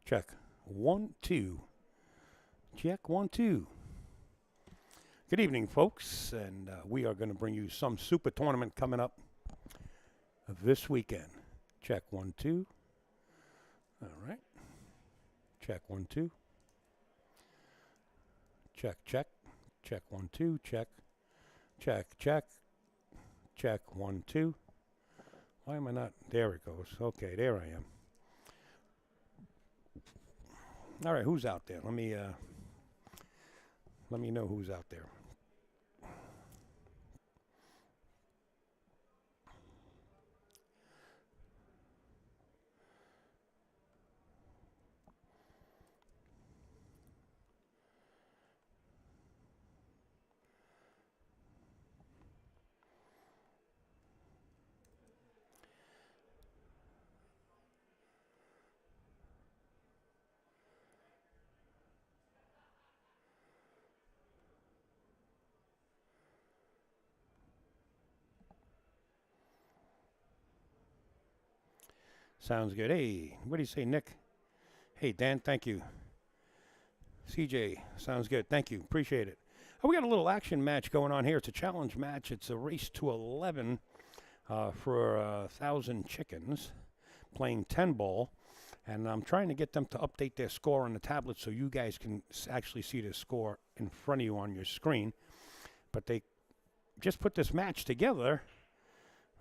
Check. 1, 2. Check. 1, 2. Good evening, folks, and we are going to bring you some super tournament coming up this weekend. Check. 1, 2. All right. Check. 1, 2. Check, check. Check. 1, 2. Check. Check, check. Check. 1, 2. Why am I not? There it goes. Okay, there I am. All right, who's out there? Let me know who's out there. Sounds good. Hey, what do you say, Nick? Hey, Dan, thank you. CJ, sounds good. Thank you. Appreciate it. Oh, we got a little action match going on here. It's a challenge match. It's a race to 11 for 1,000 chickens playing 10 ball. And I'm trying to get them to update their score on the tablet so you guys can actually see the score in front of you on your screen. But they just put this match together.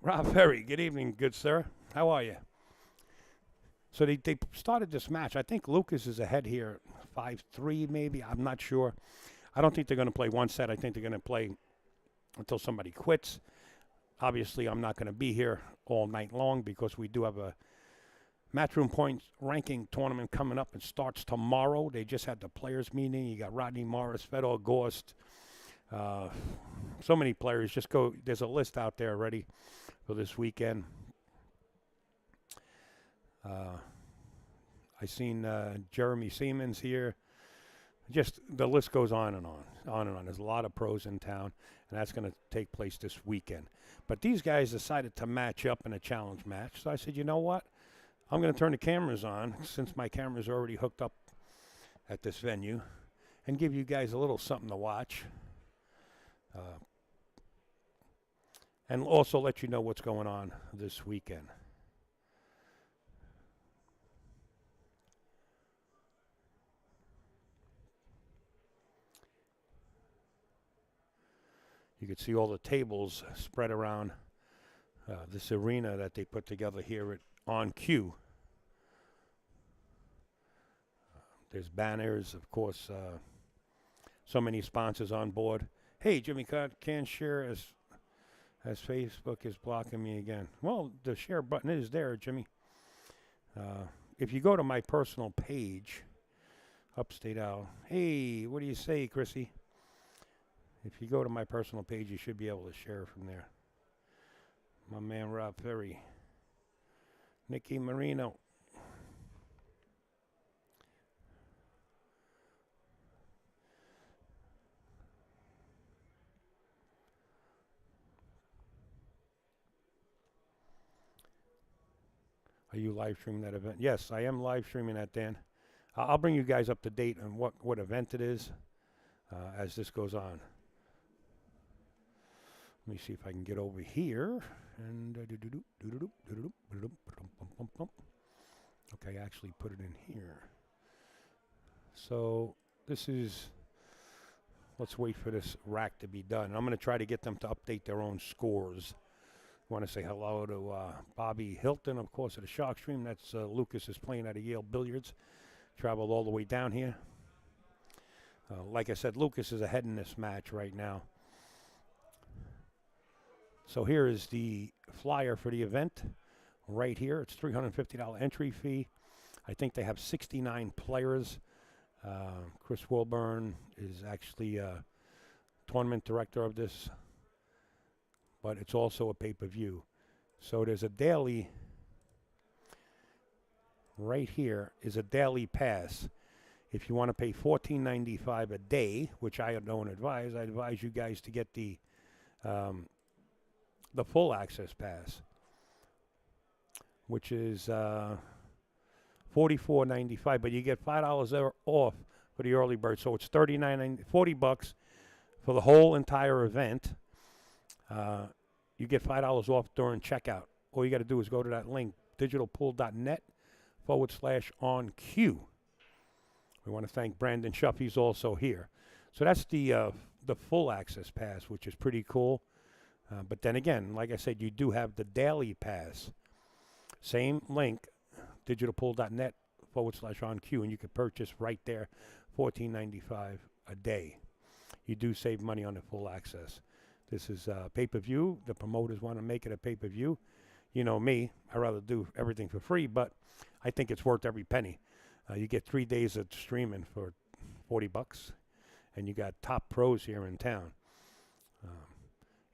Rob Ferry, good evening, good sir. How are you? So they started this match. I think Lucas is ahead here, 5-3 maybe. I'm not sure. I don't think they're going to play one set. I think they're going to play until somebody quits. Obviously, I'm not going to be here all night long because we do have a Matchroom Points ranking tournament coming up. It starts tomorrow. They just had the players meeting. You got Rodney Morris, Fedor Gorst. So many players. Just go. There's a list out there already for this weekend. I seen Jeremy Siemens here. Just the list goes on and on and on. There's a lot of pros in town, and that's going to take place this weekend. But these guys decided to match up in a challenge match. So I said, you know what? I'm going to turn the cameras on, since my camera's already hooked up at this venue, and give you guys a little something to watch. And also let you know what's going on this weekend. You can see all the tables spread around this arena that they put together here at On Cue. There's banners, of course, so many sponsors on board. Hey, Jimmy can't share as Facebook is blocking me again. Well, the share button is there, Jimmy. If you go to my personal page, Upstate Owl. Hey, what do you say, Chrissy? If you go to my personal page, you should be able to share from there. My man, Rob Ferry. Nikki Marino. Are you live streaming that event? Yes, I am live streaming that, Dan. I'll bring you guys up to date on what event it is as this goes on. Let me see if I can get over here. And okay, I actually put it in here. So this is, let's wait for this rack to be done. I'm going to try to get them to update their own scores. I want to say hello to Bobby Hilton, of course, at the Shark Stream. That's Lucas is playing at a Yale Billiards. Traveled all the way down here. Like I said, Lucas is ahead in this match right now. So here is the flyer for the event right here. It's $350 entry fee. I think they have 69 players. Chris Wilburn is actually tournament director of this, but it's also a pay-per-view. So there's a daily, right here is a daily pass. If you want to pay $14.95 a day, which I don't advise, I advise you guys to get the full access pass, which is $44.95, but you get $5 off for the early bird, so it's $40 for the whole entire event. You get $5 off during checkout. All you got to do is go to that link, digitalpool.net/on cue. We want to thank Brandon Schuff. He's also here. So that's the full access pass, which is pretty cool. But then again, like I said, you do have the daily pass. Same link, digitalpool.net/on cue, and you can purchase right there, $14.95 a day. You do save money on the full access. This is pay-per-view. The promoters want to make it a pay-per-view. You know me, I'd rather do everything for free, but I think it's worth every penny. You get 3 days of streaming for $40, and you got top pros here in town.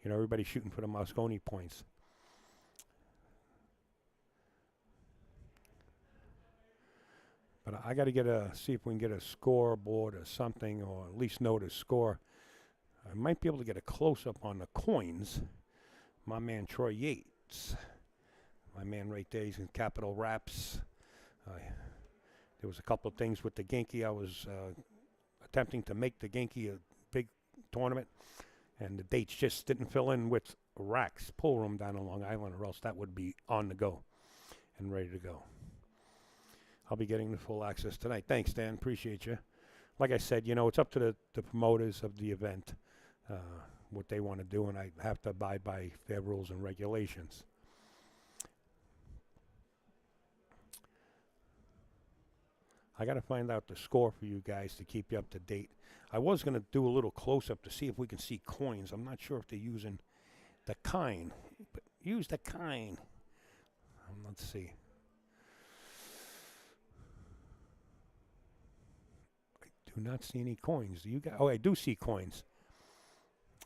Everybody's shooting for the Moscone points. But I got to see if we can get a scoreboard or something, or at least know the score. I might be able to get a close-up on the coins. My man Troy Yates. My man right there, he's in Capital Wraps. There was a couple of things with the Genki. I was attempting to make the Genki a big tournament, and the dates just didn't fill in with racks, pool room down on Long Island, or else that would be on the go and ready to go. I'll be getting the full access tonight. Thanks, Dan. Appreciate you. Like I said, it's up to the promoters of the event, what they want to do, and I have to abide by their rules and regulations. I got to find out the score for you guys to keep you up to date. I was going to do a little close-up to see if we can see coins. I'm not sure if they're using the kind. But use the kind. Let's see. Do not see any coins. Do you guys? Oh, I do see coins.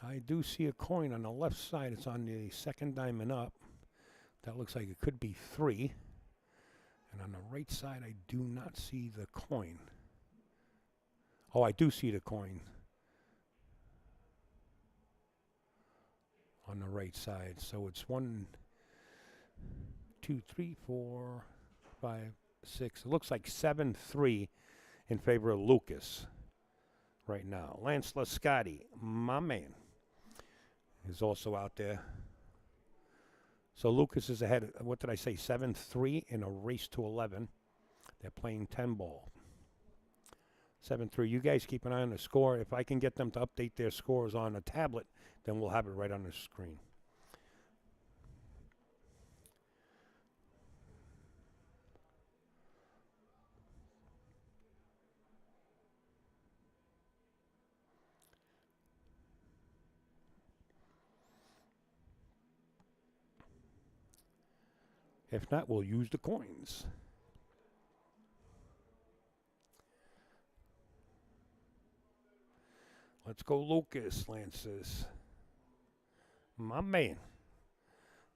I do see a coin on the left side. It's on the second diamond up. That looks like it could be 3. And on the right side, I do not see the coin. Oh, I do see the coin on the right side. So it's 1, 2, 3, 4, 5, 6. It looks like 7-3 in favor of Lucas right now. Lance Lascotti, my man, is also out there. So Lucas is ahead, what did I say, 7-3 in a race to 11. They're playing 10 ball. 7-3. You guys keep an eye on the score. If I can get them to update their scores on a tablet, then we'll have it right on the screen. If not, we'll use the coins. Let's go, Lucas, Lance says. My man.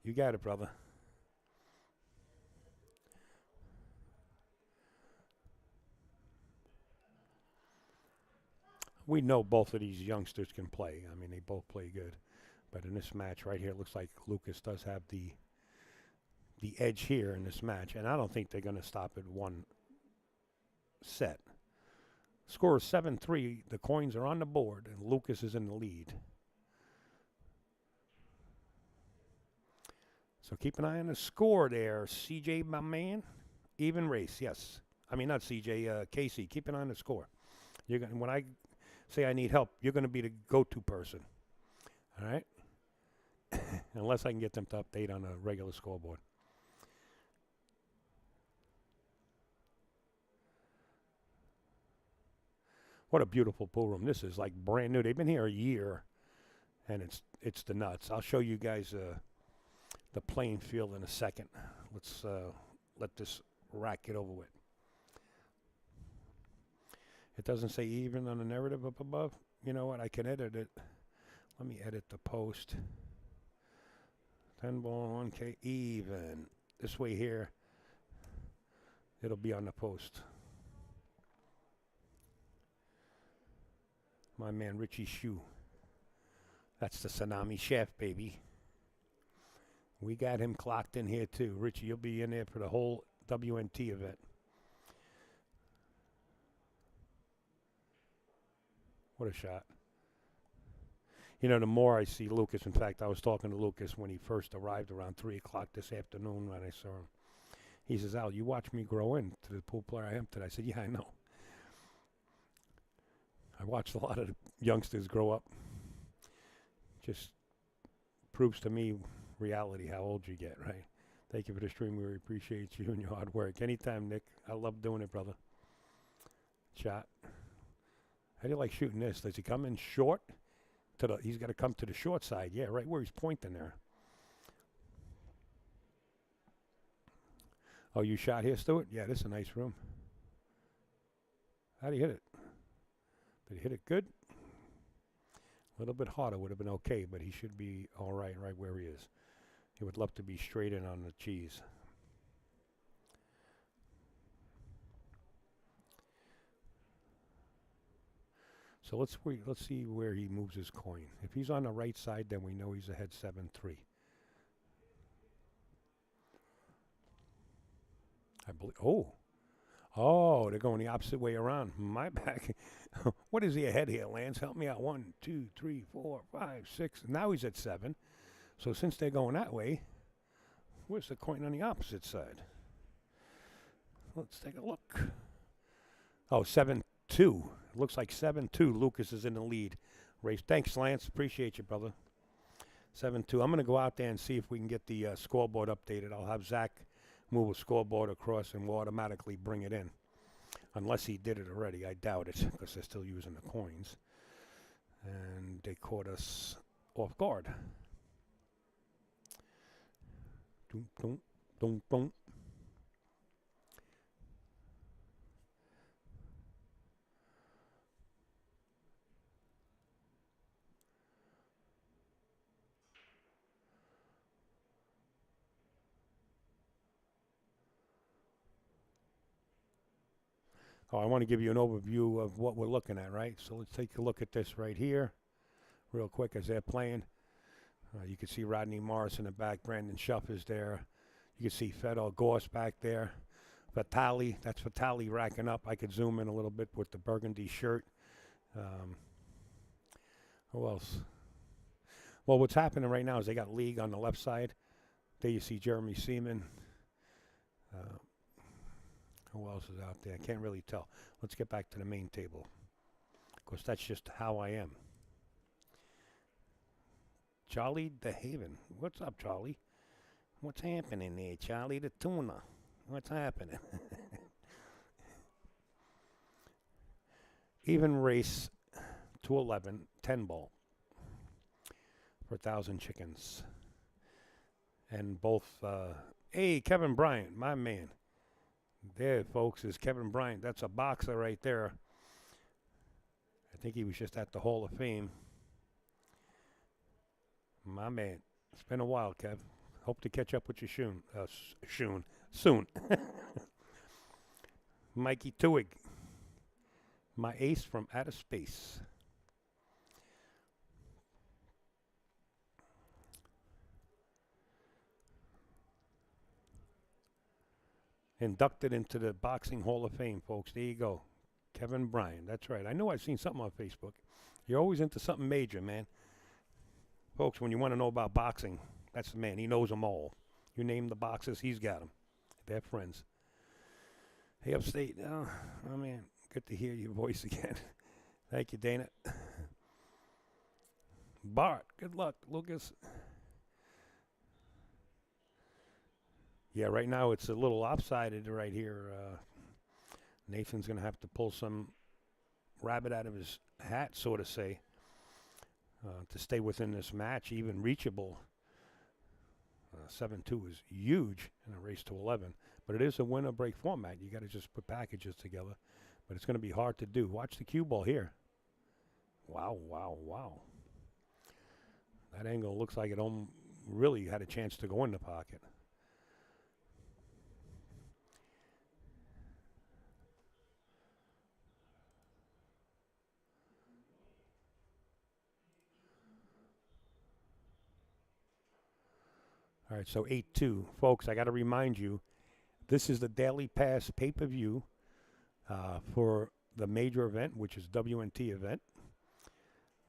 You got it, brother. We know both of these youngsters can play. I mean, they both play good. But in this match right here, it looks like Lucas does have the edge here in this match, and I don't think they're going to stop at one set. Score is 7-3. The coins are on the board, and Lucas is in the lead. So keep an eye on the score there, CJ, my man. Even race, yes. I mean, not CJ, Casey. Keep an eye on the score. You're gonna, when I say I need help, you're going to be the go-to person. All right? Unless I can get them to update on a regular scoreboard. What a beautiful pool room. This is like brand new. They've been here a year, and it's the nuts. I'll show you guys the playing field in a second. Let's let this rack get over with. It doesn't say even on the narrative up above. You know what? I can edit it. Let me edit the post. 10 ball, 1K, even. This way here, it'll be on the post. My man Richie Shue. That's the Tsunami Chef, baby. We got him clocked in here too. Richie, you'll be in there for the whole WNT event. What a shot. You know, the more I see Lukas, in fact, I was talking to Lukas when he first arrived around 3 o'clock this afternoon when I saw him. He says, Al, you watch me grow into the pool player I am today. I said, yeah, I know. I watched a lot of the youngsters grow up. Just proves to me reality, how old you get, right? Thank you for the stream. We appreciate you and your hard work. Anytime, Nick. I love doing it, brother. Shot. How do you like shooting this? Does he come in short? He's got to come to the short side. Yeah, right where he's pointing there. Oh, you shot here, Stuart? Yeah, this is a nice room. How do you hit it? Did he hit it good? A little bit harder would have been okay, but he should be all right where he is. He would love to be straight in on the cheese. So let's see where he moves his coin. If he's on the right side, then we know he's ahead 7-3. I believe. Oh, they're going the opposite way around. My back. What is he ahead here, Lance? Help me out. 1, 2, 3, 4, 5, 6. Now he's at 7. So since they're going that way, where's the coin on the opposite side? Let's take a look. Oh, 7-2. Looks like 7-2. Lukas is in the lead. Race. Thanks, Lance. Appreciate you, brother. 7-2. I'm going to go out there and see if we can get the scoreboard updated. I'll have Zach move a scoreboard across and we'll automatically bring it in. Unless he did it already. I doubt it because they're still using the coins. And they caught us off guard. Dum, dum, dum, dum. Oh, I want to give you an overview of what we're looking at, right? So let's take a look at this right here real quick as they're playing. You can see Rodney Morris in the back. Brandon Schuff is there. You can see Fedor Gorse back there. Vitali, that's Vitali racking up. I could zoom in a little bit with the burgundy shirt. Who else? Well, what's happening right now is they got League on the left side. There you see Jeremy Seaman. Who else is out there? I can't really tell. Let's get back to the main table. Of course, that's just how I am. Charlie DeHaven. What's up, Charlie? What's happening there, Charlie the Tuna? What's happening? Even race 211, 10 ball for 1,000 chickens. And both, hey, Kevin Bryant, my man. There, folks, is Kevin Bryant. That's a boxer right there. I think he was just at the Hall of Fame. My man. It's been a while, Kev. Hope to catch up with you soon. Mikey Tuig. My ace from outer space. Inducted into the Boxing Hall of Fame, folks. There you go. Kevin Bryant. That's right. I know I've seen something on Facebook. You're always into something major, man. Folks, when you want to know about boxing, that's the man. He knows them all. You name the boxers, he's got them. They're friends. Hey, Upstate. Oh, man. Good to hear your voice again. Thank you, Dana. Bart, good luck, Lucas. Yeah, right now it's a little lopsided right here. Nathan's going to have to pull some rabbit out of his hat, so to say, to stay within this match, even reachable. 7-2 is huge in a race to 11, but it is a winner break format. You got to just put packages together, but it's going to be hard to do. Watch the cue ball here. Wow, wow, wow. That angle looks like it really had a chance to go in the pocket. All right, so 8-2. Folks, I got to remind you, this is the Daily Pass pay-per-view for the major event, which is WNT event.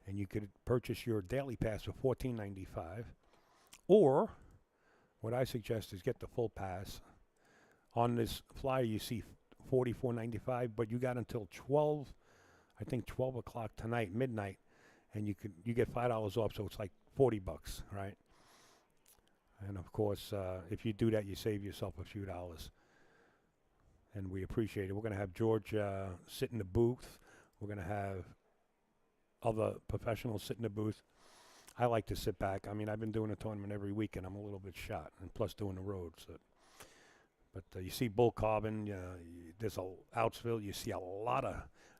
And you could purchase your daily pass for $14.95. Or what I suggest is get the full pass. On this flyer you see $44.95, but you got until 12, I think 12 o'clock tonight, midnight, and you get $5 off, so it's like $40, right? And of course, if you do that, you save yourself a few dollars. And we appreciate it. We're going to have George sit in the booth. We're going to have other professionals sit in the booth. I like to sit back. I mean, I've been doing a tournament every week, and I'm a little bit shot, and plus doing the road. So. But you see Bull Carbon, there's Outsville. You see a lot of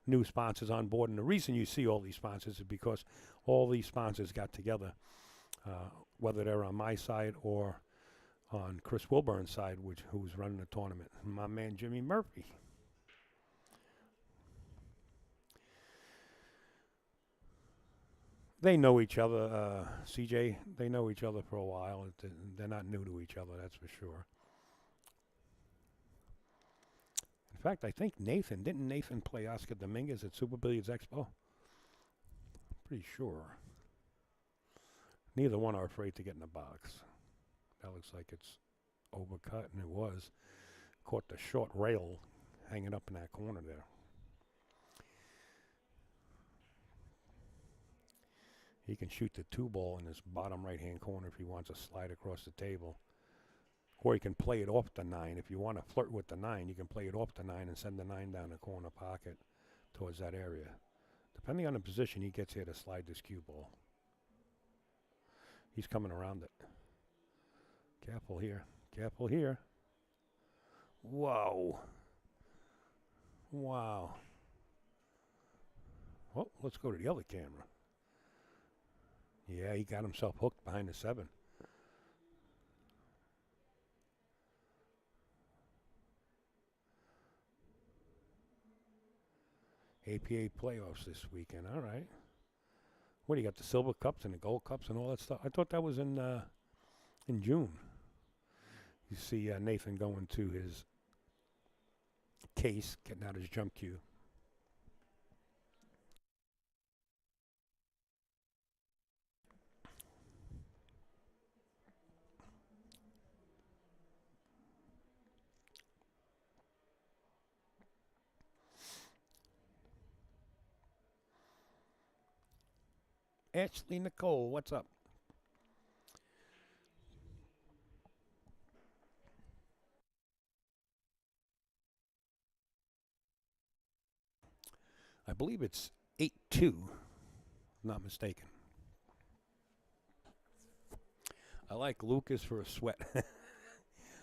new sponsors on board. And the reason you see all these sponsors is because all these sponsors got together, whether they're on my side or on Chris Wilburn's side, who's running the tournament. My man Jimmy Murphy. They know each other, CJ. They know each other for a while. They're not new to each other, that's for sure. In fact, I think didn't Nathan play Oscar Dominguez at Super Billiards Expo? Pretty sure. Neither one are afraid to get in the box. That looks like it's overcut, and it was. Caught the short rail hanging up in that corner there. He can shoot the 2-ball in this bottom right-hand corner if he wants to slide across the table. Or you can play it off the 9. If you want to flirt with the 9, you can play it off the 9 and send the 9 down the corner pocket towards that area. Depending on the position he gets here to slide this cue ball. He's coming around it. Careful here. Careful here. Whoa. Wow. Well, let's go to the other camera. Yeah, he got himself hooked behind the 7. APA playoffs this weekend. All right. What, do you got the silver cups and the gold cups and all that stuff? I thought that was in June. You see Nathan going to his case, getting out his jump cue. Ashley Nicole, what's up? I believe it's 8-2, not mistaken. I like Lucas for a sweat.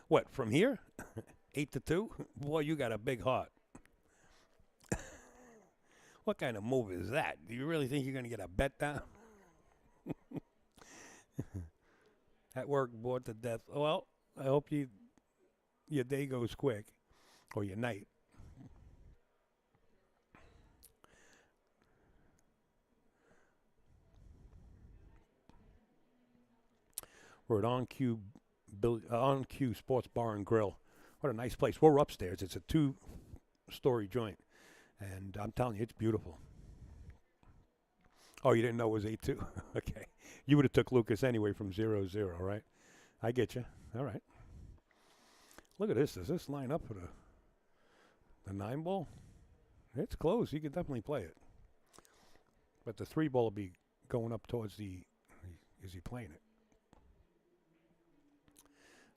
What, from here? 8-2? Boy, you got a big heart. What kind of move is that? Do you really think you're going to get a bet down? At work, bored to death. Well, I hope your day goes quick, or your night. We're at On Cue Sports Bar and Grill. What a nice place. We're upstairs. It's a 2-story joint, and I'm telling you, it's beautiful. Oh, you didn't know it was 8-2? Okay. You would have took Lucas anyway from 0-0, right? I get you. All right. Look at this. Does this line up for the 9-ball? It's close. You could definitely play it. But the 3-ball will be going up towards the... Is he playing it?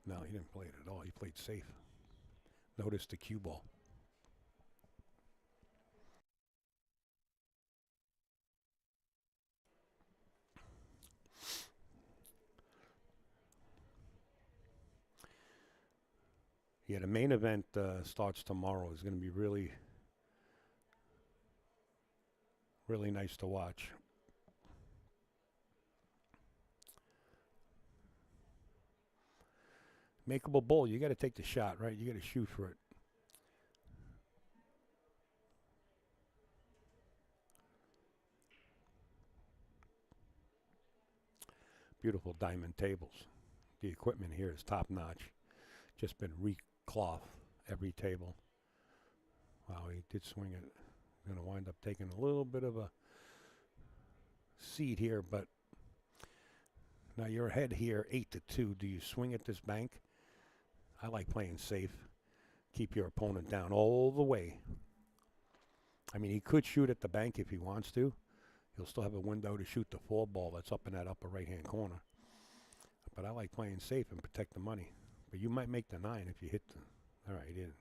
No, he didn't play it at all. He played safe. Notice the cue ball. Yeah, the main event starts tomorrow. It's going to be really, really nice to watch. Makeable bowl. You got to take the shot, right? You got to shoot for it. Beautiful diamond tables. The equipment here is top notch. Just been recloth every table. Wow, he did swing it. Going to wind up taking a little bit of a seed here, but now you're ahead here 8-2. Do you swing at this bank? I like playing safe. Keep your opponent down all the way. I mean, he could shoot at the bank if he wants to. He'll still have a window to shoot the 4 ball that's up in that upper right-hand corner. But I like playing safe and protect the money. But you might make the 9 if you hit the... All right, he didn't.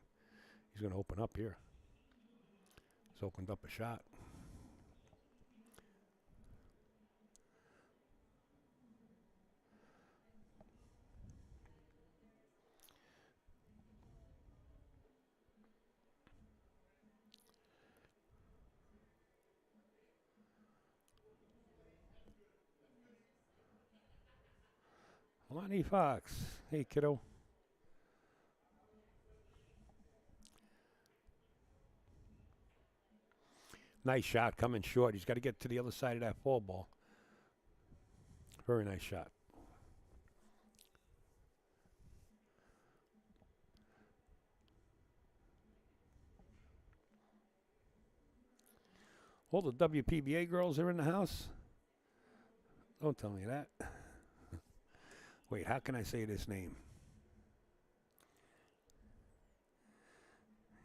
He's going to open up here. He's opened up a shot. Lonnie Fox. Hey, kiddo. Nice shot coming short. He's got to get to the other side of that 4 ball. Very nice shot. All the WPBA girls are in the house? Don't tell me that. Wait, how can I say this name?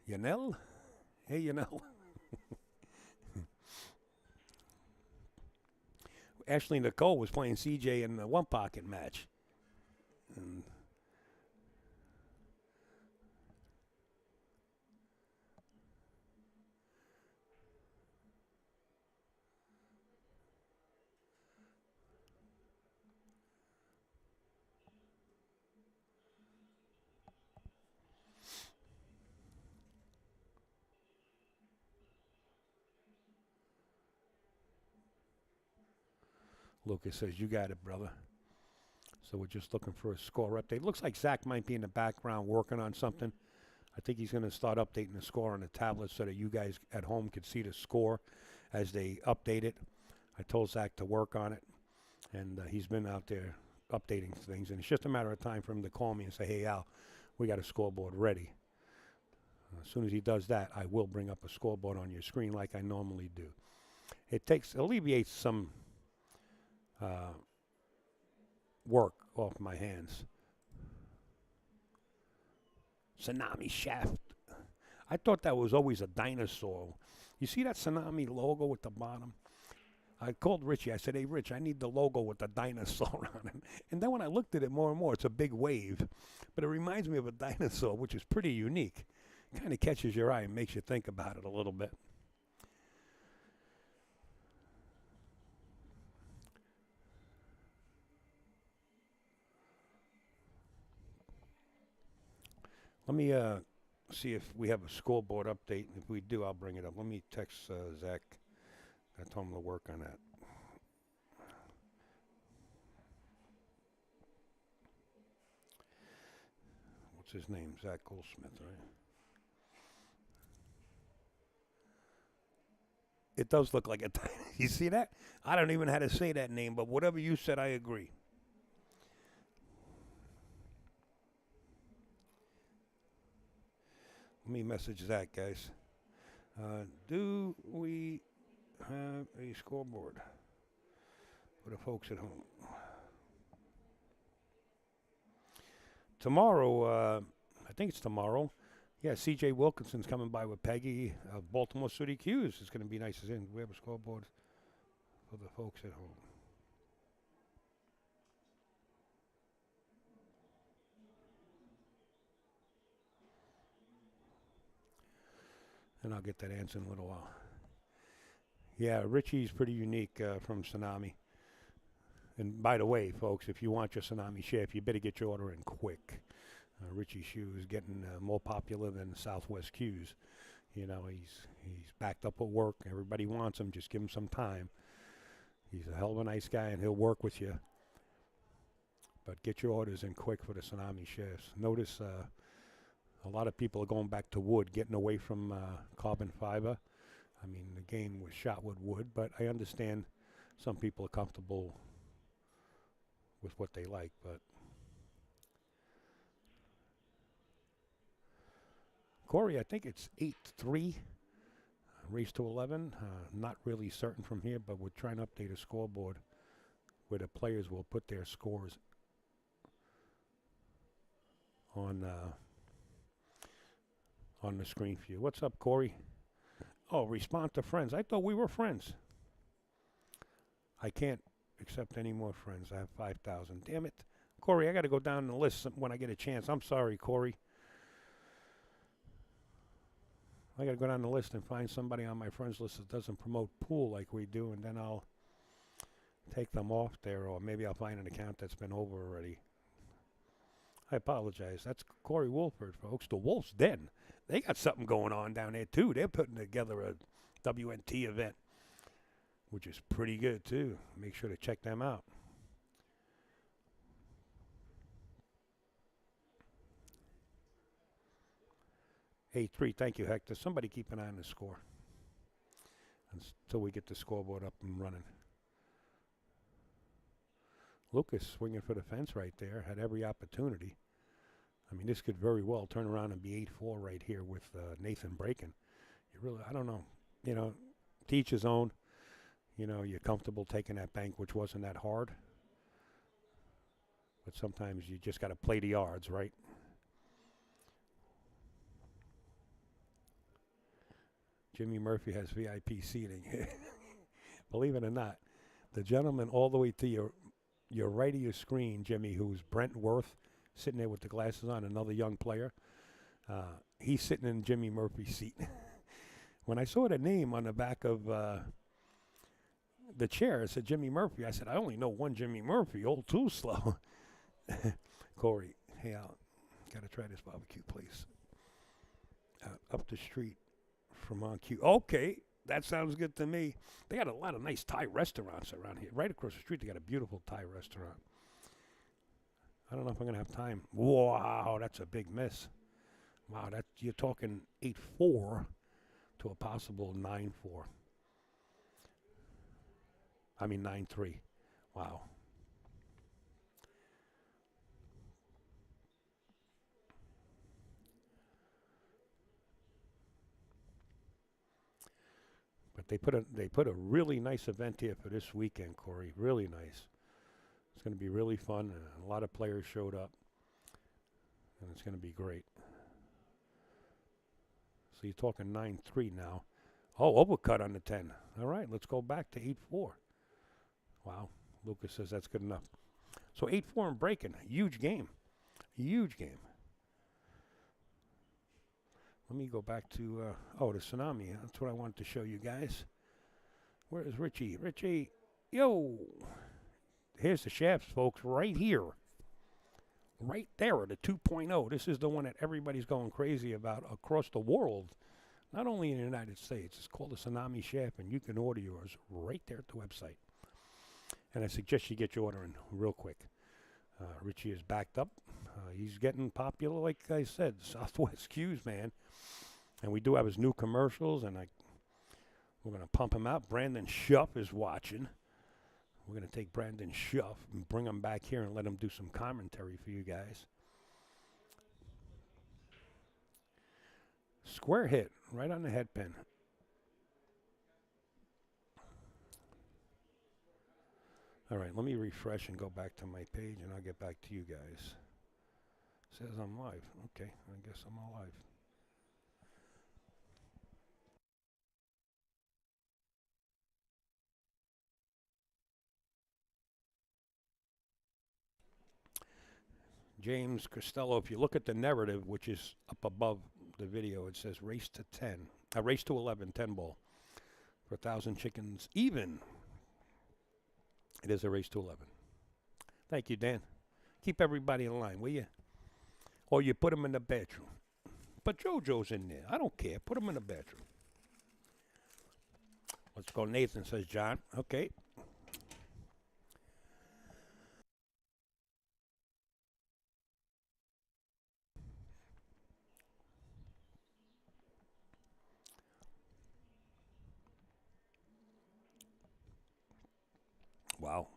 Yanel? Hey, Yanel. Ashley Nicole was playing CJ in the 1 pocket match. And Lucas says, you got it, brother. So we're just looking for a score update. Looks like Zach might be in the background working on something. I think he's going to start updating the score on the tablet so that you guys at home can see the score as they update it. I told Zach to work on it, and he's been out there updating things. And it's just a matter of time for him to call me and say, hey, Al, we got a scoreboard ready. As soon as he does that, I will bring up a scoreboard on your screen like I normally do. It alleviates some work off my hands. Tsunami Shaft. I thought that was always a dinosaur. You see that Tsunami logo at the bottom? I called Richie. I said, hey, Rich, I need the logo with the dinosaur on it. And then when I looked at it more and more, it's a big wave. But it reminds me of a dinosaur, which is pretty unique. Kind of catches your eye and makes you think about it a little bit. Let me see if we have a scoreboard update. If we do, I'll bring it up. Let me text Zach. I told him to work on that. What's his name? Zach Goldsmith, right? It does look like a dinosaur. You see that? I don't even know how to say that name, but whatever you said, I agree. Let me message Zach, guys. Do we have a scoreboard for the folks at home? Tomorrow, I think it's tomorrow. Yeah, C.J. Wilkinson's coming by with Peggy of Baltimore City Q's. It's going to be nice. We have a scoreboard for the folks at home. And I'll get that answer in a little while. Yeah, Richie's pretty unique from Tsunami. And by the way, folks, if you want your Tsunami Chef, you better get your order in quick. Richie Shoe is getting more popular than Southwest Q's. You know, he's backed up at work. Everybody wants him. Just give him some time. He's a hell of a nice guy, and he'll work with you. But get your orders in quick for the Tsunami Chefs. Notice a lot of people are going back to wood, getting away from carbon fiber. I mean, the game was shot with wood, but I understand some people are comfortable with what they like, but Corey, I think it's 8-3. Race to 11. Not really certain from here, but we're trying to update a scoreboard where the players will put their scores on the screen for you. What's up, Corey? Oh, respond to friends. I thought we were friends. I can't accept any more friends. I have 5,000. Damn it. Corey, I got to go down the list when I get a chance. I'm sorry, Corey. I got to go down the list and find somebody on my friends list that doesn't promote pool like we do, and then I'll take them off there, or maybe I'll find an account that's been over already. I apologize. That's Corey Wolford, folks. The Wolf's Den. They got something going on down there, too. They're putting together a WNT event, which is pretty good, too. Make sure to check them out. Hey, 3, thank you, Hector. Somebody keep an eye on the score until we get the scoreboard up and running. Lukas swinging for the fence right there. Had every opportunity. I mean, this could very well turn around and be 8-4 right here with Nathan breaking. You really, I don't know. You know, to each his own. You know, you're comfortable taking that bank, which wasn't that hard. But sometimes you just got to play the odds, right? Jimmy Murphy has VIP seating. Believe it or not, the gentleman all the way to your right of your screen, Jimmy, who's Brent Worth, sitting there with the glasses on, another young player. He's sitting in Jimmy Murphy's seat. When I saw the name on the back of the chair, it said Jimmy Murphy. I said, I only know one Jimmy Murphy, old too slow. Corey, hey, got to try this barbecue place. Up the street from on Q. Okay, that sounds good to me. They got a lot of nice Thai restaurants around here. Right across the street, they got a beautiful Thai restaurant. I don't know if I'm going to have time. Wow, that's a big miss. Wow, you're talking 8-4 to a possible 9-4. I mean 9-3. Wow. But they put a really nice event here for this weekend, Corey. Really nice. It's going to be really fun. A lot of players showed up, and it's going to be great. So you're talking 9-3 now. Oh, overcut on the 10. All right, let's go back to 8-4. Wow. Lukas says that's good enough. So 8-4 and breaking. Huge game. Huge game. Let me go back to, the tsunami. That's what I wanted to show you guys. Where is Richie? Richie, yo. Here's the shafts, folks, right here. Right there at the 2.0. This is the one that everybody's going crazy about across the world. Not only in the United States. It's called the Tsunami Shaft, and you can order yours right there at the website. And I suggest you get your order in real quick. Richie is backed up. He's getting popular, like I said. Southwest Q's, man. And we do have his new commercials, and we're going to pump him out. Brandon Schuff is watching. We're going to take Brandon Schuff and bring him back here and let him do some commentary for you guys. Square hit right on the head pin. All right, let me refresh and go back to my page, and I'll get back to you guys. Says I'm live. Okay, I guess I'm alive. James Costello, if you look at the narrative, which is up above the video, it says race to 11, 10 ball. For 1,000 chickens even. It is a race to 11. Thank you, Dan. Keep everybody in line, will you? Or you put them in the bedroom. But JoJo's in there. I don't care. Put them in the bedroom. Let's go, Nathan, says John. Okay. Wow.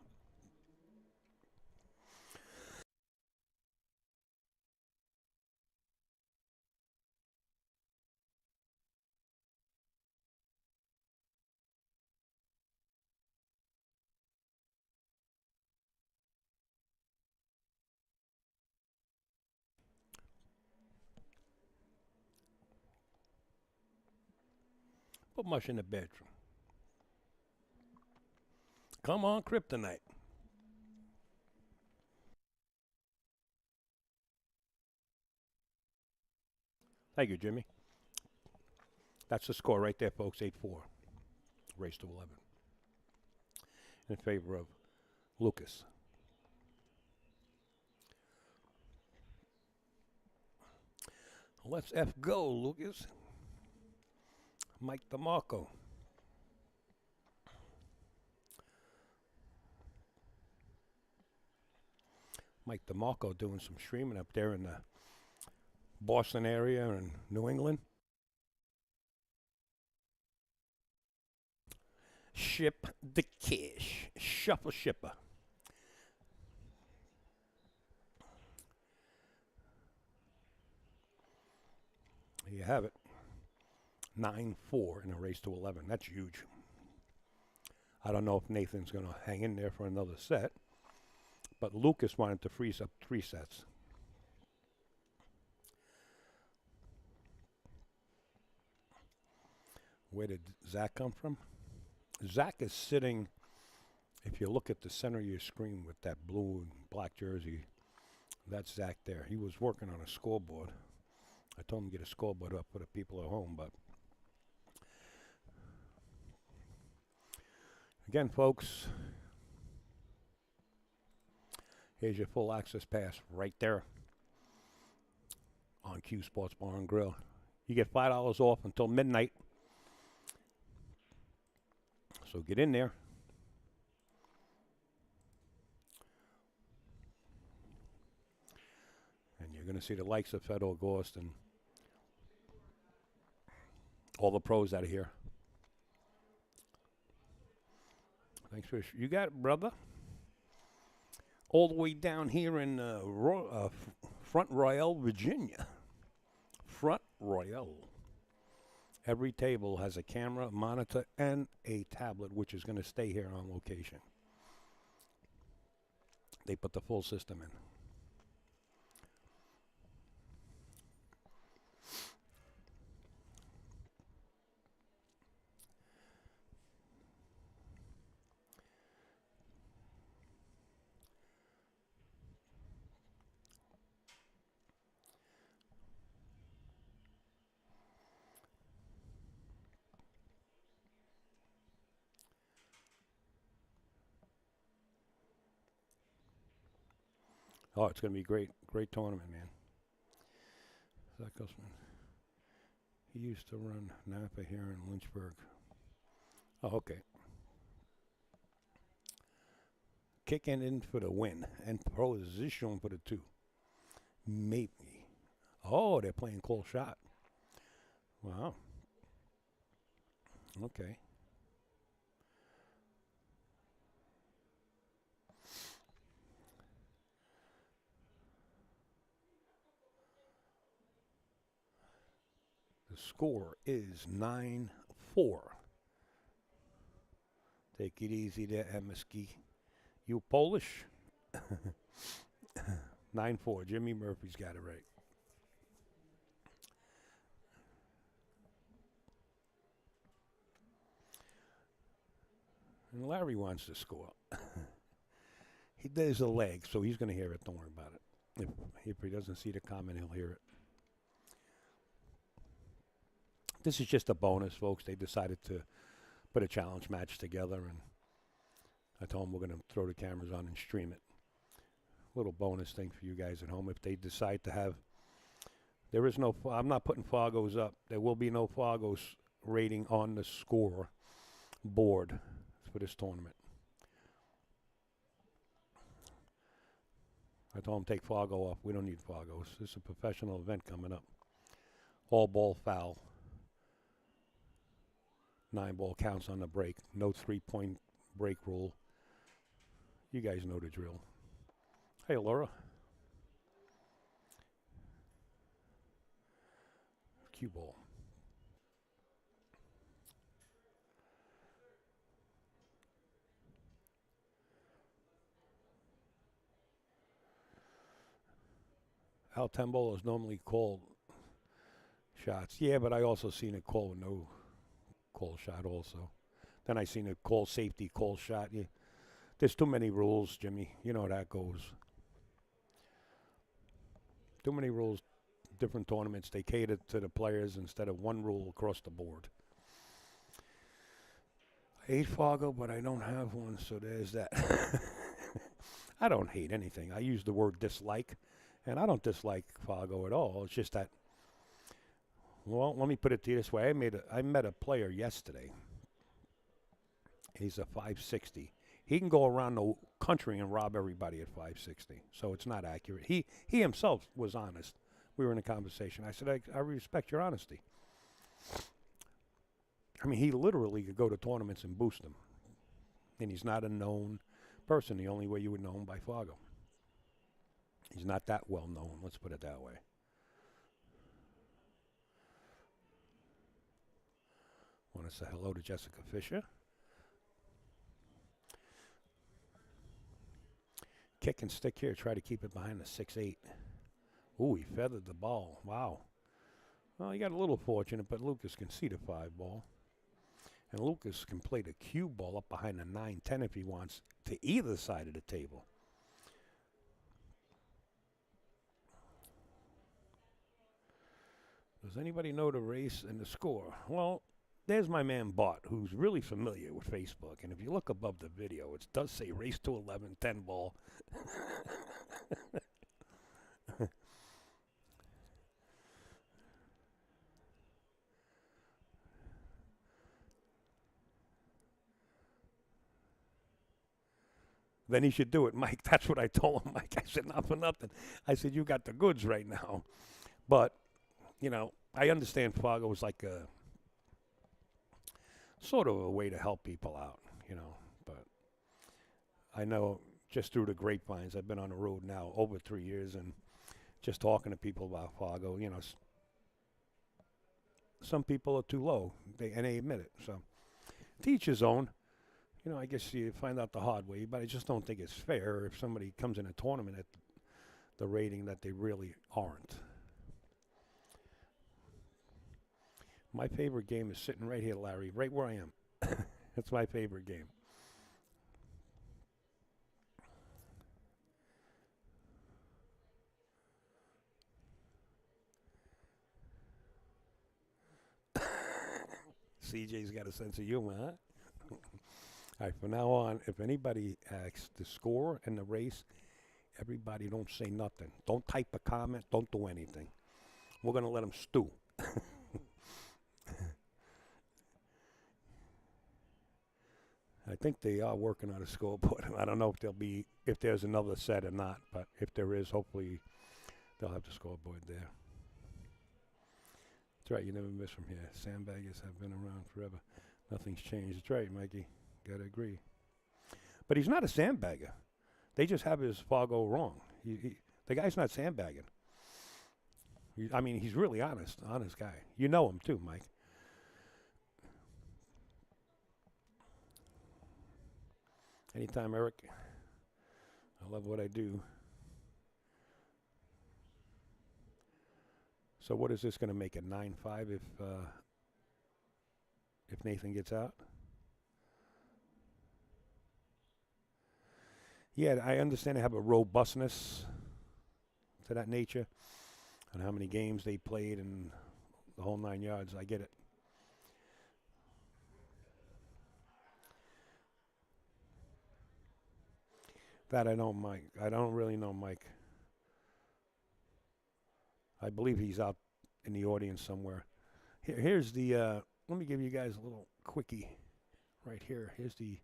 Put mush in the bedroom. Come on, Kryptonite. Thank you, Jimmy. That's the score right there, folks. 8-4. Race to 11. In favor of Lukas. Let's F go, Lukas. Mike DeMarco. Mike DeMarco doing some streaming up there in the Boston area and New England. Ship the cash. Shuffle shipper. There you have it. 9-4 in a race to 11. That's huge. I don't know if Nathan's going to hang in there for another set, but Lukas wanted to freeze up 3 sets. Where did Zach come from? Zach is sitting, if you look at the center of your screen with that blue and black jersey, that's Zach there. He was working on a scoreboard. I told him to get a scoreboard up for the people at home, but again, folks, here's your full access pass right there on Q Sports Bar and Grill. You get $5 off until midnight. So get in there. And you're going to see the likes of Fedor Gorst and all the pros out of here. Thanks for you got it, brother. All the way down here in Front Royal, Virginia. Front Royal. Every table has a camera, monitor, and a tablet, which is going to stay here on location. They put the full system in. Oh, it's going to be great. Great tournament, man. Zach Gusman. He used to run Napa here in Lynchburg. Oh, okay. Kicking in for the win and position for the 2. Maybe. Oh, they're playing close shot. Wow. Okay. The score is 9-4. Take it easy there, Emiski. You Polish? 9-4. Jimmy Murphy's got it right. And Larry wants to score. He does a leg, so he's going to hear it. Don't worry about it. If he doesn't see the comment, he'll hear it. This is just a bonus, folks. They decided to put a challenge match together, and I told them we're going to throw the cameras on and stream it. Little bonus thing for you guys at home. If they decide to have, there is no, I'm not putting Fargo's up. There will be no Fargo's rating on the score board for this tournament. I told them take Fargo off. We don't need Fargo's. This is a professional event coming up. All ball foul. 9 ball counts on the break. No 3-point break rule. You guys know the drill. Hey, Laura. Cue ball. Al Tembolo is normally called shots. Yeah, but I also seen it called with no call shot also. Then I seen a call safety, call shot. There's too many rules, Jimmy. You know how that goes. Too many rules. Different tournaments, they cater to the players instead of one rule across the board. I hate Fargo, but I don't have one, so there's that. I don't hate anything. I use the word dislike, and I don't dislike Fargo at all. It's just that, well, let me put it to you this way. I met a player yesterday. He's a 560. He can go around the country and rob everybody at 560, so it's not accurate. He himself was honest. We were in a conversation. I said, I respect your honesty. I mean, he literally could go to tournaments and boost them. And he's not a known person. The only way you would know him by Fargo. He's not that well known, let's put it that way. Want to say hello to Jessica Fisher. Kick and stick here. Try to keep it behind the 6-8. Ooh, he feathered the ball. Wow. Well, he got a little fortunate, but Lukas can see the 5 ball. And Lukas can play the cue ball up behind the 9-10 if he wants to either side of the table. Does anybody know the race and the score? Well, there's my man Bart, who's really familiar with Facebook. And if you look above the video, it does say race to 11, 10 ball. Then he should do it, Mike. That's what I told him, Mike. I said, not for nothing. I said, you got the goods right now. But, you know, I understand Fargo was like a sort of a way to help people out, you know. But I know just through the grapevines, I've been on the road now over 3 years, and just talking to people about Fargo, you know, some people are too low, and they admit it. So, to each his own. You know, I guess you find out the hard way, but I just don't think it's fair if somebody comes in a tournament at the rating that they really aren't. My favorite game is sitting right here, Larry, right where I am. That's my favorite game. CJ's got a sense of humor, huh? All right, from now on, if anybody asks the score and the race, everybody don't say nothing. Don't type a comment. Don't do anything. We're going to let them stew. I think they are working on a scoreboard. I don't know if there's another set or not, but if there is, hopefully they'll have the scoreboard there. That's right, you never miss from here. Sandbaggers have been around forever. Nothing's changed. That's right, Mikey. Gotta agree. But he's not a sandbagger. They just have his Fargo wrong. The guy's not sandbagging. I mean, he's really honest guy. You know him too, Mike. Anytime, Eric. I love what I do. So what is this going to make it 9-5 if Nathan gets out? Yeah, I understand they have a robustness to that nature and how many games they played and the whole 9 yards. I get it. That I don't, Mike. I don't really know, Mike. I believe he's out in the audience somewhere. Here's the, let me give you guys a little quickie right here. Here's the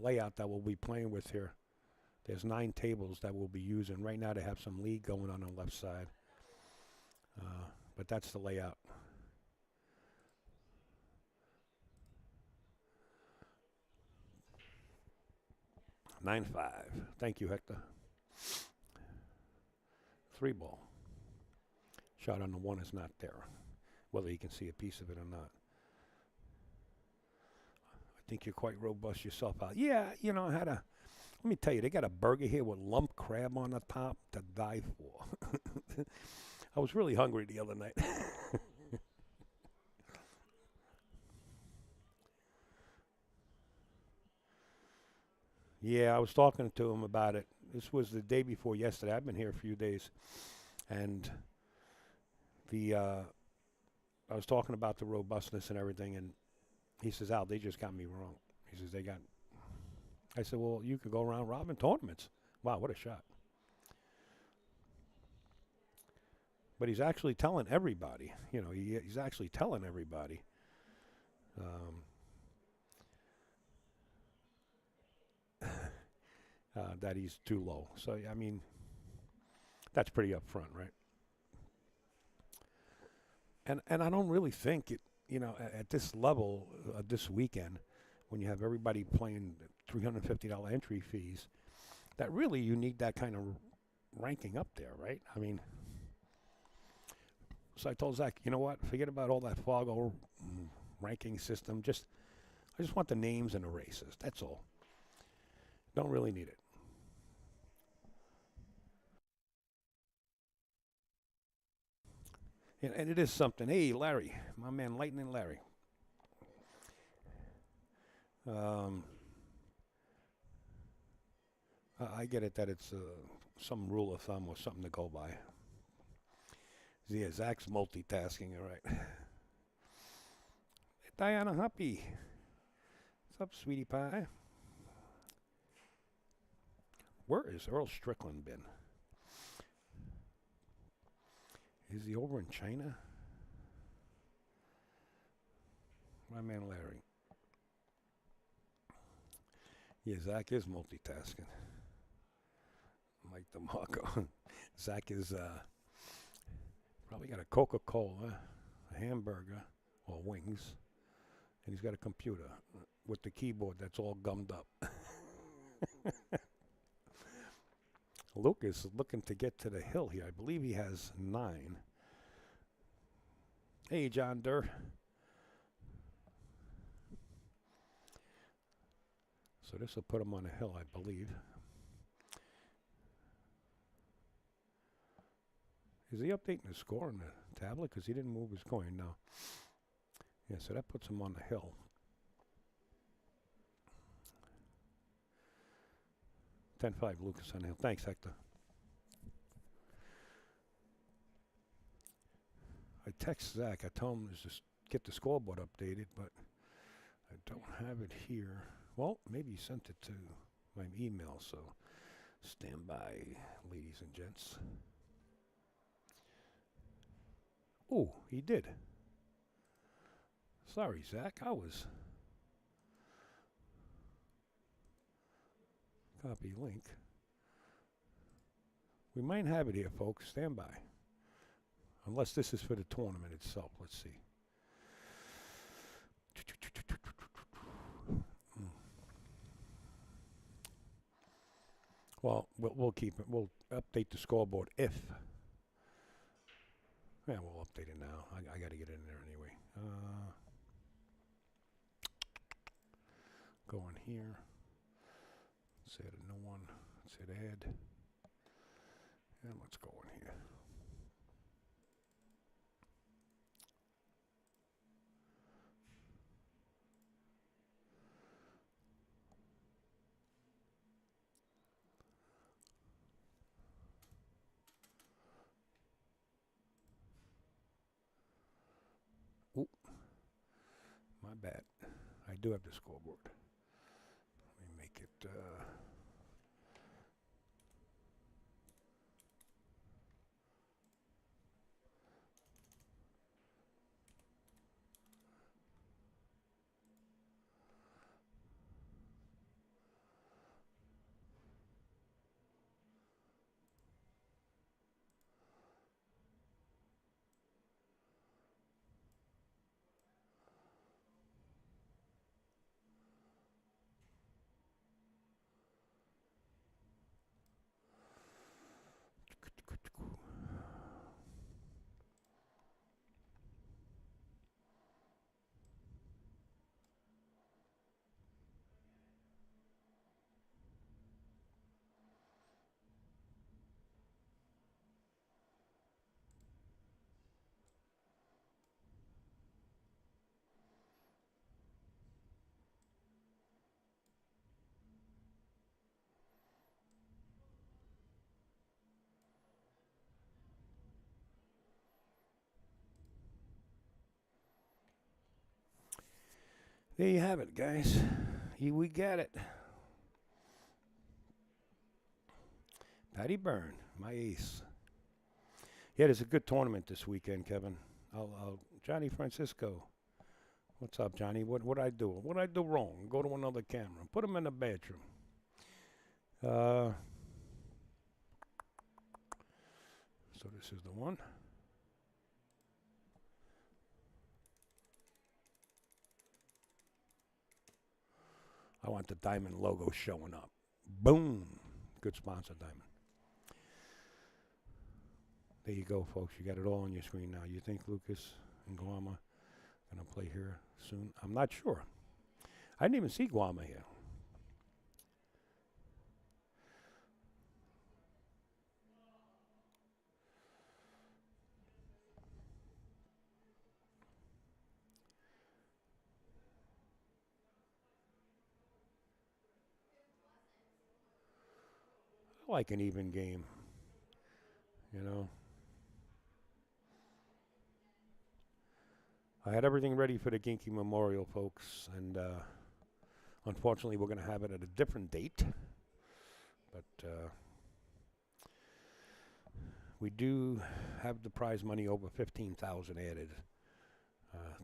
layout that we'll be playing with here. There's 9 tables that we'll be using. Right now they have some league going on the left side. But that's the layout. Nine 5. Thank you, Hector. 3 ball. Shot on the 1 is not there. Whether you can see a piece of it or not. I think you're quite robust yourself out. Yeah, you know, let me tell you, they got a burger here with lump crab on the top to die for. I was really hungry the other night. Yeah, I was talking to him about it. This was the day before yesterday. I've been here a few days, and the I was talking about the robustness and everything, and he says, "Al, they just got me wrong." He says they got. I said, "Well, you could go around robbing tournaments." Wow, what a shot! But he's actually telling everybody. You know, he's actually telling everybody. Um, that he's too low. So I mean, that's pretty upfront, right? And I don't really think it. You know, at this level, this weekend, when you have everybody playing $350 entry fees, that really you need that kind of ranking up there, right? I mean, so I told Zach, you know what? Forget about all that Fargo ranking system. I just want the names and the races. That's all. Don't really need it. And it is something. Hey, Larry, my man, Lightning Larry. Um, I get it that it's some rule of thumb or something to go by. Yeah, Zach's multitasking, all right. Diana Huppy. What's up, sweetie pie? Where is Earl Strickland been? Is he over in China? My man Larry. Yeah, Zach is multitasking. Mike DeMarco. Zach is probably got a Coca-Cola, a hamburger, or wings, and he's got a computer with the keyboard that's all gummed up. Lucas is looking to get to the hill here. I believe he has 9. Hey, John Durr. So this will put him on a hill, I believe. Is he updating the score on the tablet? Because he didn't move his coin, no. Yeah, so that puts him on the hill. 10-5, Lucas on the hill. Thanks, Hector. I text Zach. I told him to just get the scoreboard updated, but I don't have it here. Well, maybe he sent it to my email, so stand by, ladies and gents. Oh, he did. Sorry, Zach. I was. Copy link. We might have it here, folks. Stand by. Unless this is for the tournament itself. Let's see. Well, we'll keep it. We'll update the scoreboard if. Yeah, we'll update it now. I got to get in there anyway. Go on here. Let's add a new one. Let's hit add. And let's go in here. Oop. My bad. I do have the scoreboard. Let me make it. There you have it, guys. We got it. Patty Byrne, my ace. Yeah, there's a good tournament this weekend, Kevin. Johnny Francisco. What's up, Johnny? What I do? What I do wrong? Go to another camera. Put him in the bedroom. So this is the one. I want the diamond logo showing up. Boom. Good sponsor, Diamond. There you go, folks. You got it all on your screen now. You think Lucas and Guama going to play here soon? I'm not sure. I didn't even see Guama here. I like an even game, you know. I had everything ready for the Ginky Memorial, folks, and unfortunately we're going to have it at a different date. But we do have the prize money over $15,000 added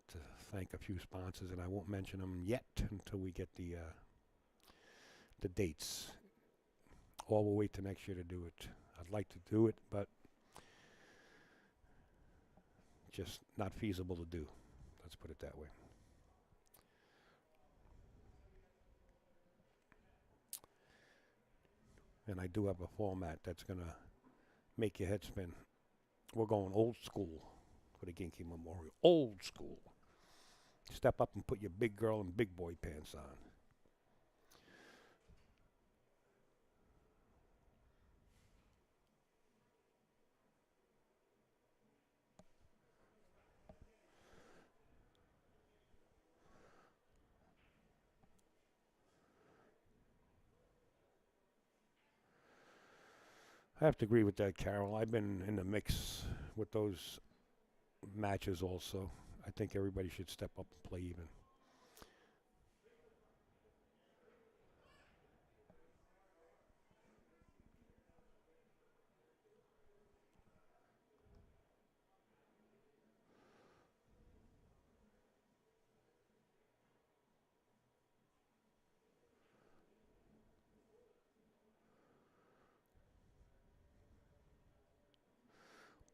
to thank a few sponsors, and I won't mention them yet until we get the dates. Or we'll wait till next year to do it. I'd like to do it, but just not feasible to do. Let's put it that way. And I do have a format that's going to make your head spin. We're going old school for the Ginky Memorial. Old school. Step up and put your big girl and big boy pants on. I have to agree with that, Carol. I've been in the mix with those matches also. I think everybody should step up and play even.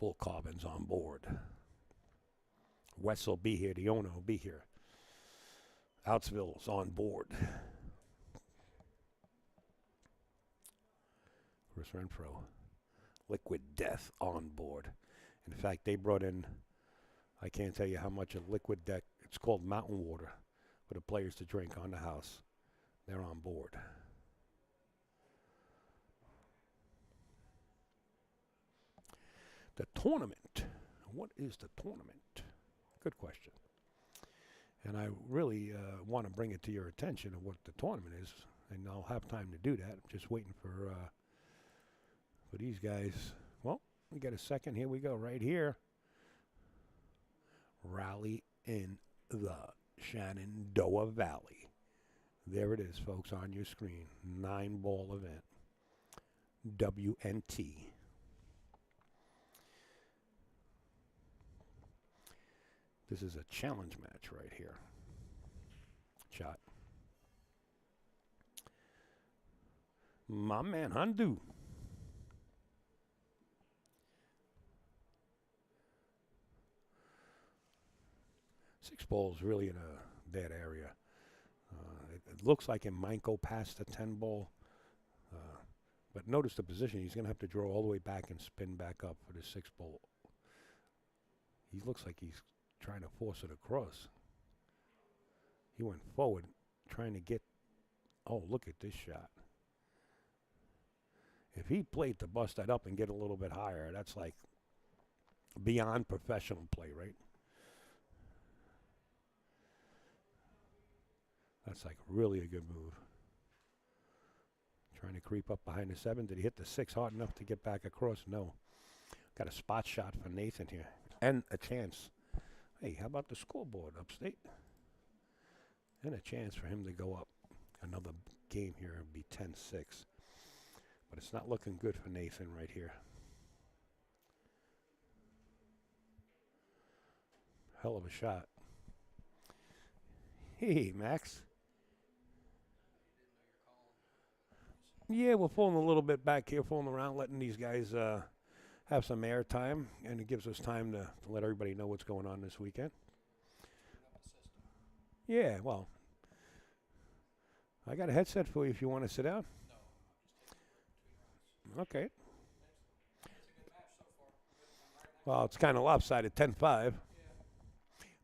Bull Carbon's on board. Wes will be here. The owner will be here. Outsville's on board. Chris Renfro. Liquid Death on board. In fact, they brought in, I can't tell you how much of Liquid Death, it's called mountain water, for the players to drink on the house. They're on board. The tournament. What is the tournament? Good question. And I really want to bring it to your attention of what the tournament is, and I'll have time to do that. I'm just waiting for these guys. Well, we got a second. Here we go, right here. Rally in the Shenandoah Valley. There it is, folks, on your screen. 9-ball event. WNT. This is a challenge match right here. Shot. My man, Handu. Six ball's really in a dead area. It looks like it might go past the 10-ball. But notice the position. He's going to have to draw all the way back and spin back up for the 6-ball. He looks like he's trying to force it across. He went forward trying to get, oh, look at this shot. If he played to bust that up and get a little bit higher, that's like beyond professional play, right? That's like really a good move. Trying to creep up behind the 7. Did he hit the 6 hard enough to get back across? No. Got a spot shot for Nathan here. And a chance. Hey, how about the scoreboard upstate? And a chance for him to go up. Another game here would be 10-6. But it's not looking good for Nathan right here. Hell of a shot. Hey, Max. Yeah, we're pulling a little bit back here, fooling around, letting these guys have some air time, and it gives us time to let everybody know what's going on this weekend. Yeah, well, I got a headset for you if you want to sit down. Okay. Well, it's kind of lopsided, 10-5.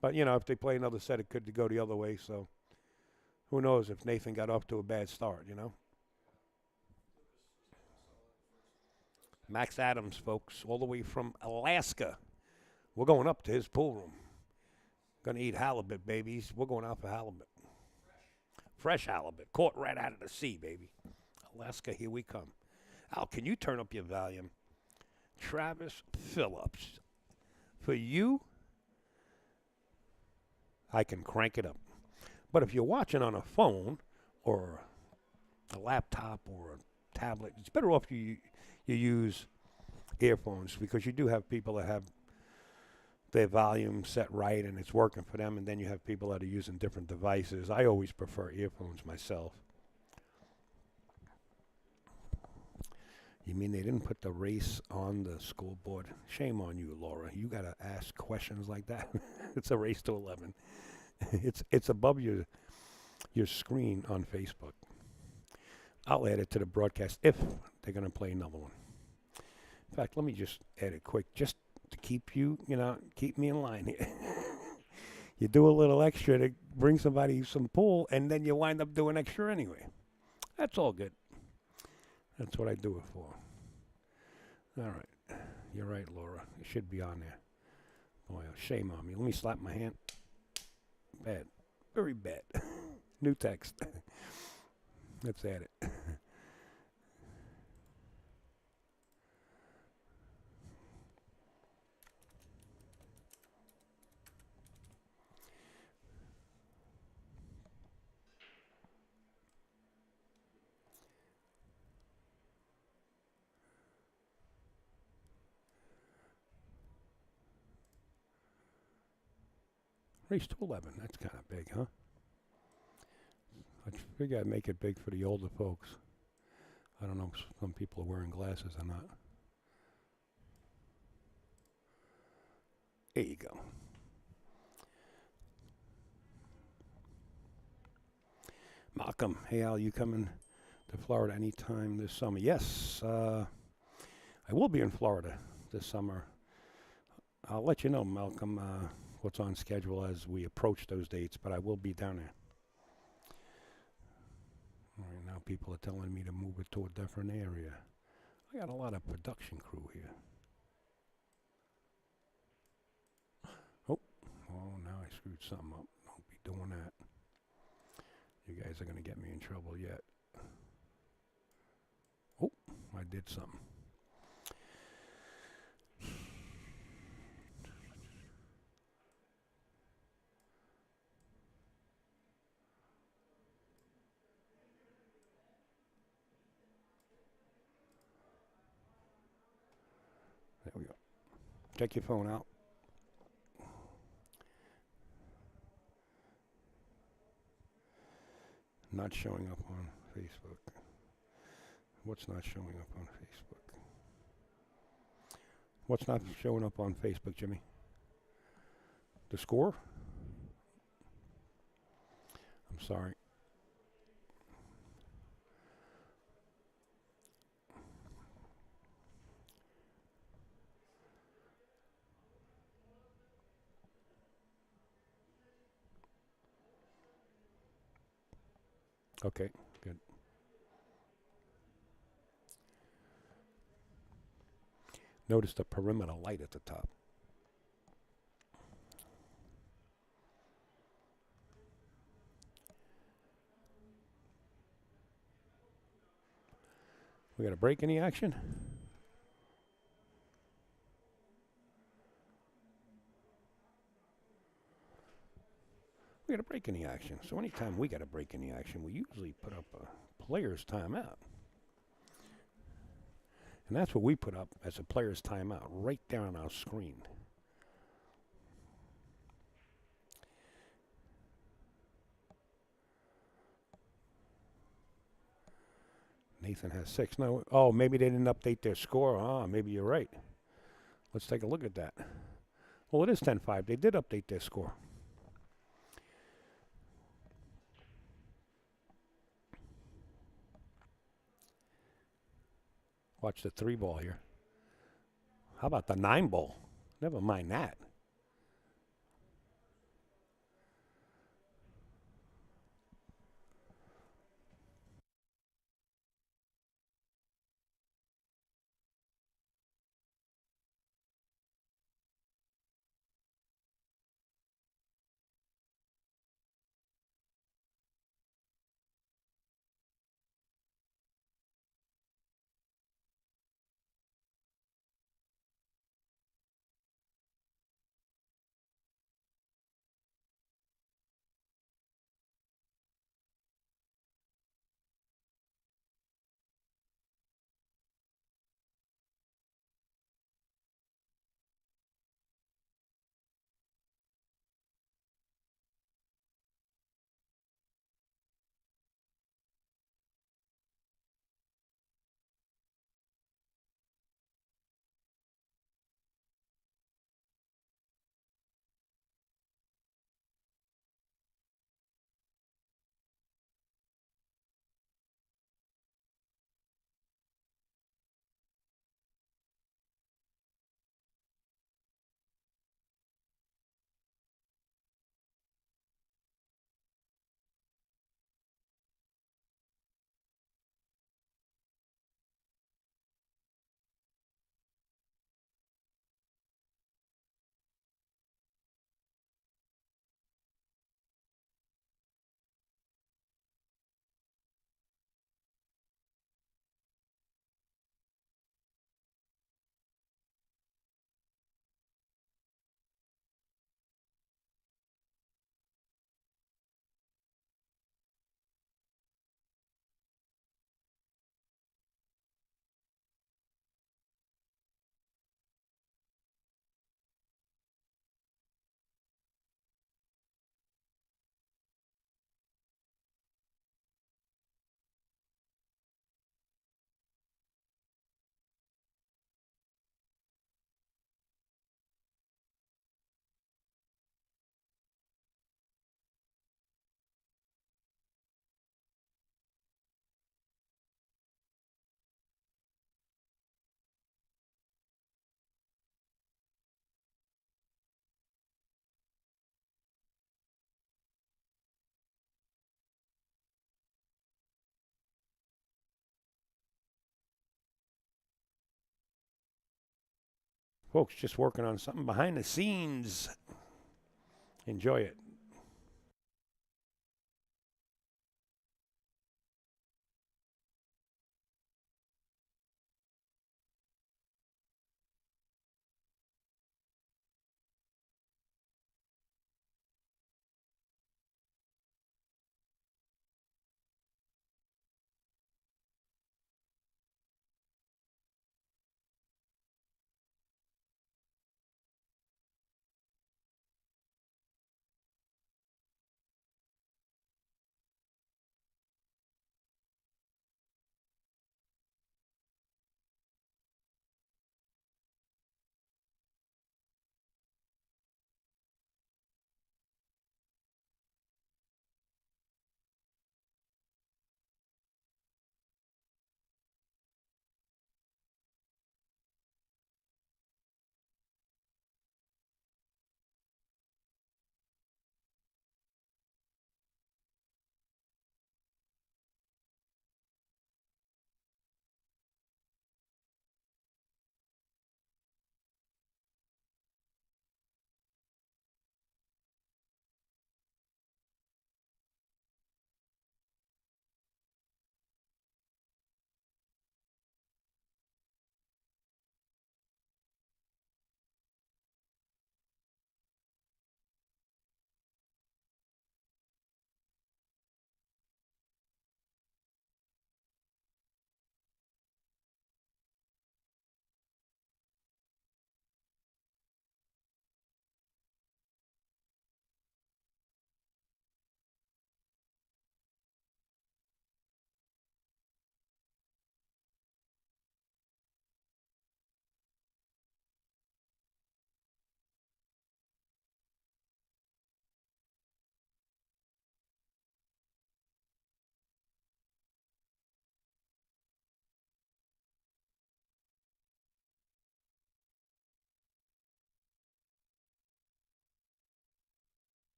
But, you know, if they play another set, it could go the other way, so who knows if Nathan got off to a bad start, you know? Max Adams, folks, all the way from Alaska. We're going up to his pool room. Going to eat halibut, babies. We're going out for halibut. Fresh halibut, caught right out of the sea, baby. Alaska, here we come. Al, can you turn up your volume? Travis Phillips. For you, I can crank it up. But if you're watching on a phone or a laptop or a tablet, it's better off you use earphones, because you do have people that have their volume set right and it's working for them, and then you have people that are using different devices. I always prefer earphones myself. You mean they didn't put the race on the scoreboard? Shame on you, Laura. You got to ask questions like that. It's a race to 11. It's above your screen on Facebook. I'll add it to the broadcast if they're going to play another one. In fact, let me just add it quick, just to keep you, keep me in line here. You do a little extra to bring somebody some pool, and then you wind up doing extra anyway. That's all good. That's what I do it for. All right. You're right, Laura. It should be on there. Boy, shame on me. Let me slap my hand. Bad. Very bad. New text. Let's add it. Race to 11. That's kind of big, huh? I figure I'd make it big for the older folks. I don't know if some people are wearing glasses or not. There you go. Malcolm, hey Al, you coming to Florida anytime this summer? Yes, I will be in Florida this summer. I'll let you know, Malcolm, what's on schedule as we approach those dates, but I will be down there. All right, now people are telling me to move it to a different area. I got a lot of production crew here. Oh, now I screwed something up. Don't be doing that. You guys are going to get me in trouble yet. Oh, I did something. There we go. Check your phone out. Not showing up on Facebook. What's not showing up on Facebook? What's not showing up on Facebook, Jimmy? The score? I'm sorry. Okay, good. Notice the perimeter light at the top. We got a break in the action? We got a a break in the action. So anytime we got a break in the action, we usually put up a player's timeout. And that's what we put up as a player's timeout right there on our screen. Nathan has 6. No, oh, maybe they didn't update their score. Ah, maybe you're right. Let's take a look at that. Well, it is 10-5. They did update their score. Watch the 3 ball here. How about the 9 ball? Never mind that. Folks, just working on something behind the scenes. Enjoy it.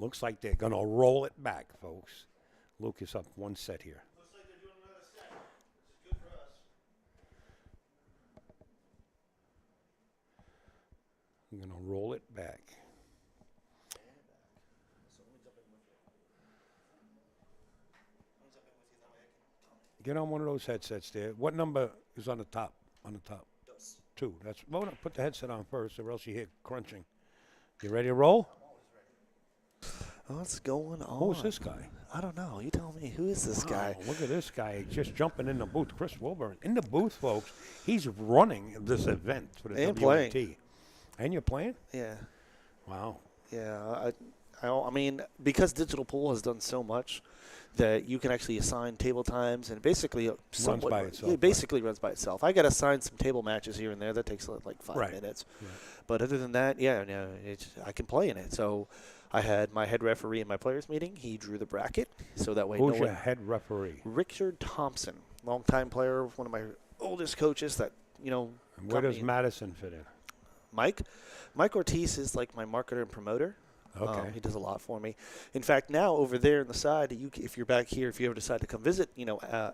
Looks like they're going to roll it back, folks. Lucas up 1 set here. Looks like they're doing another set, which is good for us. We're going to roll it back. So let me jump in with you. That way I can comment. Get on one of those headsets there. What number is on the top? On the top. 2. That's well. No, put the headset on first, or else you hear crunching. You ready to roll? What's going on? Who's this guy? I don't know. You tell me. Who is this guy? Look at this guy just jumping in the booth. Chris Wilburn in the booth, folks. He's running this event for the And WNT. playing. And you're playing? Yeah. Wow. Yeah. I mean, because Digital Pool has done so much that you can actually assign table times and basically Runs by itself. It basically runs by itself. I got to assign some table matches here and there. That takes like 5 minutes. Right. But other than that, yeah, no, I can play in it. So I had my head referee in my players meeting. He drew the bracket, so that way. Who's your head referee? Richard Thompson, longtime player, one of my oldest coaches. That And where does Madison fit in? Mike Ortiz is like my marketer and promoter. Okay. He does a lot for me. In fact, now over there on the side, if you're back here, if you ever decide to come visit,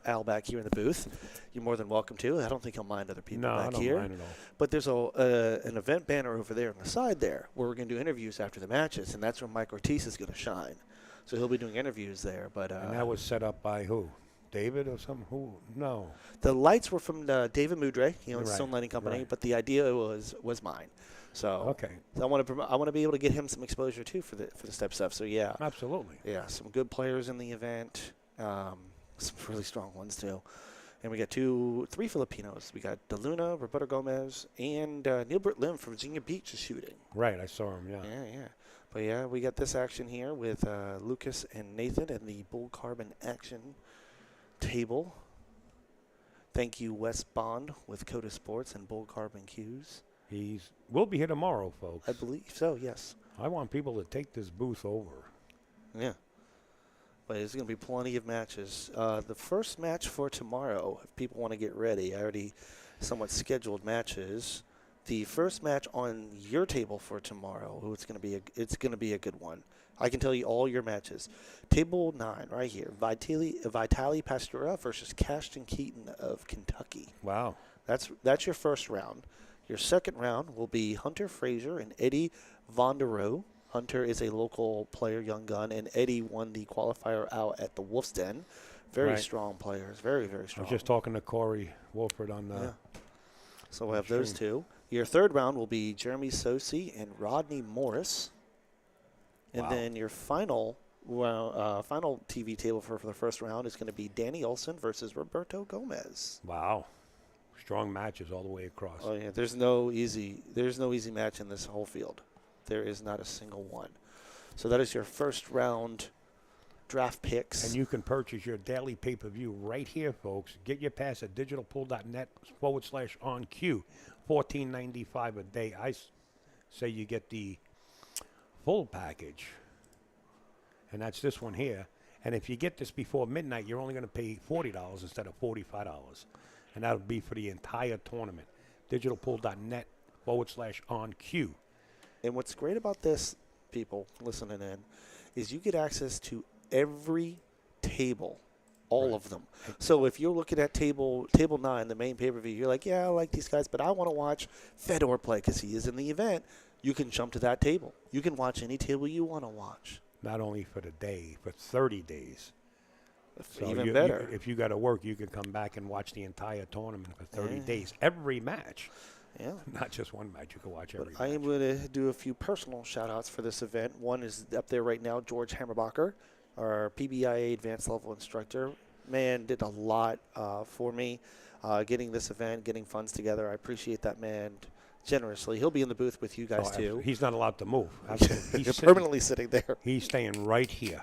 Al back here in the booth, you're more than welcome to. I don't think he'll mind other people back here. No, I don't mind at all. But there's an event banner over there on the side there where we're going to do interviews after the matches, and that's where Mike Ortiz is going to shine. So he'll be doing interviews there. But and that was set up by who? David or something? Who? No. The lights were from David Mudre, Right, Stone Lighting Company, right. but the idea was mine. So Okay. I want to be able to get him some exposure too for the step stuff. So yeah, Absolutely. yeah, some good players in the event, some really strong ones too, and we got 3 Filipinos. We got DeLuna, Roberto Gomez, and Neilbert Lim from Virginia Beach is shooting. Right, I saw him. Yeah. Yeah. But yeah, we got this action here with Lucas and Nathan and the Bull Carbon action table. Thank you, Wes Bond with Coda Sports and Bull Carbon Cues. We'll be here tomorrow, folks. I believe so, yes. I want people to take this booth over. Yeah. But there's going to be plenty of matches. The first match for tomorrow, if people want to get ready, I already somewhat scheduled matches. The first match on your table for tomorrow, it's going to be a good one. I can tell you all your matches. Table 9 right here, Vitali Pastura versus Cashton Keaton of Kentucky. Wow. That's your first round. Your second round will be Hunter Frazier and Eddie Vonderow. Hunter is a local player, young gun, and Eddie won the qualifier out at the Wolf's Den. Very strong players, very, very strong. I was just talking to Corey Wolford on the So we'll have those two. Your third round will be Jeremy Sosi and Rodney Morris. And then your final TV table for the first round is going to be Danny Olson versus Roberto Gomez. Wow. Strong matches all the way across. Oh yeah, there's no easy match in this whole field. There is not a single one. So that is your first round draft picks. And you can purchase your daily pay-per-view right here, folks. Get your pass at digitalpool.net/on-cue. $14.95 a day. I say you get the full package. And that's this one here. And if you get this before midnight, you're only going to pay $40 instead of $45. And that'll be for the entire tournament. Digitalpool.net/on-cue. And what's great about this, people listening in, is you get access to every table, all of them. So if you're looking at table 9, the main pay-per-view, you're like, yeah, I like these guys, but I want to watch Fedor play because he is in the event. You can jump to that table. You can watch any table you want to watch. Not only for the day, for 30 days. So even better. If you got to work, you can come back and watch the entire tournament for 30 days. Every match. Yeah. Not just one match. You can watch every match. I am going to do a few personal shout-outs for this event. One is up there right now, George Hammerbacher, our PBIA advanced level instructor. Man, did a lot for me getting this event, getting funds together. I appreciate that man generously. He'll be in the booth with you guys, too. He's not allowed to move. He's permanently sitting there. He's staying right here.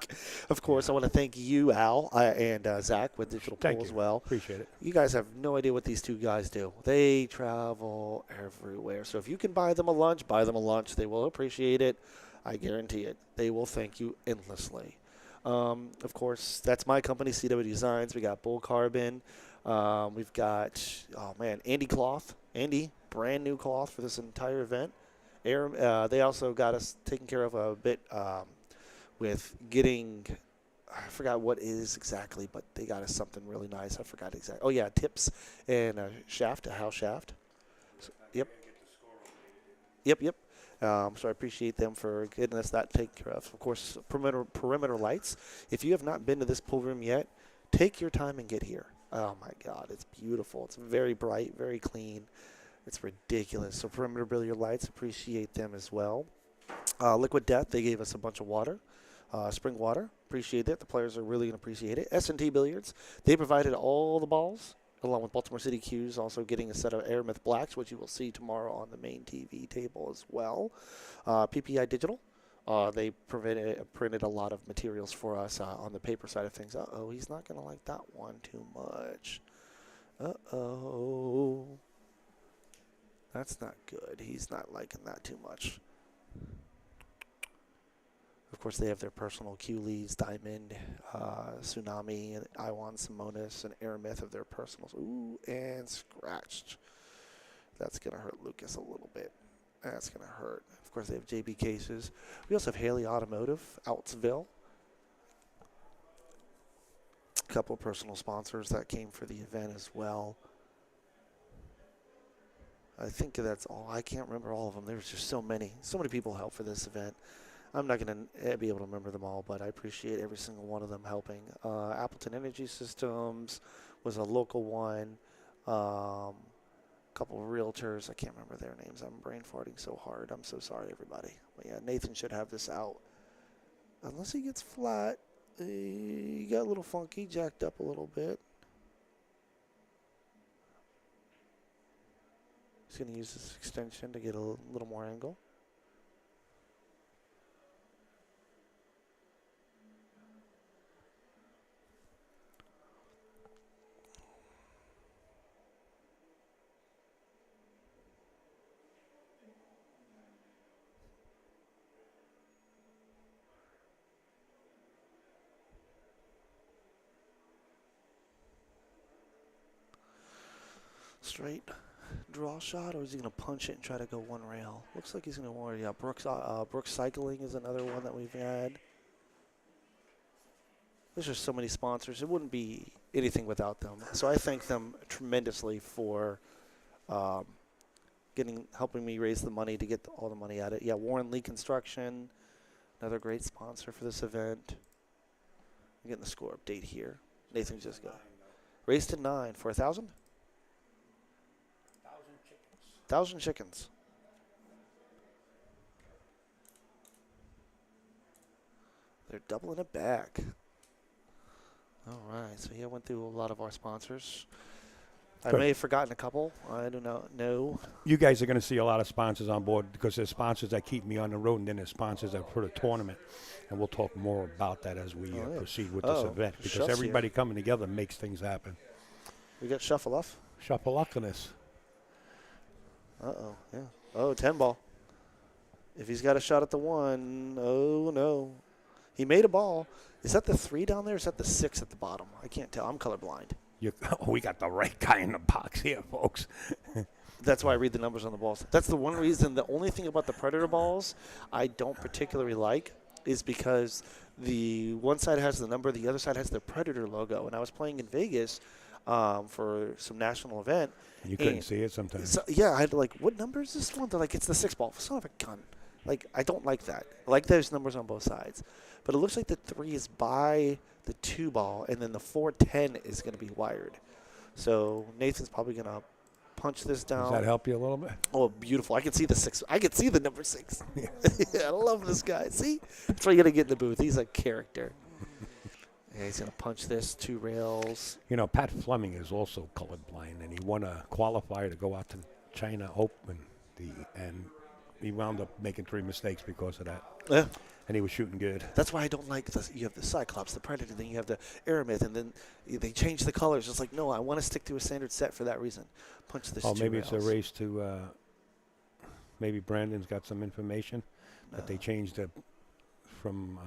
Of course, I want to thank you, Al, and Zach with Digital Pool as well. Appreciate it. You guys have no idea what these two guys do. They travel everywhere. So if you can buy them a lunch, buy them a lunch. They will appreciate it. I guarantee it. They will thank you endlessly. Of course, that's my company, CW Designs. We got Bull Carbon. We've got, Andy Cloth. Andy, brand new cloth for this entire event. They also got us taken care of a bit with getting, I forgot what it is exactly, but they got us something really nice. I forgot exactly. Oh, yeah, tips and a shaft, a house shaft. So, yep. Yep. So I appreciate them for getting us that taken care of. Of course, perimeter lights. If you have not been to this pool room yet, take your time and get here. Oh, my God, it's beautiful. It's very bright, very clean. It's ridiculous. So perimeter billiard lights, appreciate them as well. Liquid Death, they gave us a bunch of water, spring water. Appreciate it. The players are really going to appreciate it. S&T Billiards, they provided all the balls, along with Baltimore City Q's, also getting a set of Aramith Blacks, which you will see tomorrow on the main TV table as well. PPI Digital, they printed a lot of materials for us on the paper side of things. Uh-oh, he's not going to like that one too much. Uh-oh. That's not good. He's not liking that too much. Of course, they have their personal Q leads, Diamond, Tsunami, and Iwan, Simonis, and Aramith of their personals. Ooh, and scratched. That's going to hurt Lucas a little bit. That's going to hurt. Of course, they have JB cases. We also have Haley Automotive, Outsville. A couple of personal sponsors that came for the event as well. I think that's all. I can't remember all of them. There's just so many. So many people help for this event. I'm not going to be able to remember them all, but I appreciate every single one of them helping. Appleton Energy Systems was a local one. A couple of realtors. I can't remember their names. I'm brain farting so hard. I'm so sorry, everybody. But yeah, Nathan should have this out. Unless he gets flat. He got a little funky, jacked up a little bit. He's going to use this extension to get a little more angle. Straight draw shot, or is he going to punch it and try to go one rail? Looks like he's going to worry. Yeah, Brooks Cycling is another one that we've had. There's just so many sponsors. It wouldn't be anything without them. So I thank them tremendously for helping me raise the money to get all the money at it. Yeah, Warren Lee Construction, another great sponsor for this event. I'm getting the score update here. Nathan just got raised to 9 for 1,000. 1,000 chickens. They're doubling it back. All right, so yeah, I went through a lot of our sponsors. Good. I may have forgotten a couple. I do not know. You guys are going to see a lot of sponsors on board because there's sponsors that keep me on the road, and then there's sponsors that put a tournament. And we'll talk more about that as we proceed with this event because everybody coming together makes things happen. We got Shuffle Off. Shuffle-luckiness. Uh-oh, yeah. Oh, 10 ball. If he's got a shot at the 1, oh, no. He made a ball. Is that the 3 down there or is that the 6 at the bottom? I can't tell. I'm colorblind. We got the right guy in the box here, folks. That's why I read the numbers on the balls. That's the one reason. The only thing about the Predator balls I don't particularly like is because the one side has the number, the other side has the Predator logo. And I was playing in Vegas for some national event. You couldn't see it sometimes. So, yeah, I had to what number is this one? They're like, it's the 6 ball. Son of a gun. I don't like that. I like those numbers on both sides. But it looks like the 3 is by the 2 ball, and then the 410 is going to be wired. So Nathan's probably going to punch this down. Does that help you a little bit? Oh, beautiful. I can see the 6. I can see the number 6. Yeah. I love this guy. See? That's why you got to get in the booth. He's a character. Yeah, he's going to punch this 2 rails. You know, Pat Fleming is also colorblind, and he won a qualifier to go out to China Open, and he wound up making 3 mistakes because of that. Yeah. And he was shooting good. That's why I don't like you have the Cyclops, the Predator, then you have the Aramith, and then they change the colors. It's like, no, I want to stick to a standard set for that reason. Punch this 2 maybe rails. it's a race to maybe Brandon's got some information that they changed it from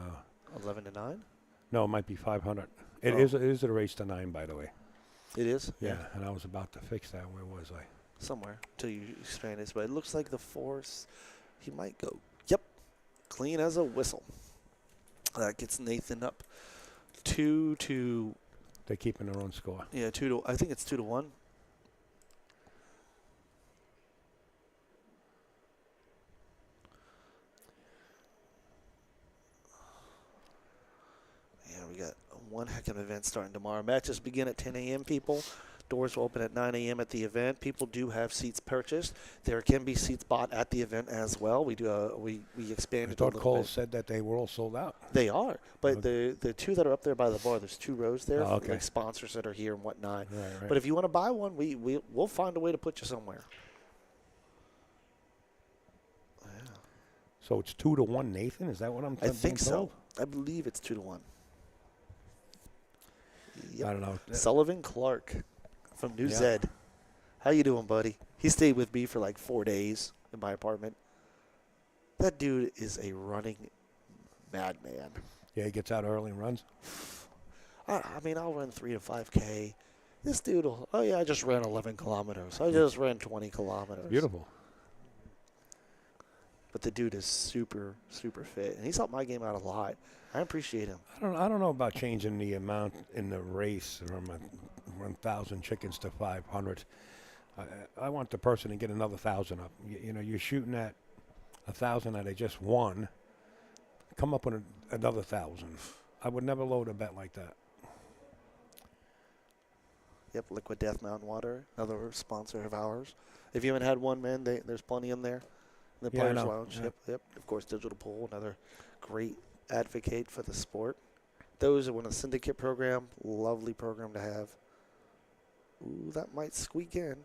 11 to 9? No, it might be 500. It is a race to 9, by the way. It is? Yeah, and I was about to fix that. Where was I? Somewhere until you expand this, but it looks like the force, he might go. Yep, clean as a whistle. That gets Nathan up 2-2. They're keeping their own score. Yeah, 2-1. I think it's 2-1. Yeah, we got one heck of an event starting tomorrow. Matches begin at 10 a.m., people. Doors will open at 9 a.m. at the event. People do have seats purchased. There can be seats bought at the event as well. We do we expanded I a thought little Cole bit. said that they were all sold out. They are, but Okay. the two that are up there by the bar, there's 2 rows there, Oh, okay. like sponsors that are here and whatnot. Right. But if you want to buy one, we'll find a way to put you somewhere. Yeah. So it's 2-1, Nathan? Is that what I'm I think so. told? I believe it's 2-1. Yep. I don't know. Sullivan Clark from New Yeah. Zed. How you doing, buddy? He stayed with me for like 4 days in my apartment. That dude is a running madman. Yeah, he gets out early and runs. I mean, I'll run 3 to 5K. This dude will, oh, yeah, I just ran 11 kilometers. I just ran 20 kilometers. Beautiful. But the dude is super, super fit. And he's helped my game out a lot. I appreciate him. I don't know about changing the amount in the race from 1,000 chickens to 500. I want the person to get another 1,000 up. You know, you're shooting at 1,000 that I just won. Come up with another 1,000. I would never load a bet like that. Yep, Liquid Death Mountain Water, another sponsor of ours. If you haven't had one, man, there's plenty in there. The Yeah, I Players know. Lounge. Yeah. Yep. Of course, Digital Pool, another great advocate for the sport. Those are in a syndicate program. Lovely program to have. Ooh, that might squeak in.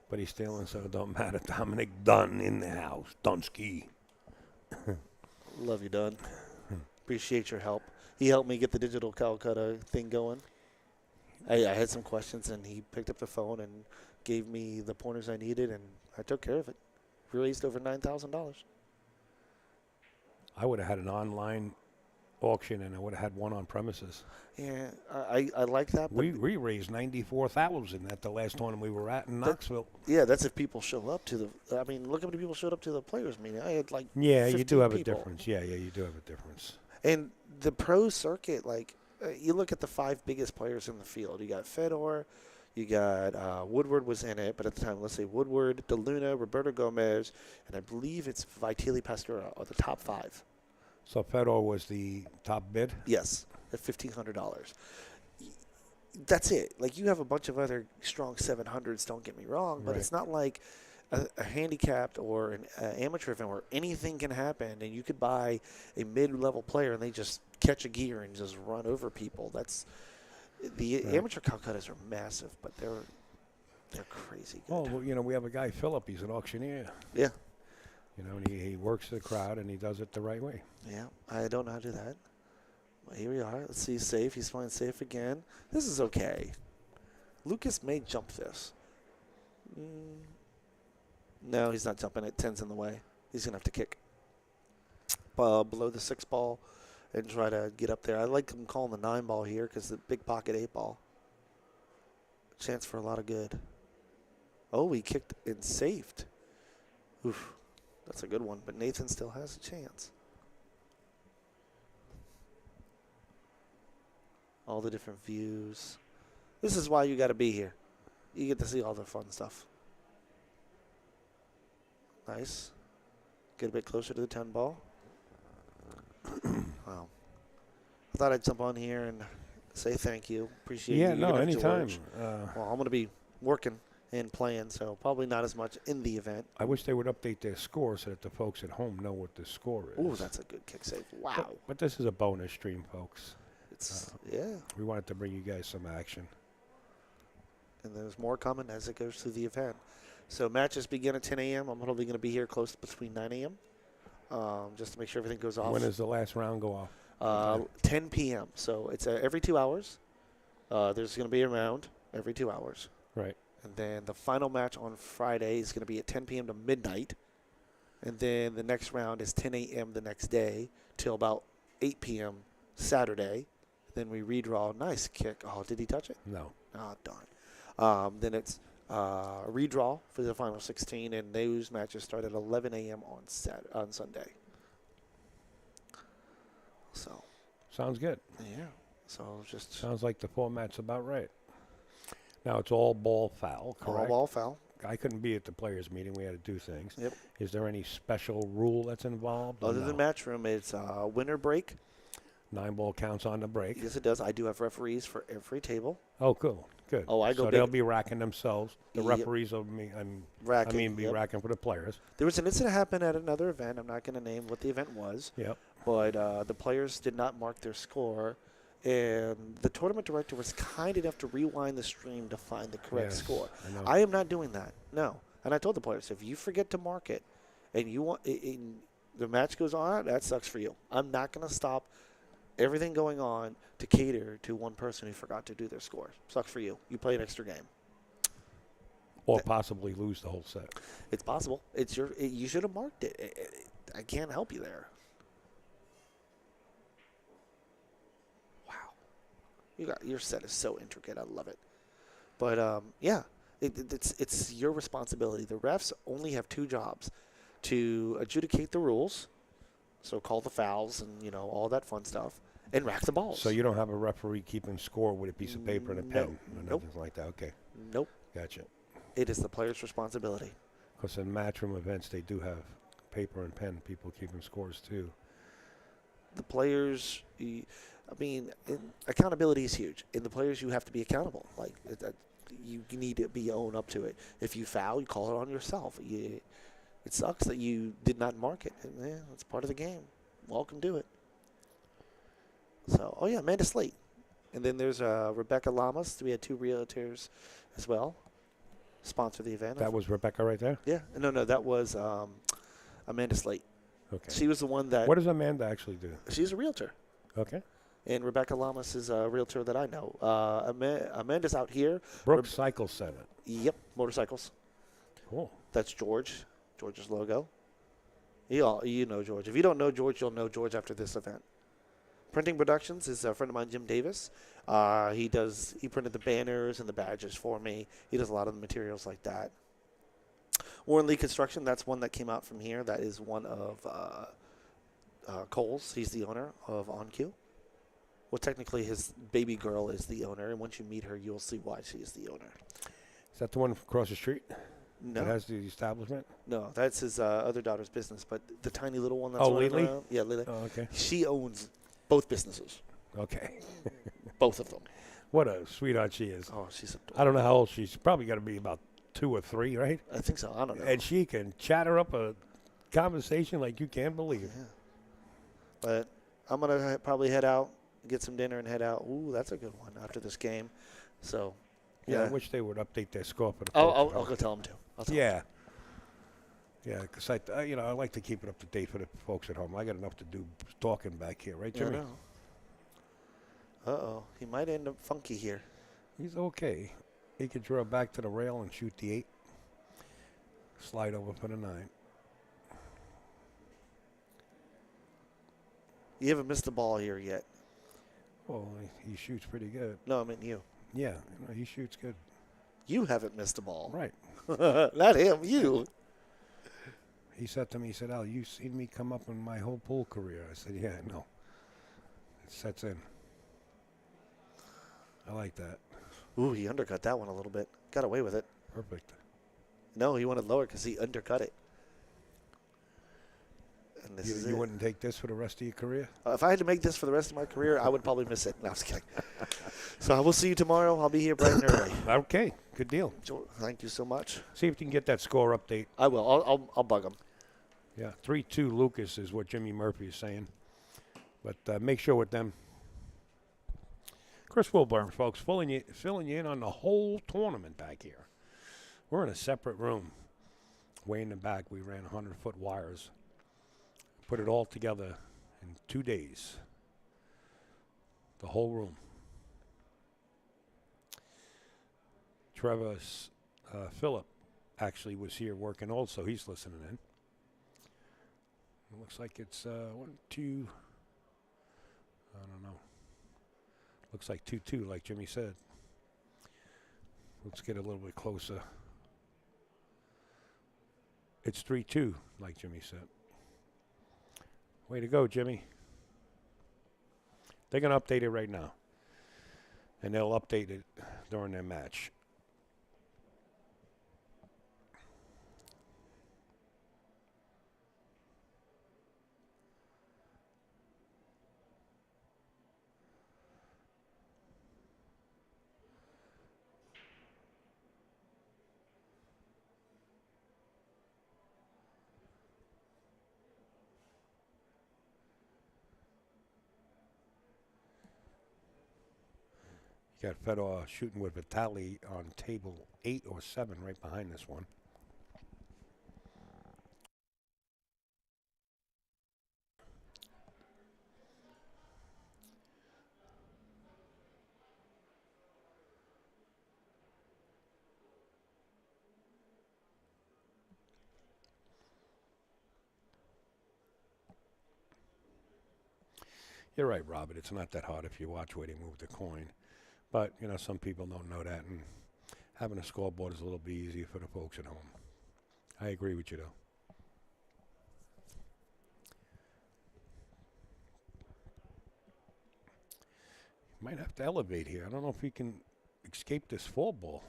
But he's stealing, so it don't matter. Dominic Dunn in the house. Dunsky. Love you, Dunn. Appreciate your help. He helped me get the digital Calcutta thing going. I had some questions, and he picked up the phone and gave me the pointers I needed, and I took care of it. Raised over $9,000. I would have had an online auction, and I would have had one on premises. Yeah, I like that. But We raised 94,000 at the last tournament we were at in Knoxville. yeah, that's if people show up to the. I mean, look how many people showed up to the players' meeting. I had like. Yeah, you do 15 have people. a difference. Yeah, you do have a difference. And the pro circuit, like, you look at the 5 biggest players in the field. You got Fedor, you got Woodward was in it, but at the time, let's say Woodward, DeLuna, Roberto Gomez, and I believe it's Vitali Pastura are the top 5. So Fedor was the top bid? Yes, at $1,500. That's it. Like, you have a bunch of other strong 700s, don't get me wrong, but Right. it's not like a handicapped or an amateur event where anything can happen, and you could buy a mid-level player and they just catch a gear and just run over people. That's the Right. amateur Calcuttas are massive, but they're crazy good. Oh, well, you know, we have a guy, Philip. He's an auctioneer. Yeah, You know, and he works the crowd, and he does it the right way. yeah. I don't know how to do that. But here we are. Let's see. Safe. He's playing safe again. This is okay. Lucas may jump this. No, he's not jumping it. 10's in the way. He's going to have to kick below the 6 ball and try to get up there. I like him calling the 9 ball here because the big pocket 8 ball. Chance for a lot of good. Oh, he kicked and saved. Oof. That's a good one, but Nathan still has a chance. All the different views. This is why you got to be here. You get to see all the fun stuff. Nice. Get a bit closer to the 10 ball. Wow. I thought I'd jump on here and say thank you. Appreciate you. Yeah, You're no, gonna have anytime. George. Well, I'm going to be working and playing, so probably not as much in the event. I wish they would update their score so that the folks at home know what the score is. Ooh, that's a good kick save. Wow. But this is a bonus stream, folks. It's yeah. We wanted to bring you guys some action. And there's more coming as it goes through the event. So matches begin at 10 a.m. I'm probably going to be here close between 9 a.m. Just to make sure everything goes off. When does the last round go off? 10 p.m. So it's every 2 hours. There's going to be a round every 2 hours. Right. And then the final match on Friday is going to be at 10 p.m. to midnight. And then the next round is 10 a.m. the next day till about 8 p.m. Saturday. Then we redraw. Nice kick. Oh, did he touch it? No. Oh, darn. Then it's redraw for the final 16, and those matches start at 11 a.m. on Sunday. So. Sounds good. Yeah. So just. Sounds like the format's about right. Now it's all ball foul, correct? All ball foul. I couldn't be at the players' meeting. We had to do things. Yep. Is there any special rule that's involved? Other than match room, it's winner break. 9 ball counts on the break. Yes, it does. I do have referees for every table. Oh, cool. Good. Oh, I go So big. they'll be racking themselves. The Yep. referees will be, Racking. be Yep. racking for the players. There was an incident happen at another event. I'm not going to name what the event was. Yep. But the players did not mark their score, and the tournament director was kind enough to rewind the stream to find the correct Yes, score. I know. I am not doing that. No. And I told the players, if you forget to mark it, and you want the match goes on, that sucks for you. I'm not going to stop everything going on to cater to one person who forgot to do their score. Sucks for you. You play an extra game. Or possibly lose the whole set. It's possible. It's you should have marked it. I can't help you there. Wow. Your set is so intricate. I love it. But yeah, it's your responsibility. The refs only have 2 jobs: to adjudicate the rules, so call the fouls and all that fun stuff, and rack the balls. So you don't have a referee keeping score with a piece of paper and a pen or Nope. nothing like that. Okay. Nope. Gotcha. It is the player's responsibility. Because in matchroom events, they do have paper and pen, people keeping scores too. The players, accountability is huge. And the players, you have to be accountable. Like, you need to be own up to it. If you foul, you call it on yourself. It sucks that you did not mark it. And, it's part of the game. Welcome to it. So, oh yeah, Amanda Slate. And then there's Rebecca Lamas. We had 2 realtors as well sponsor the event. That was Rebecca right there? Yeah. No, that was Amanda Slate. Okay. She was the one that. What does Amanda actually do? She's a realtor. Okay. And Rebecca Lamas is a realtor that I know. Amanda's out here. Brooks Cycle Center. Yep, motorcycles. Cool. That's George's logo. You know George. If you don't know George, you'll know George after this event. Printing Productions is a friend of mine, Jim Davis. He printed the banners and the badges for me. He does a lot of the materials like that. Warren Lee Construction, that's one that came out from here. That is one of Cole's. He's the owner of OnQ. Well, technically his baby girl is the owner, and once you meet her, you'll see why she is the owner. Is that the one across the street? No. That has the establishment? No, that's his other daughter's business, but the tiny little one that's running Lily? around. Yeah, Lily. Oh, okay. She owns both businesses. Okay. Both of them. What a sweetheart she is. Oh, she's adorable. I don't know how old she's probably got to be about 2 or 3, right? I think so. I don't know. And she can chatter up a conversation like you can't believe. Yeah. But I'm going to probably head out, get some dinner, and head out. Ooh, that's a good one after this game. So, Yeah, I wish they would update their score for the I'll folks. go tell them to. Yeah. Yeah, because I like to keep it up to date for the folks at home. I got enough to do talking back here, right, Yeah, I Jimmy? know. Uh-oh. He might end up funky here. He's okay. He could draw back to the rail and shoot the 8. Slide over for the 9. You haven't missed the ball here yet. Well, he shoots pretty good. No, I mean you. Yeah, he shoots good. You haven't missed the ball. Right. Not him, you. He said to me, he said, Al, you've seen me come up in my whole pool career. I said, yeah, no. It sets in. I like that. Ooh, he undercut that one a little bit. Got away with it. Perfect. No, he wanted lower because he undercut it. And this is You it. wouldn't take this for the rest of your career? If I had to make this for the rest of my career, I would probably miss it. No, I was kidding. So I will see you tomorrow. I'll be here bright and early. Okay, good deal. Thank you so much. See if you can get that score update. I will. I'll bug him. Yeah, 3-2 Lucas is what Jimmy Murphy is saying. But make sure with them. Chris Wilburn, folks, filling you in on the whole tournament back here. We're in a separate room. Way in the back, we ran 100-foot wires. Put it all together in 2 days. The whole room. Trevor Phillip actually was here working also. He's listening in. It looks like it's 1, 2. I don't know. Looks like 2-2, like Jimmy said. Let's get a little bit closer. It's 3-2, like Jimmy said. Way to go, Jimmy. They're going to update it right now. And they'll update it during their match. You got Fedor shooting with Vitali on table 8 or 7 right behind this one. You're right, Robert. It's not that hard if you watch where they move the coin. But, you know, some people don't know that, and having a scoreboard is a little bit easier for the folks at home. I agree with you, though. Might have to elevate here. I don't know if he can escape this four ball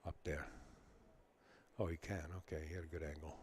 up there. Oh, he can. Okay, he had a good angle.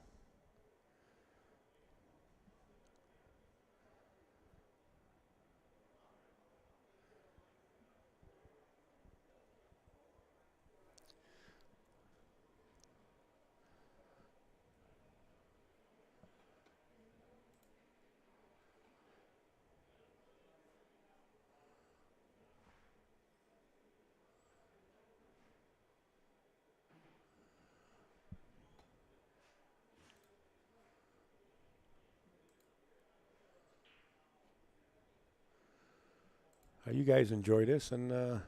You guys enjoy this and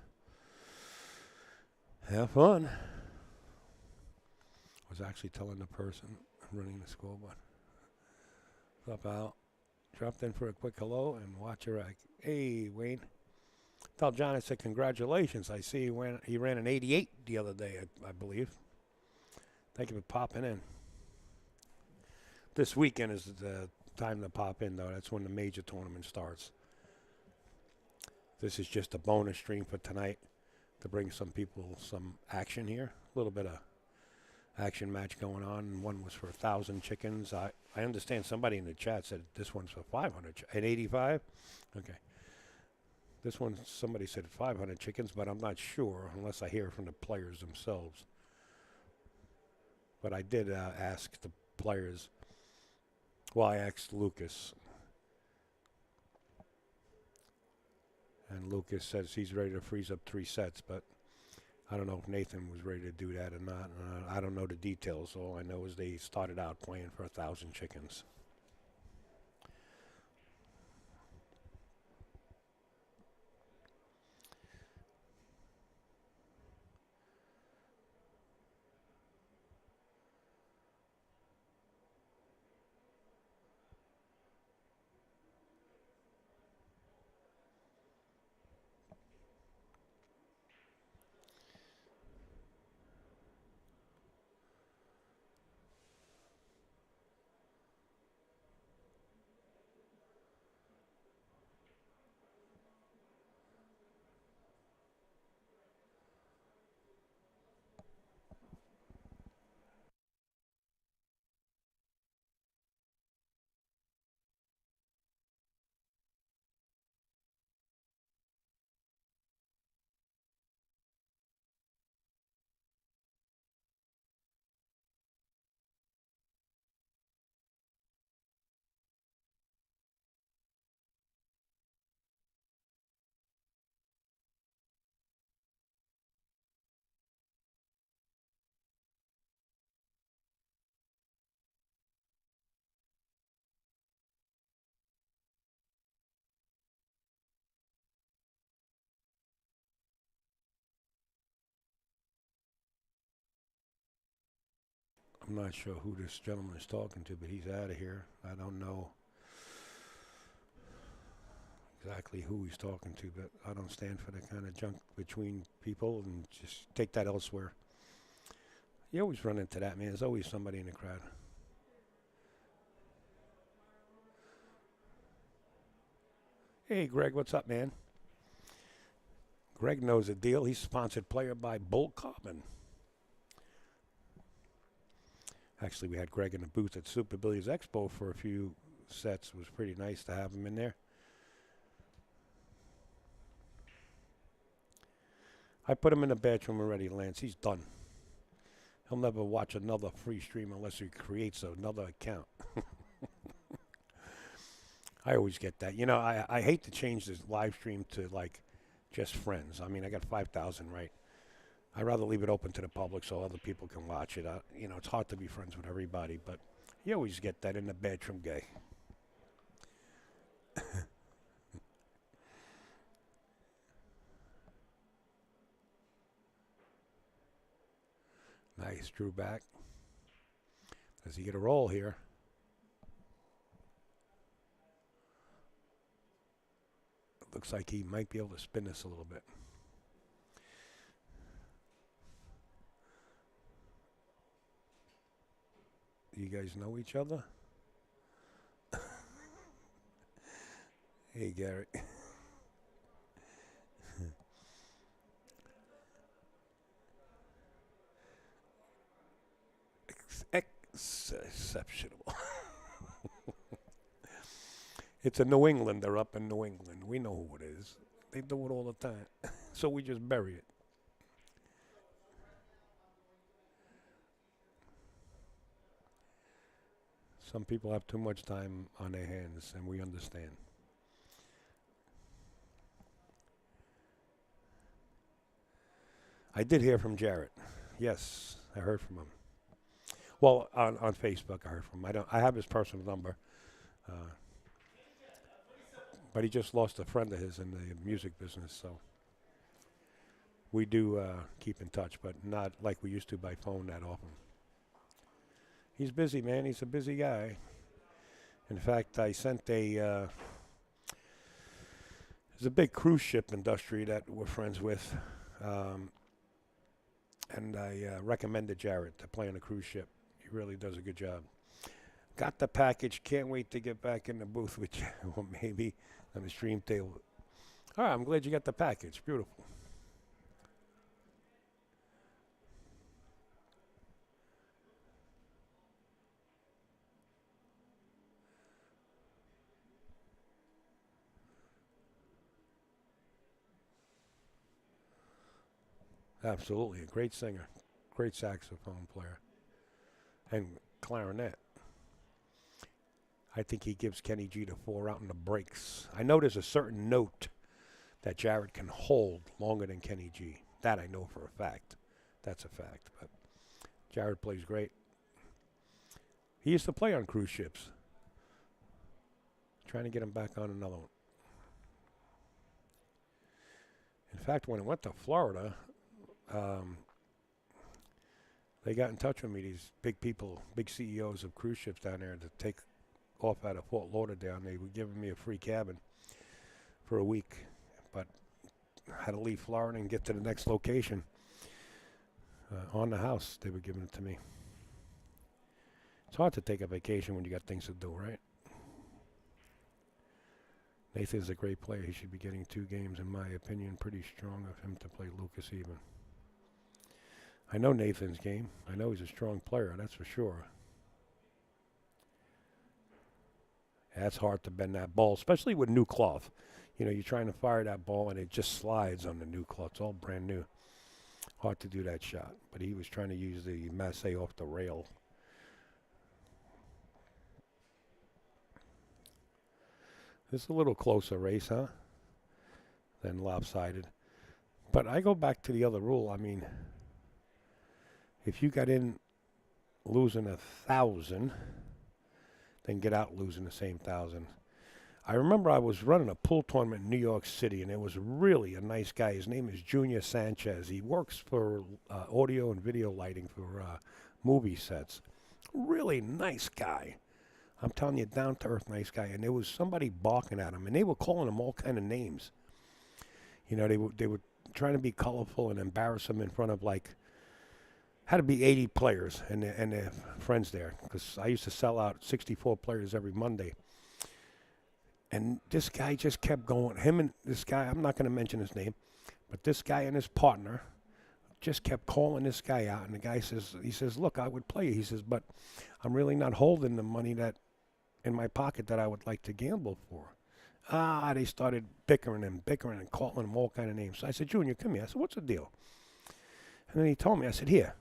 have fun. I was actually telling the person running the scoreboard. Up out. Dropped in for a quick hello and watch her. Hey, Wayne. Tell John I said congratulations. I see he ran an 88 the other day, I believe. Thank you for popping in. This weekend is the time to pop in, though. That's when the major tournament starts. This is just a bonus stream for tonight to bring some people some action here. A little bit of action match going on. One was for 1,000 chickens. I understand somebody in the chat said this one's for 500 at 85. Okay. This one, somebody said 500 chickens, but I'm not sure unless I hear from the players themselves. But I did ask the players. Well, I asked Lukas. And Lukas says he's ready to freeze up 3 sets, but I don't know if Nathan was ready to do that or not. I don't know the details. All I know is they started out playing for 1,000 chickens. I'm not sure who this gentleman is talking to, but he's out of here. I don't know exactly who he's talking to, but I don't stand for the kind of junk between people and just take that elsewhere. You always run into that, man. There's always somebody in the crowd. Hey, Greg, what's up, man? Greg knows the deal. He's sponsored player by Bull Carbon. Actually, we had Greg in the booth at Super Billiards Expo for a few sets. It was pretty nice to have him in there. I put him in the bathroom already, Lance. He's done. He'll never watch another free stream unless he creates another account. I always get that. You know, I hate to change this live stream to, like, just friends. I mean, I got 5,000, right? I'd rather leave it open to the public so other people can watch it. You know, it's hard to be friends with everybody, but you always get that in the bedroom gay. Nice, Drew back. Does he get a roll here? Looks like he might be able to spin this a little bit. Do you guys know each other? Hey, Garrett. Exceptional. It's a New Englander up in New England. We know who it is. They do it all the time. So we just bury it. Some people have too much time on their hands, and we understand. I did hear from Jarrett. Yes, I heard from him. Well, on Facebook, I heard from him. I have his personal number. But he just lost a friend of his in the music business, so we do keep in touch, but not like we used to by phone that often. He's busy, man. He's a busy guy. In fact, I sent there's a big cruise ship industry that we're friends with, and I recommended Jarrett to play on a cruise ship. He really does a good job. Got the package. Can't wait to get back in the booth with you, or maybe on the stream table. All right, I'm glad you got the package. Beautiful. Absolutely. A great singer, great saxophone player, and clarinet. I think he gives Kenny G the 4 out in the breaks. I know there's a certain note that Jarrett can hold longer than Kenny G. That I know for a fact. That's a fact. But Jarrett plays great. He used to play on cruise ships. Trying to get him back on another one. In fact, when I went to Florida, they got in touch with me, these big people, big CEOs of cruise ships down there, to take off out of Fort Lauderdale. They were giving me a free cabin for a week, but I had to leave Florida and get to the next location. On the house, they were giving it to me. It's hard to take a vacation when you got things to do, right? Nathan's a great player. He should be getting 2 games, in my opinion. Pretty strong of him to play Lucas even. I know Nathan's game. I know he's a strong player, that's for sure. That's hard to bend that ball, especially with new cloth. You know, you're trying to fire that ball and it just slides on the new cloth. It's all brand new. Hard to do that shot. But he was trying to use the masse off the rail. This is a little closer race, huh? Than lopsided. But I go back to the other rule. I mean, if you got in losing 1,000, then get out losing the same 1,000. I remember I was running a pool tournament in New York City, and it was really a nice guy. His name is Junior Sanchez. He works for audio and video lighting for movie sets. Really nice guy. I'm telling you, down-to-earth nice guy. And there was somebody barking at him, and they were calling him all kind of names. You know, they were trying to be colorful and embarrass him in front of, like, Had to be 80 players and their friends there, because I used to sell out 64 players every Monday. And this guy just kept going. Him and this guy, I'm not going to mention his name, but this guy and his partner just kept calling this guy out. And the guy says, look, I would play you. He says, but I'm really not holding the money that in my pocket that I would like to gamble for. They started bickering and calling him all kind of names. So I said, Junior, come here. I said, what's the deal? And then he told me, I said, here.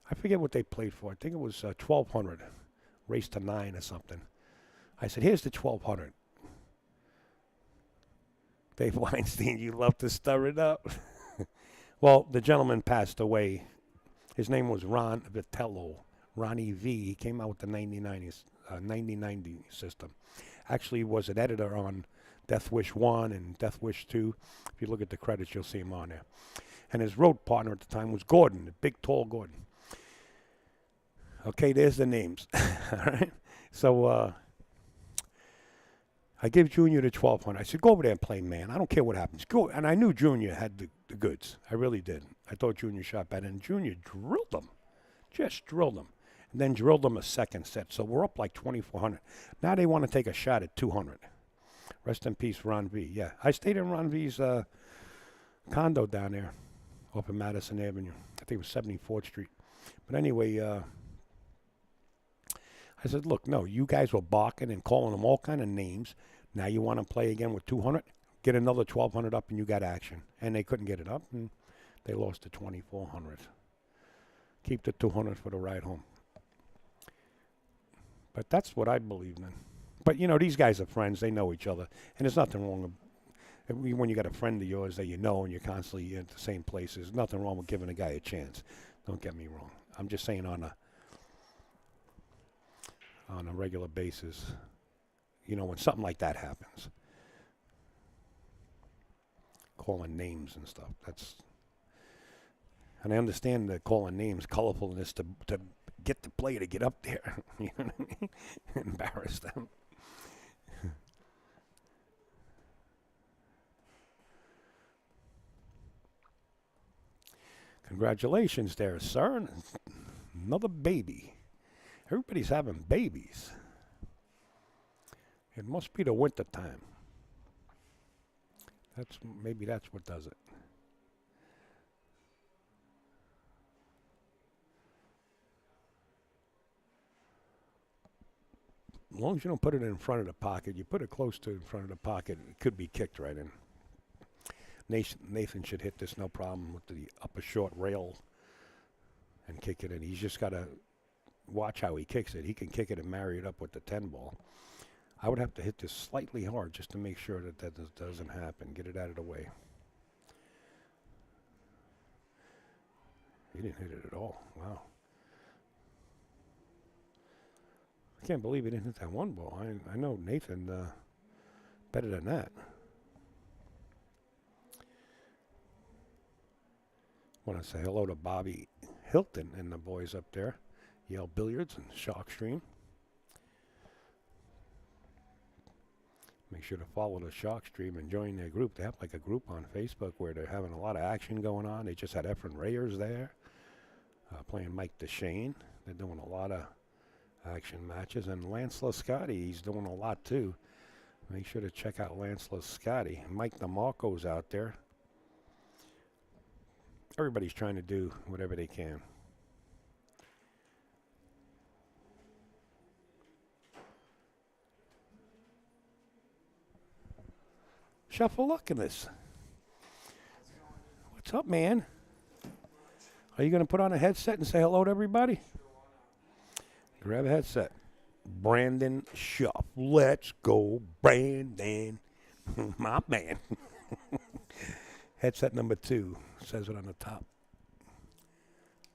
I forget what they played for. I think it was 1,200, race to 9 or something. I said, here's the 1,200. Dave Weinstein, you love to stir it up. Well, the gentleman passed away. His name was Ron Vitello, Ronnie V. He came out with the 90 system. Actually was an editor on Death Wish 1 and Death Wish 2. If you look at the credits, you'll see him on there. And his road partner at the time was Gordon, the big, tall Gordon. Okay, there's the names. All right. So I gave Junior the 1,200. I said, go over there and play, man. I don't care what happens. Go. And I knew Junior had the goods. I really did. I thought Junior shot better. And Junior drilled him. Just drilled him. And then drilled him a second set. So we're up like 2,400. Now they want to take a shot at 200. Rest in peace, Ron V. Yeah, I stayed in Ron V's condo down there off of Madison Avenue. I think it was 74th Street. But anyway, I said, look, no, you guys were barking and calling them all kind of names. Now you want to play again with 200? Get another 1,200 up and you got action. And they couldn't get it up, and they lost to 2,400. Keep the 200 for the ride home. But that's what I believe in. But, you know, these guys are friends. They know each other. And there's nothing wrong with, when you got a friend of yours that you know and you're constantly at the same place, there's nothing wrong with giving a guy a chance. Don't get me wrong. I'm just saying on a regular basis, you know, when something like that happens, calling names and stuff, and I understand the calling names, colorfulness to get the player to get up there, you know what I mean? Embarrass them. Congratulations there, sir. Another baby. Everybody's having babies. It must be the winter time. Maybe that's what does it. As long as you don't put it in front of the pocket, you put it close to in front of the pocket, it could be kicked right in. Nathan should hit this no problem with the upper short rail and kick it in. He's just got to watch how he kicks it. He can kick it and marry it up with the 10 ball. I would have to hit this slightly hard just to make sure that doesn't happen. Get it out of the way. He didn't hit it at all. Wow. I can't believe he didn't hit that one ball. I know Nathan better than that. Want to say hello to Bobby Hilton and the boys up there. Yale Billiards and Shark Stream. Make sure to follow the Shark Stream and join their group. They have like a group on Facebook where they're having a lot of action going on. They just had Efren Reyes there playing Mike DeShane. They're doing a lot of action matches. And Lance Lascotti, he's doing a lot too. Make sure to check out Lance Lascotti. Mike DeMarco's out there. Everybody's trying to do whatever they can. Shuffle luck in this. What's up, man? Are you going to put on a headset and say hello to everybody? Grab a headset. Brandon Shuff. Let's go, Brandon. My man. Headset number 2. Says it on the top.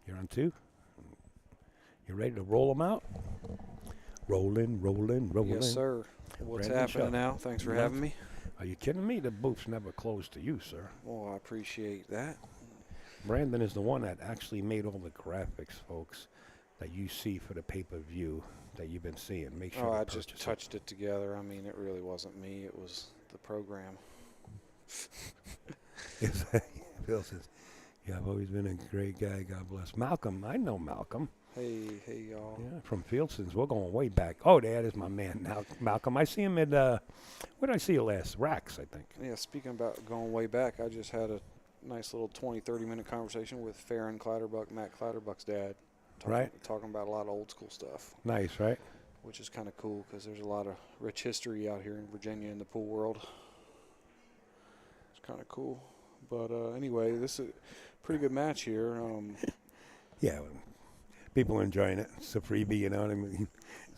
You're on 2? You ready to roll them out? Rolling. Yes, sir. What's Brandon happening Shuff. now? Thanks for having me. Are you kidding me? The booth's never closed to you, sir. Well, I appreciate that. Brandon is the one that actually made all the graphics, folks, that you see for the pay-per-view that you've been seeing. Make sure I to just purchase touched it together. I mean, it really wasn't me. It was the program. Phil says, Yeah, I've always been a great guy. God bless. Malcolm, I know Malcolm. Hey, y'all. Yeah, from Fieldsons. We're going way back. Oh, that is my man, now, Malcolm. I see him at, where did I see you last? Rax, I think. Yeah, speaking about going way back, I just had a nice little 20, 30-minute conversation with Farron Clatterbuck, Matt Clatterbuck's dad. Talking about a lot of old school stuff. Nice, right? Which is kind of cool because there's a lot of rich history out here in Virginia in the pool world. It's kind of cool. But anyway, this is a pretty good match here. Yeah, people are enjoying it. It's a freebie, you know what I mean?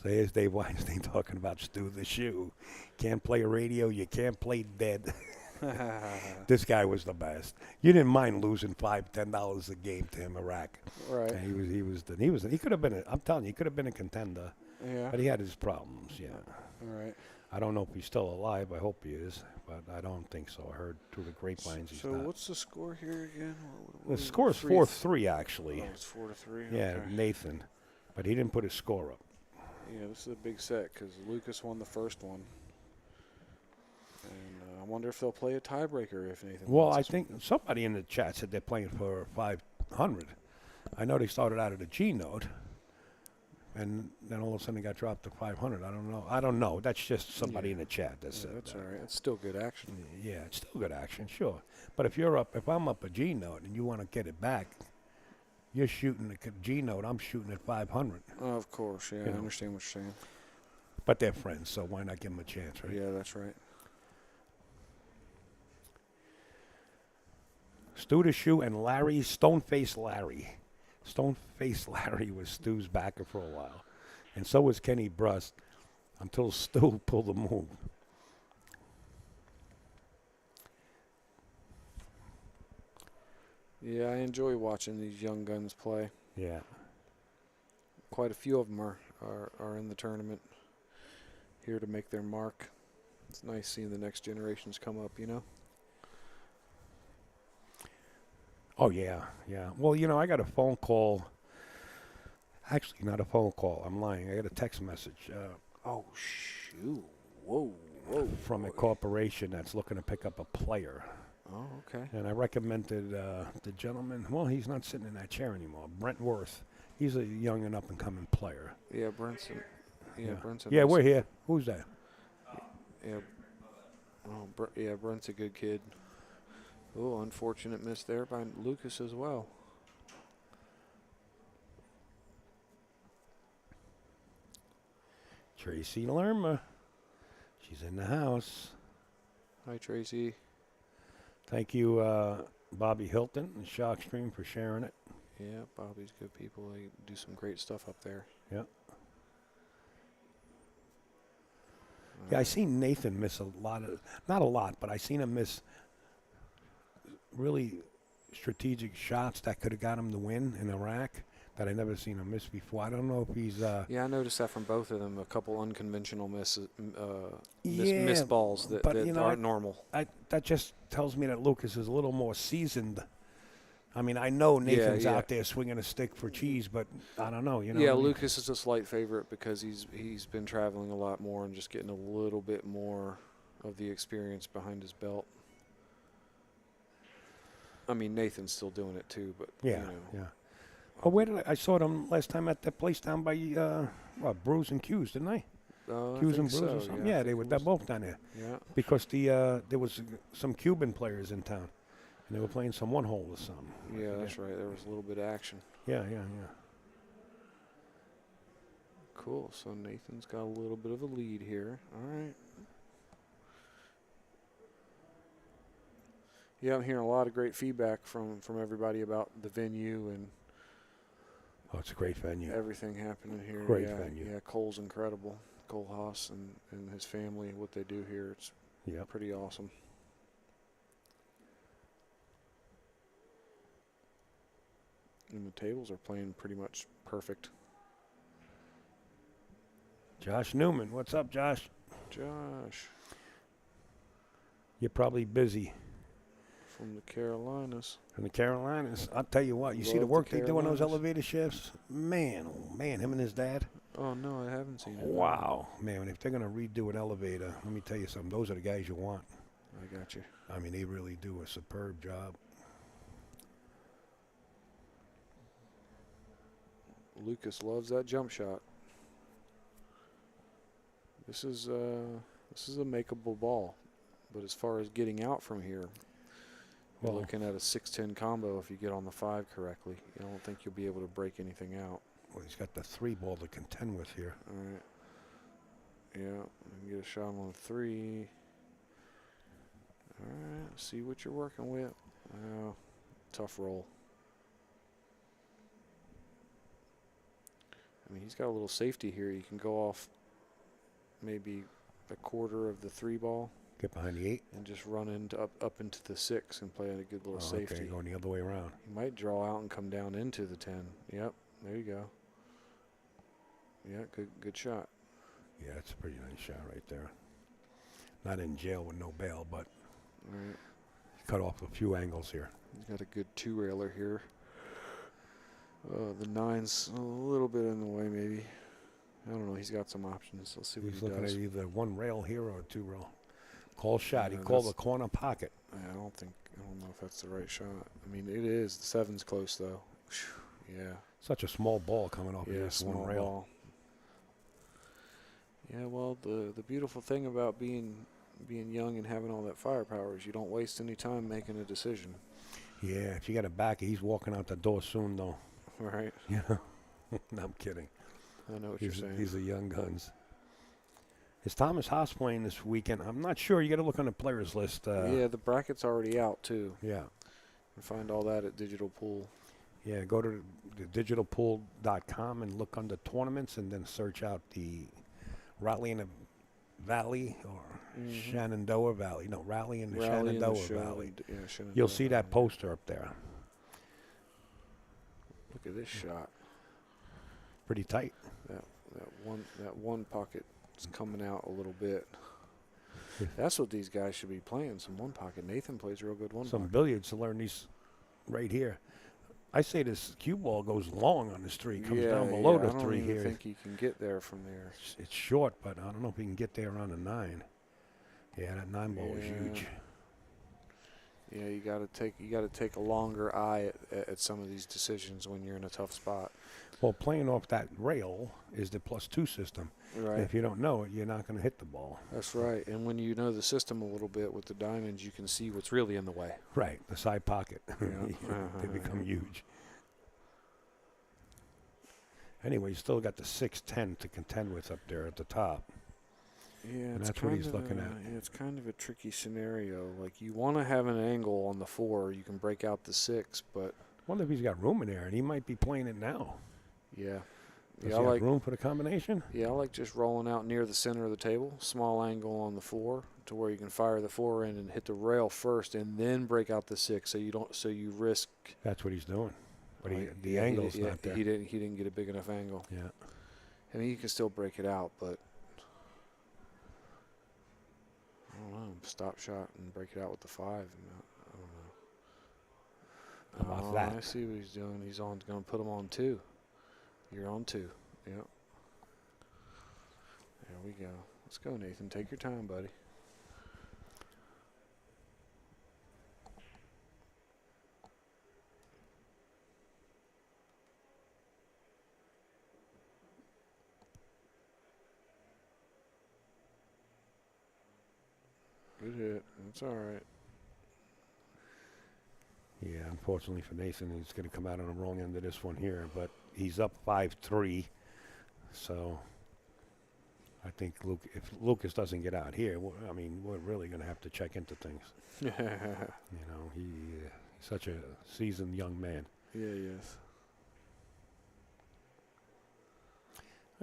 So here's Dave Weinstein talking about Stu the Shoe. Can't play radio, you can't play dead. This guy was the best. You didn't mind losing $5, $10 a game to him, Iraq. Right. Yeah, he could have been. I'm telling you, he could have been a contender. Yeah. But he had his problems. Yeah. All right. I don't know if he's still alive. I hope he is, but I don't think so. I heard through the grapevines he's so not. What's the score here again? The score is 4-3 actually. Oh, it's 4-3. Yeah, Okay. Nathan, but he didn't put his score up. Yeah, this is a big set because Lucas won the first one. And I wonder if they'll play a tiebreaker if Nathan Well, wins I this think somebody in the chat said they're playing for 500. I know they started out at a G note, and then all of a sudden they got dropped to 500. I don't know. That's just somebody in the chat that said that's that. all right. It's still good action. Yeah, it's still good action, sure. But if I'm up a G note and you want to get it back, you're shooting a G note. I'm shooting at 500. Oh, of course, yeah. You I know. understand what you're saying. But they're friends, so why not give them a chance, right? Yeah, that's right. Stu the Shoe and Larry, Stoneface Larry. Stoneface Larry was Stu's backer for a while. And so was Kenny Brust until Stu pulled the move. Yeah, I enjoy watching these young guns play. Yeah. Quite a few of them are in the tournament here to make their mark. It's nice seeing the next generations come up, you know? Oh, yeah, yeah. Well, you know, I got a phone call. Actually, not a phone call. I'm lying. I got a text message Oh, shoot. Whoa. from a corporation that's looking to pick up a player. Oh, okay. And I recommended the gentleman. Well, he's not sitting in that chair anymore. Brent Worth. He's a young and up-and-coming player. Yeah, Brinson. Yeah, Brinson. Yeah, we're here. Who's that? Yeah. Oh, yeah, Brent's a good kid. Oh, unfortunate miss there by Lucas as well. Tracy Lerma. She's in the house. Hi, Tracy. Thank you, Bobby Hilton and Shockstream for sharing it. Yeah, Bobby's good people. They do some great stuff up there. Yeah. Yeah, I seen Nathan miss a lot of, not a lot, but I seen him miss really strategic shots that could have got him the win in Iraq that I never seen him miss before. I don't know if he's. Yeah, I noticed that from both of them. A couple unconventional miss Yeah, balls that but, you know, aren't normal. That just tells me that Lucas is a little more seasoned. I mean, I know Nathan's yeah. out there swinging a stick for cheese, but I don't know. You know. Yeah, what I mean? Lucas is a slight favorite because he's been traveling a lot more and just getting a little bit more of the experience behind his belt. I mean, Nathan's still doing it too, but Yeah, you know. yeah. Oh, where did I saw them last time at that place down by Brews and Q's, didn't I? Q's and Brews or something. Yeah, they were both down there. Yeah. Because there was some Cuban players in town, and they were playing some one hole or something. Yeah, that's right. There was a little bit of action. Yeah. Cool. So Nathan's got a little bit of a lead here. All right. Yeah, I'm hearing a lot of great feedback from everybody about the venue and Oh, it's a great venue. everything happening here. Great yeah, venue. Yeah, Cole's incredible. Cole Haas and his family, what they do here, it's pretty awesome. And the tables are playing pretty much perfect. Josh Newman, what's up, Josh? Josh You're probably busy. from the Carolinas. From the Carolinas. I'll tell you what, you see Love the the work they do on those Carolinas. elevator shifts? Man, oh man, him and his dad. Oh, no, I haven't seen it. Wow. Man, if they're going to redo an elevator, let me tell you something. Those are the guys you want. I got you. I mean, they really do a superb job. Lukas loves that jump shot. This is a makeable ball, but as far as getting out from here, you're looking at a 6-10 combo if you get on the 5 correctly. I don't think you'll be able to break anything out. Well, he's got the 3 ball to contend with here. All right. Yeah, get a shot on the 3. All right, see what you're working with. Tough roll. I mean, he's got a little safety here. You can go off maybe a quarter of the 3 ball. Get behind the 8. And just run into up into the 6 and play a good little safety. Okay, going the other way around. You might draw out and come down into the 10. Yep, there you go. Yeah, good shot. Yeah, it's a pretty nice shot right there. Not in jail with no bail, but right. Cut off a few angles here. He's got a good 2-railer here. The 9's a little bit in the way, maybe. I don't know. He's got some options. Let's see what he does. He's looking at either 1 rail here or a 2 rail. Call shot. Yeah, he called the corner pocket. I don't know if that's the right shot. I mean, it is. The 7's close, though. Whew, yeah. Such a small ball coming off of this 1 rail. Ball. Yeah, well, the beautiful thing about being young and having all that firepower is you don't waste any time making a decision. Yeah, if you got a backer, he's walking out the door soon, though. Right. You know? No, I'm kidding. I know what you're saying. These are young guns. Is Thomas Haas playing this weekend? I'm not sure. You got to look on the players list. Yeah, the bracket's already out, too. Yeah. And find all that at Digital Pool. Yeah, go to the digitalpool.com and look under tournaments and then search out the Raleigh in the Valley or Shenandoah Valley. No, Raleigh in the Shenandoah Valley. Yeah, Shenandoah You'll see that Valley. poster up there. Look at this shot. Pretty tight. That one pocket is coming out a little bit. That's what these guys should be playing. Some one pocket. Nathan plays real good one Some pocket. billiards to learn these right here. I say this cue ball goes long on this 3. Comes down below the 3 here. I don't think he can get there from there. It's short, but I don't know if he can get there on a 9. Yeah, that 9 ball is huge. Yeah, you got to take a longer eye at some of these decisions when you're in a tough spot. Well, playing off that rail is the +2 system. Right. If you don't know it, you're not going to hit the ball. That's right. And when you know the system a little bit with the diamonds, you can see what's really in the way. Right, the side pocket. Yeah. They become huge. Anyway, you still got the 6-10 to contend with up there at the top. Yeah, and that's what he's looking at. Yeah, it's kind of a tricky scenario. Like, you want to have an angle on the 4. You can break out the 6, but... Wonder if he's got room in there, and he might be playing it now. Yeah. Does he have room for the combination? Yeah, I like just rolling out near the center of the table, small angle on the 4, to where you can fire the 4 in and hit the rail first, and then break out the 6, so you risk. That's what he's doing, but the angle's not there. He didn't get a big enough angle. Yeah. I mean, you can still break it out, but I don't know. Stop shot and break it out with the 5. I don't know. How about that? I see what he's doing. He's going to put him on 2. You're on 2. Yep. There we go. Let's go, Nathan. Take your time, buddy. Good hit. That's all right. Yeah, unfortunately for Nathan, he's going to come out on the wrong end of this one here, but he's up 5-3. So I think if Lukas doesn't get out here, I mean, we're really going to have to check into things. You know, he's such a seasoned young man. Yeah, he is.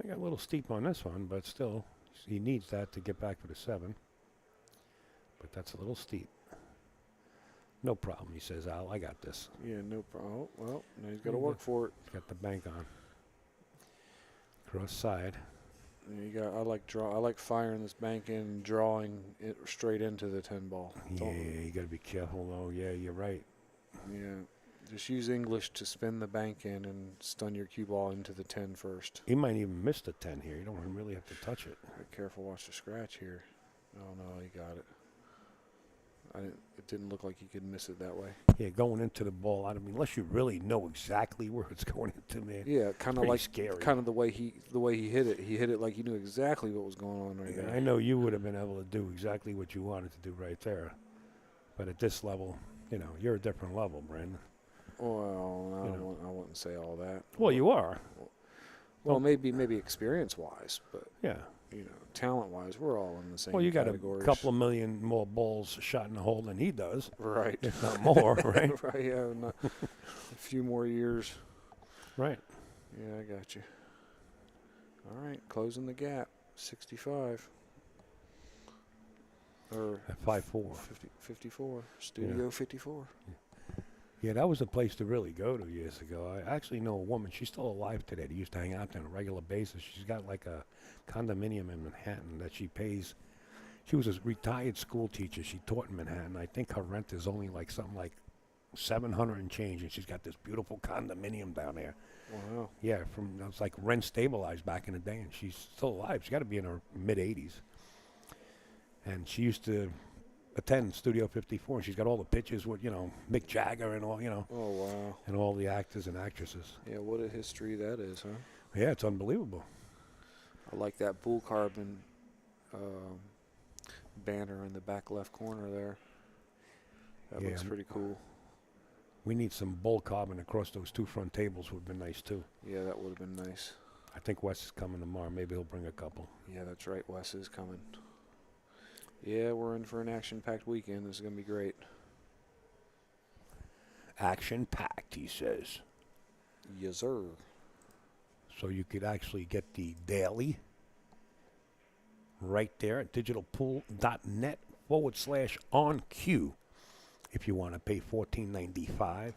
I got a little steep on this one, but still, he needs that to get back for the 7. But that's a little steep. No problem, he says, Al. I got this. Yeah, no problem. Oh, well, now he's got to work for it. He's got the bank on. Cross side. Yeah, I like firing this bank in and drawing it straight into the 10 ball. Yeah, you got to be careful, though. Yeah, you're right. Yeah, just use English to spin the bank in and stun your cue ball into the 10 first. He might even miss the 10 here. You don't really have to touch it. Be careful, watch the scratch here. Oh, no, he got it. It didn't look like he could miss it that way. Yeah, going into the ball. I mean, unless you really know exactly where it's going into, man. Yeah, kind of pretty like scary. kind of the way he hit it. He hit it like he knew exactly what was going on right Yeah, there. I know you would have been able to do exactly what you wanted to do right there. But at this level, you know, you're a different level, Brandon. Well, I wouldn't say all that. Well, you are. Well, maybe experience-wise, but Yeah. you know, talent-wise, we're all in the same. Well, you got categories. a couple of million more balls shot in the hole than he does, right? if not more, right? Right. Yeah, a few more years. Right. Yeah, I got you. All right, closing the gap, 65. Or At 5'4". 54. Studio 54. Yeah, that was a place to really go to years ago. I actually know a woman. She's still alive today. They used to hang out there on a regular basis. She's got like a condominium in Manhattan that she pays. She was a retired school teacher. She taught in Manhattan. I think her rent is only like something like $700 and change, and she's got this beautiful condominium down there. Wow. Yeah, it was like rent stabilized back in the day, and she's still alive. She's got to be in her mid-80s. And she used to attend Studio 54, and she's got all the pictures with, you know, Mick Jagger and all, you know. Oh, wow. And all the actors and actresses. Yeah, what a history that is, huh? Yeah, it's unbelievable. I like that bull carbon banner in the back left corner there. That Yeah, looks pretty cool. We need some bull carbon across those two front tables would have been nice, too. Yeah, that would have been nice. I think Wes is coming tomorrow. Maybe he'll bring a couple. Yeah, that's right. Wes is coming. Yeah, we're in for an action-packed weekend. This is going to be great. Action-packed, he says. Yes, sir. So you could actually get the daily right there at digitalpool.net/on-cue if you want to pay $14.95.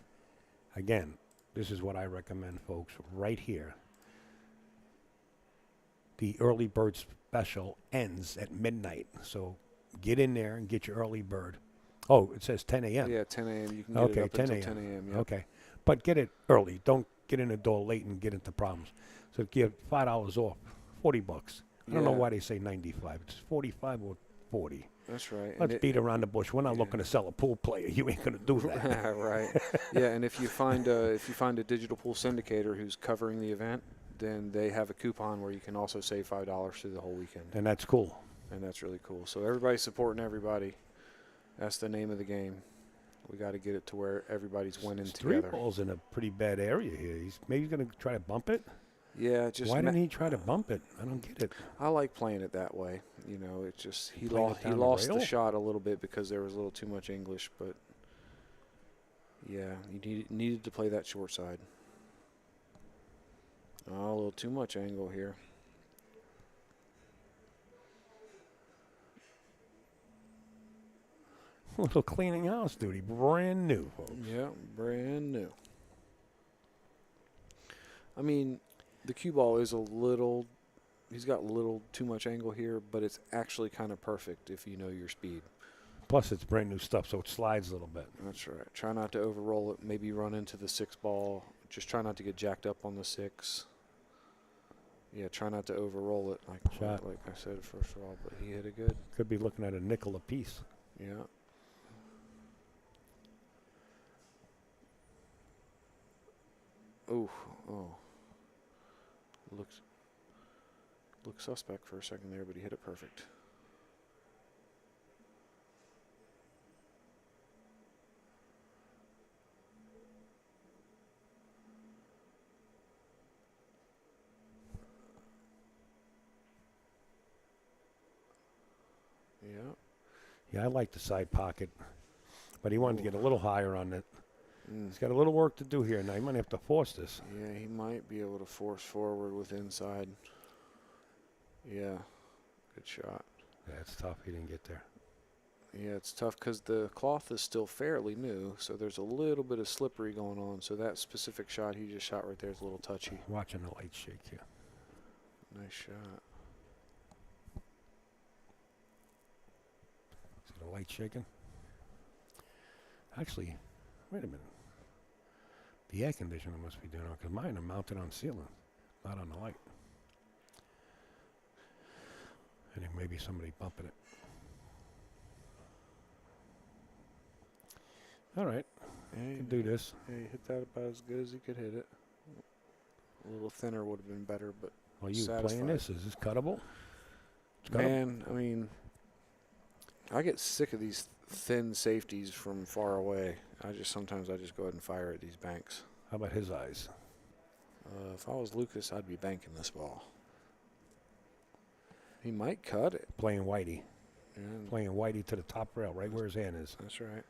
Again, this is what I recommend, folks, right here. The early bird special ends at midnight, so get in there and get your early bird. Oh, it says 10 a.m. Yeah, 10 a.m. You can get Okay, it up 10 until a.m. 10 a.m. Yeah. Okay, but get it early. Don't get in the door late and get into problems. So give $5 off, $40. I don't know Yeah. why they say 95. It's 45 or 40. That's right. Let's beat around the bush. We're not yeah. looking to sell a pool player. You ain't gonna do that. Right. Yeah, and if you find a digital pool syndicator who's covering the event, then they have a coupon where you can also save $5 through the whole weekend. And that's cool. And that's really cool. So everybody's supporting everybody. That's the name of the game. We got to get it to where everybody's winning together. Three ball's in a pretty bad area here. Maybe he's going to try to bump it. Yeah, just why didn't he try to bump it? I don't get it. I like playing it that way. You know, it just he Playing it lost down the the rail? shot a little bit because there was a little too much English. But yeah, you needed to play that short side. Oh, a little too much angle here. A little cleaning house duty. Brand new, folks. Yeah, brand new. I mean, the cue ball is a little, he's got a little too much angle here, but it's actually kind of perfect if you know your speed. Plus, it's brand new stuff, so it slides a little bit. That's right. Try not to overroll it. Maybe run into the 6 ball. Just try not to get jacked up on the 6. Yeah, try not to overroll it, like I said, first of all, but he hit it good. Could be looking at a nickel apiece. Yeah. Ooh, oh. Looks suspect for a second there, but he hit it perfect. Yeah. Yeah, I like the side pocket, but he wanted to get a little higher on it. Mm. He's got a little work to do here. Now, he might have to force this. Yeah, he might be able to force forward with inside. Yeah, good shot. Yeah, it's tough. He didn't get there. Yeah, it's tough because the cloth is still fairly new, so there's a little bit of slippery going on. So that specific shot he just shot right there is a little touchy. Watching the light shake here. Nice shot. See the light shaking? Actually, wait a minute. The air conditioner must be doing it because mine are mounted on ceiling, not on the light. I think maybe somebody bumping it. All right. Yeah, Can do this. Yeah, he hit that about as good as he could hit it. A little thinner would have been better, but Are you satisfied. playing this? Is this cuttable? It's cuttable. Man, I mean, I get sick of these thin safeties from far away. Sometimes I just go ahead and fire at these banks. How about his eyes? If I was Lucas, I'd be banking this ball. He might cut it. Playing Whitey. Yeah, Playing Whitey to the top rail, right where his hand is. that's right.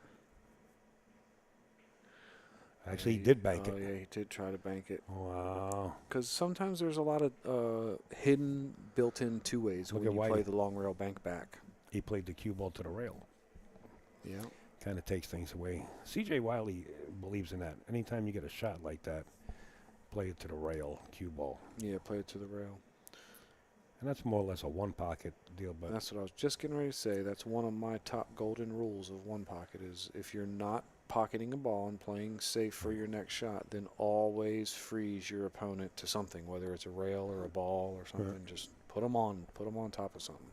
Actually, Yeah, he did bank Oh, it. yeah, he did try to bank it. Wow. Because sometimes there's a lot of hidden, built-in two-ways Look when at you play Whitey. the long rail bank back. He played the cue ball to the rail. Yeah. Kind of takes things away. C.J. Wiley believes in that. Anytime you get a shot like that, play it to the rail, cue ball. Yeah, play it to the rail. And that's more or less a one-pocket deal. But That's what I was just getting ready to say. That's one of my top golden rules of one pocket is if you're not pocketing a ball and playing safe for your next shot, then always freeze your opponent to something, whether it's a rail or a ball or something. Right. Just put them on top of something.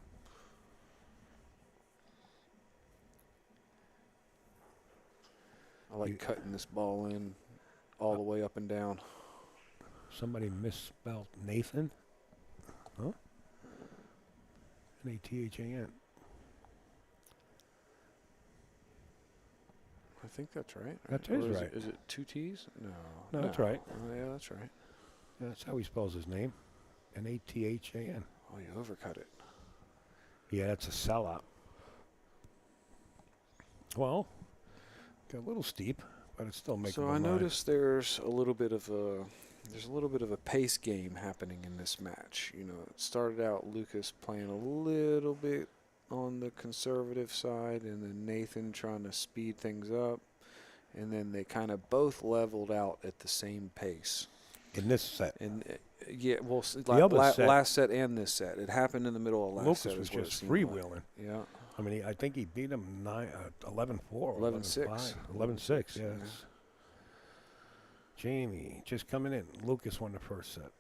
I like cutting this ball in all the way up and down. somebody misspelled Nathan. Huh? Nathan. I think that's right. That Or is is right. Is it two T's? No. No, that's right. Oh, yeah, that's right. That's how he spells his name. Nathan. Oh, you overcut it. Yeah, that's a sellout. Well, got a little steep, but it's still making. So I noticed there's a little bit of a pace game happening in this match. You know, it started out Lucas playing a little bit on the conservative side, and then Nathan trying to speed things up, and then they kind of both leveled out at the same pace. in this set. And yeah, well, other set- last set and this set, it happened in the middle of last Lucas set. was is what it just seemed like. freewheeling. Yeah. I mean, I think he beat him 11-4, 11-6. 11-6. Yeah. Yeah. Jamie just coming in. Lucas won the first set.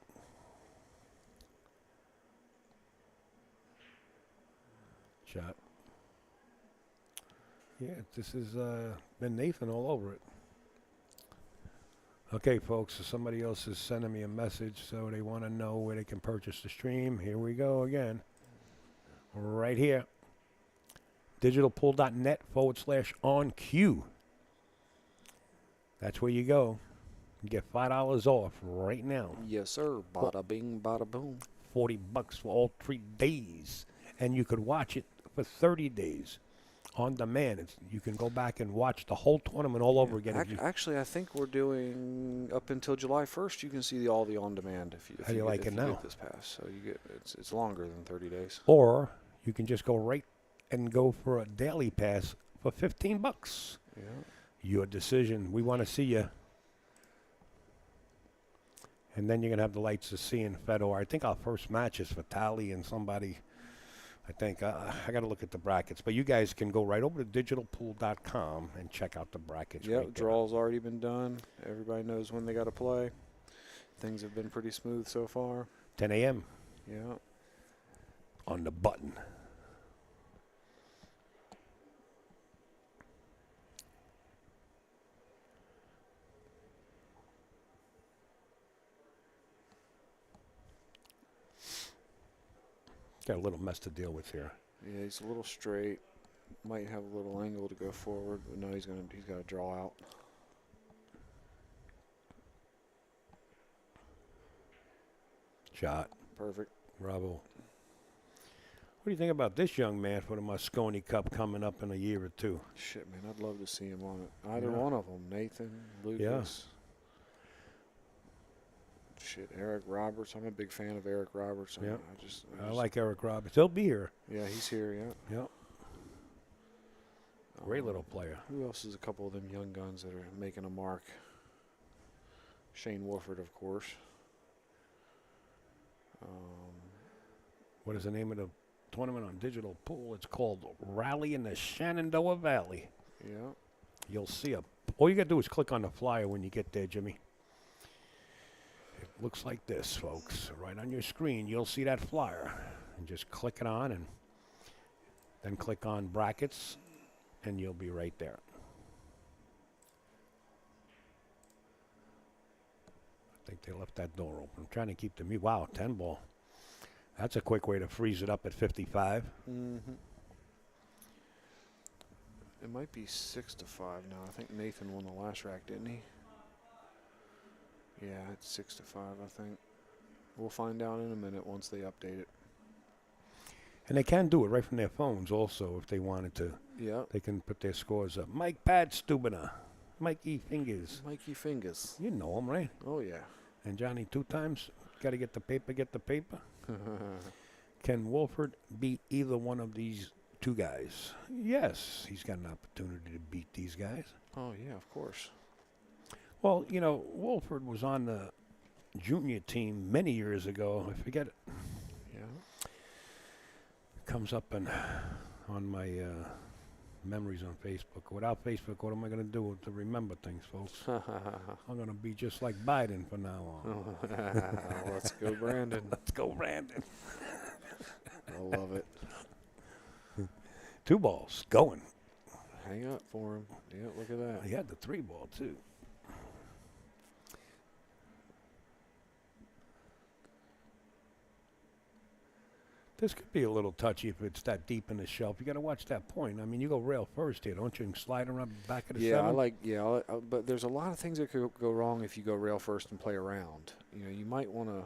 Shot. Yeah, this has been Nathan all over it. Okay, folks, so somebody else is sending me a message, so they want to know where they can purchase the stream. Here we go again. Right here. Digitalpool.net/on cue. That's where you go. You get $5 off right now. Yes, sir. Bada bing, bada boom. $40 for all 3 days. And you could watch it for 30 days on demand. You can go back and watch the whole tournament all over again. Actually, I think we're doing up until July 1st. You can see all the on-demand if you. How do you like it now? Get this pass, so you get it's longer than 30 days. Or you can just go right and go for a daily pass for $15. Yeah. Your decision. We want to see you. And then you're going to have the lights to see in Fedor. I think our first match is Vitali and somebody. I think I got to look at the brackets. But you guys can go right over to digitalpool.com and check out the brackets. Yep, right there. draw's already been done. Everybody knows when they got to play. Things have been pretty smooth so far. 10 a.m. Yeah. on the button. Got a little mess to deal with here. Yeah, he's a little straight. Might have a little angle to go forward, but no, he's got to draw out. Shot. Perfect. Bravo. What do you think about this young man for the Mosconi Cup coming up in a year or two? Shit, man, I'd love to see him on it. Either Yeah. one of them, Nathan, Lucas. Shit, Eric Roberts. I'm a big fan of Eric Roberts. Yep. I I like Eric Roberts. He'll be here. Yeah, he's here. Yeah. Yep. Great little player. Who else is a couple of them young guns that are making a mark? Shane Wolford, of course. What is the name of the tournament on Digital Pool? It's called Rally in the Shenandoah Valley. Yeah. You'll see all you got to do is click on the flyer when you get there, Jimmy. It looks like this, folks. Right on your screen, you'll see that flyer. And just click it on and then click on brackets, and you'll be right there. think they left that door open. I'm trying to keep the mute. Wow, 10 ball. That's a quick way to freeze it up at 55. Mm-hmm. It might be 6-5 now. I think Nathan won the last rack, didn't he? Yeah, it's 6-5, I think. We'll find out in a minute once they update it. And they can do it right from their phones also if they wanted to. Yeah. They can put their scores up. Mike Badstubiner. Mikey Fingers. Mikey Fingers. You know him, right? Oh, yeah. And Johnny 2 times. Got to get the paper, get the paper. Can Wolford beat either one of these 2 guys? Yes, he's got an opportunity to beat these guys. Oh, yeah, of course. Well, you know, Wolford was on the junior team many years ago. I forget it. Yeah. Comes up on my memories on Facebook. Without Facebook, what am I going to do to remember things, folks? I'm going to be just like Biden from now on. Let's go, Brandon. Let's go, Brandon. I love it. 2 balls going. Hang up for him. Yeah, look at that. He had the 3 ball, too. This could be a little touchy if it's that deep in the shelf. You got to watch that point. I mean, you go rail first here, don't you? And slide around the back of the seven. But there's a lot of things that could go wrong if you go rail first and play around. You know, you might want to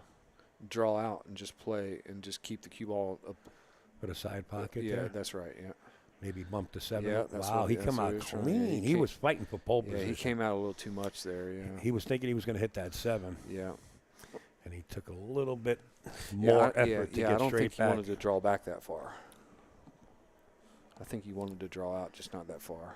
draw out and just play and just keep the cue ball up. With a side pocket Yeah, there? that's right, yeah. Maybe bump the 7. Yeah, that's wow, what- he that's come what out he was trying- clean. yeah, He was fighting for pole Yeah, position. he came out a little too much there, yeah. He was thinking he was going to hit that 7. Yeah. And he took a little bit more effort to get I don't straight think he back. wanted to draw back that far. I think he wanted to draw out, just not that far.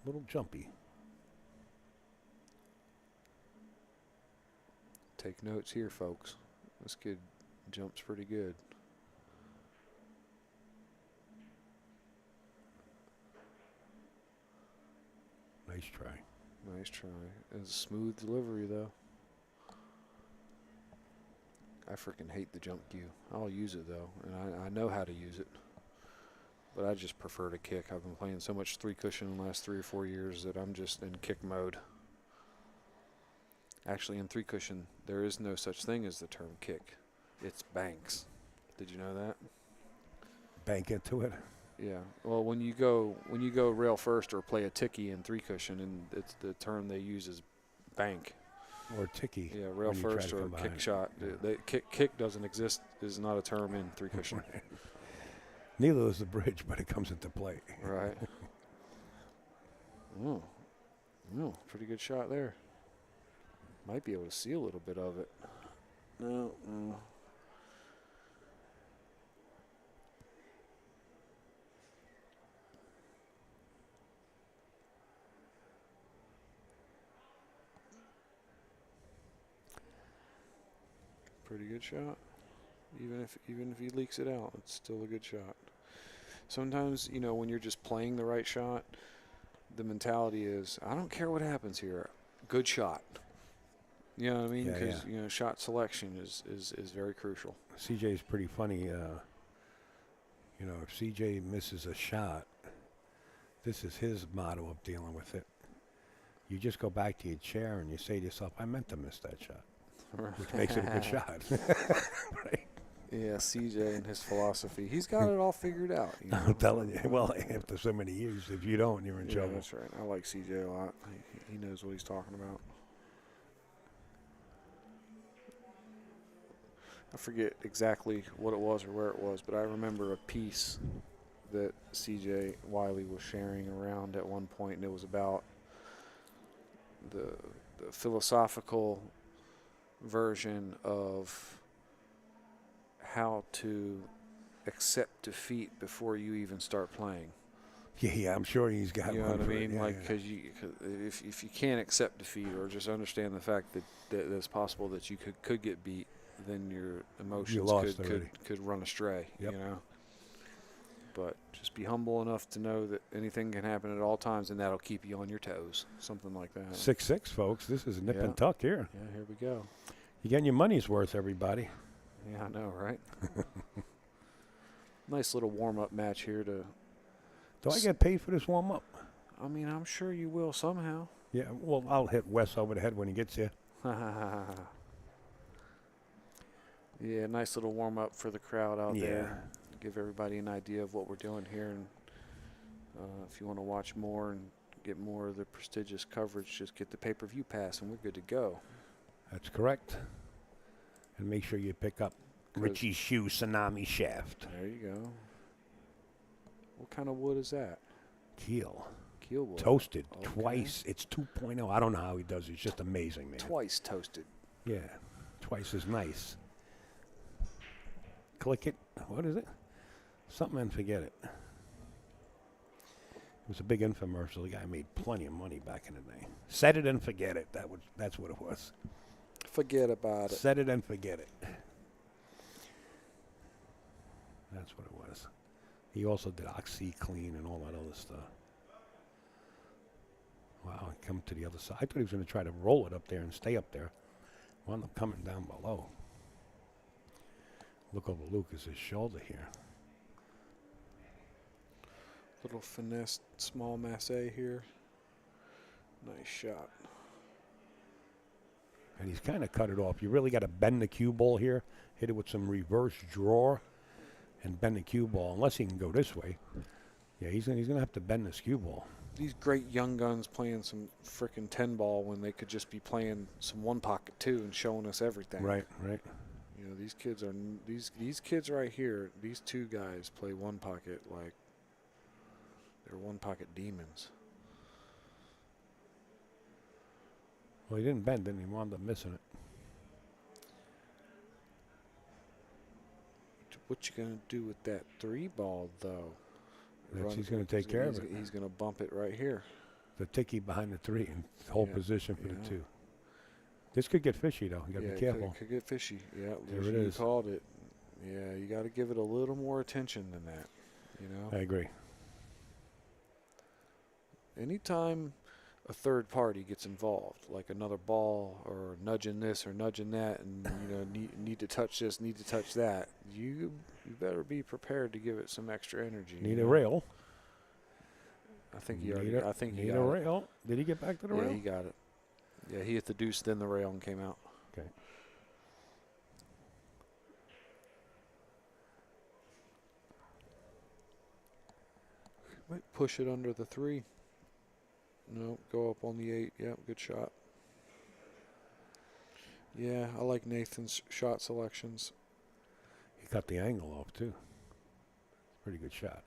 Little jumpy. Take notes here, folks. This kid jumps pretty good. Nice try. Nice try. It's a smooth delivery, though. I freaking hate the jump cue. I'll use it, though, and I know how to use it. But I just prefer to kick. I've been playing so much 3 cushion in the last 3 or 4 years that I'm just in kick mode. Actually, in 3 cushion, there is no such thing as the term kick. It's banks. Did you know that? Bank into it. Yeah. Well, when you go rail first or play a ticky in 3 cushion, and it's the term they use is bank. Or ticky. Yeah, rail when you try first to or come kick behind. shot. Yeah. Kick doesn't exist. Is not a term in 3 cushion. Neither is the bridge, but it comes into play. Right. Pretty good shot there. Might be able to see a little bit of it. No. Pretty good shot. Even if he leaks it out, it's still a good shot. Sometimes, you know, when you're just playing the right shot, the mentality is, I don't care what happens here. Good shot. You know what I mean? Yeah, Because, yeah. you know, shot selection is very crucial. CJ's pretty funny. You know, if CJ misses a shot, this is his motto of dealing with it. You just go back to your chair and you say to yourself, I meant to miss that shot, which makes it a good shot. Right? Yeah, CJ and his philosophy. He's got it all figured out. You know? I'm telling you. Well, after so many years, if you don't, you're in Yeah, trouble. that's right. I like CJ a lot. He knows what he's talking about. I forget exactly what it was or where it was, but I remember a piece that CJ Wiley was sharing around at one point, and it was about the philosophical version of how to accept defeat before you even start playing. Yeah, I'm sure he's got You know one what I for it. mean? Yeah, Like, yeah. because if you can't accept defeat or just understand the fact that it's possible that you could get beat, then your emotions lost already. could run astray. Yep. You know. But just be humble enough to know that anything can happen at all times, and that'll keep you on your toes. Something like that. 6-6, folks. This is nip Yeah. and tuck here. Yeah, here we go. You're getting your money's worth, everybody. Yeah, I know, right? Nice little warm-up match here to. Do I get paid for this warm-up? I mean, I'm sure you will somehow. Yeah, well, I'll hit Wes over the head when he gets here. Yeah, nice little warm-up for the crowd out Yeah. there. Give everybody an idea of what we're doing here. And if you want to watch more and get more of the prestigious coverage, just get the pay-per-view pass, and we're good to go. That's correct. And make sure you pick up Richie's Shoe Tsunami Shaft. There you go. What kind of wood is that? Keel. Keel wood. Toasted Okay. twice. It's 2.0. I don't know how he does it. It's just amazing, man. Twice toasted. Yeah. Twice as nice. Click it. What is it? Something and forget it. It was a big infomercial. The guy made plenty of money back in the day. Set it and forget it. That's what it was. Forget about it. Set it and forget it. That's what it was. He also did OxyClean and all that other stuff. Wow, I come to the other side. I thought he was going to try to roll it up there and stay up there. Wound up coming down below. Look over Lucas's shoulder here. Little finesse, small masse here. Nice shot. And he's kind of cut it off. You really got to bend the cue ball here. Hit it with some reverse draw and bend the cue ball. Unless he can go this way. Yeah, he's gonna have to bend this cue ball. These great young guns playing some frickin' 10 ball when they could just be playing some one pocket too and showing us everything. Right, right. You know, these kids are these kids right here. These two guys play one pocket like they're one pocket demons. Well, he didn't bend, and he wound up missing it. What you gonna do with that 3 ball though? He's going to take care of it. He's gonna bump it right here. The ticky behind the 3 and hold Yeah, position for the yeah. 2. This could get fishy, though. You got to be careful. Could get fishy. Yeah, There you it is. called it. Yeah, you got to give it a little more attention than that. You know. I agree. Anytime a third party gets involved, like another ball or nudging this or nudging that, and you know need to touch this, need to touch that, you better be prepared to give it some extra energy. Need you a know? rail. I think he already. I think he got a it. rail. Did he get back to the Yeah, rail? he got it. Yeah, he hit the deuce, then the rail, and came out. Okay. Might push it under the 3. No, go up on the 8. Yep, good shot. Yeah, I like Nathan's shot selections. He cut the angle off, too. Pretty good shot.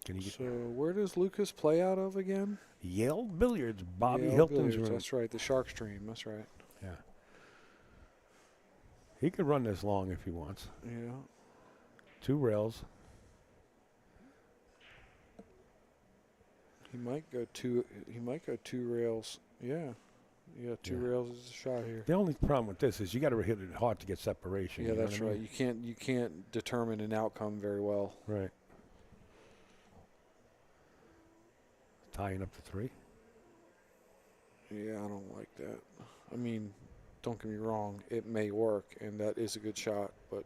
Can he get So where does Lucas play out of again? Yale Billiards, Bobby Yale Hilton's Billiards, room. That's right, the Shark Stream. That's right. Yeah. He could run this long if he wants. Yeah. 2 rails. He might go 2. He might go 2 rails. Yeah. Yeah, 2 Yeah. rails is a shot here. The only problem with this is you got to hit it hard to get separation. Yeah, you know that's what I right. mean? You can't determine an outcome very well. Right. Tying up to 3. Yeah, I don't like that. I mean, don't get me wrong, it may work, and that is a good shot, but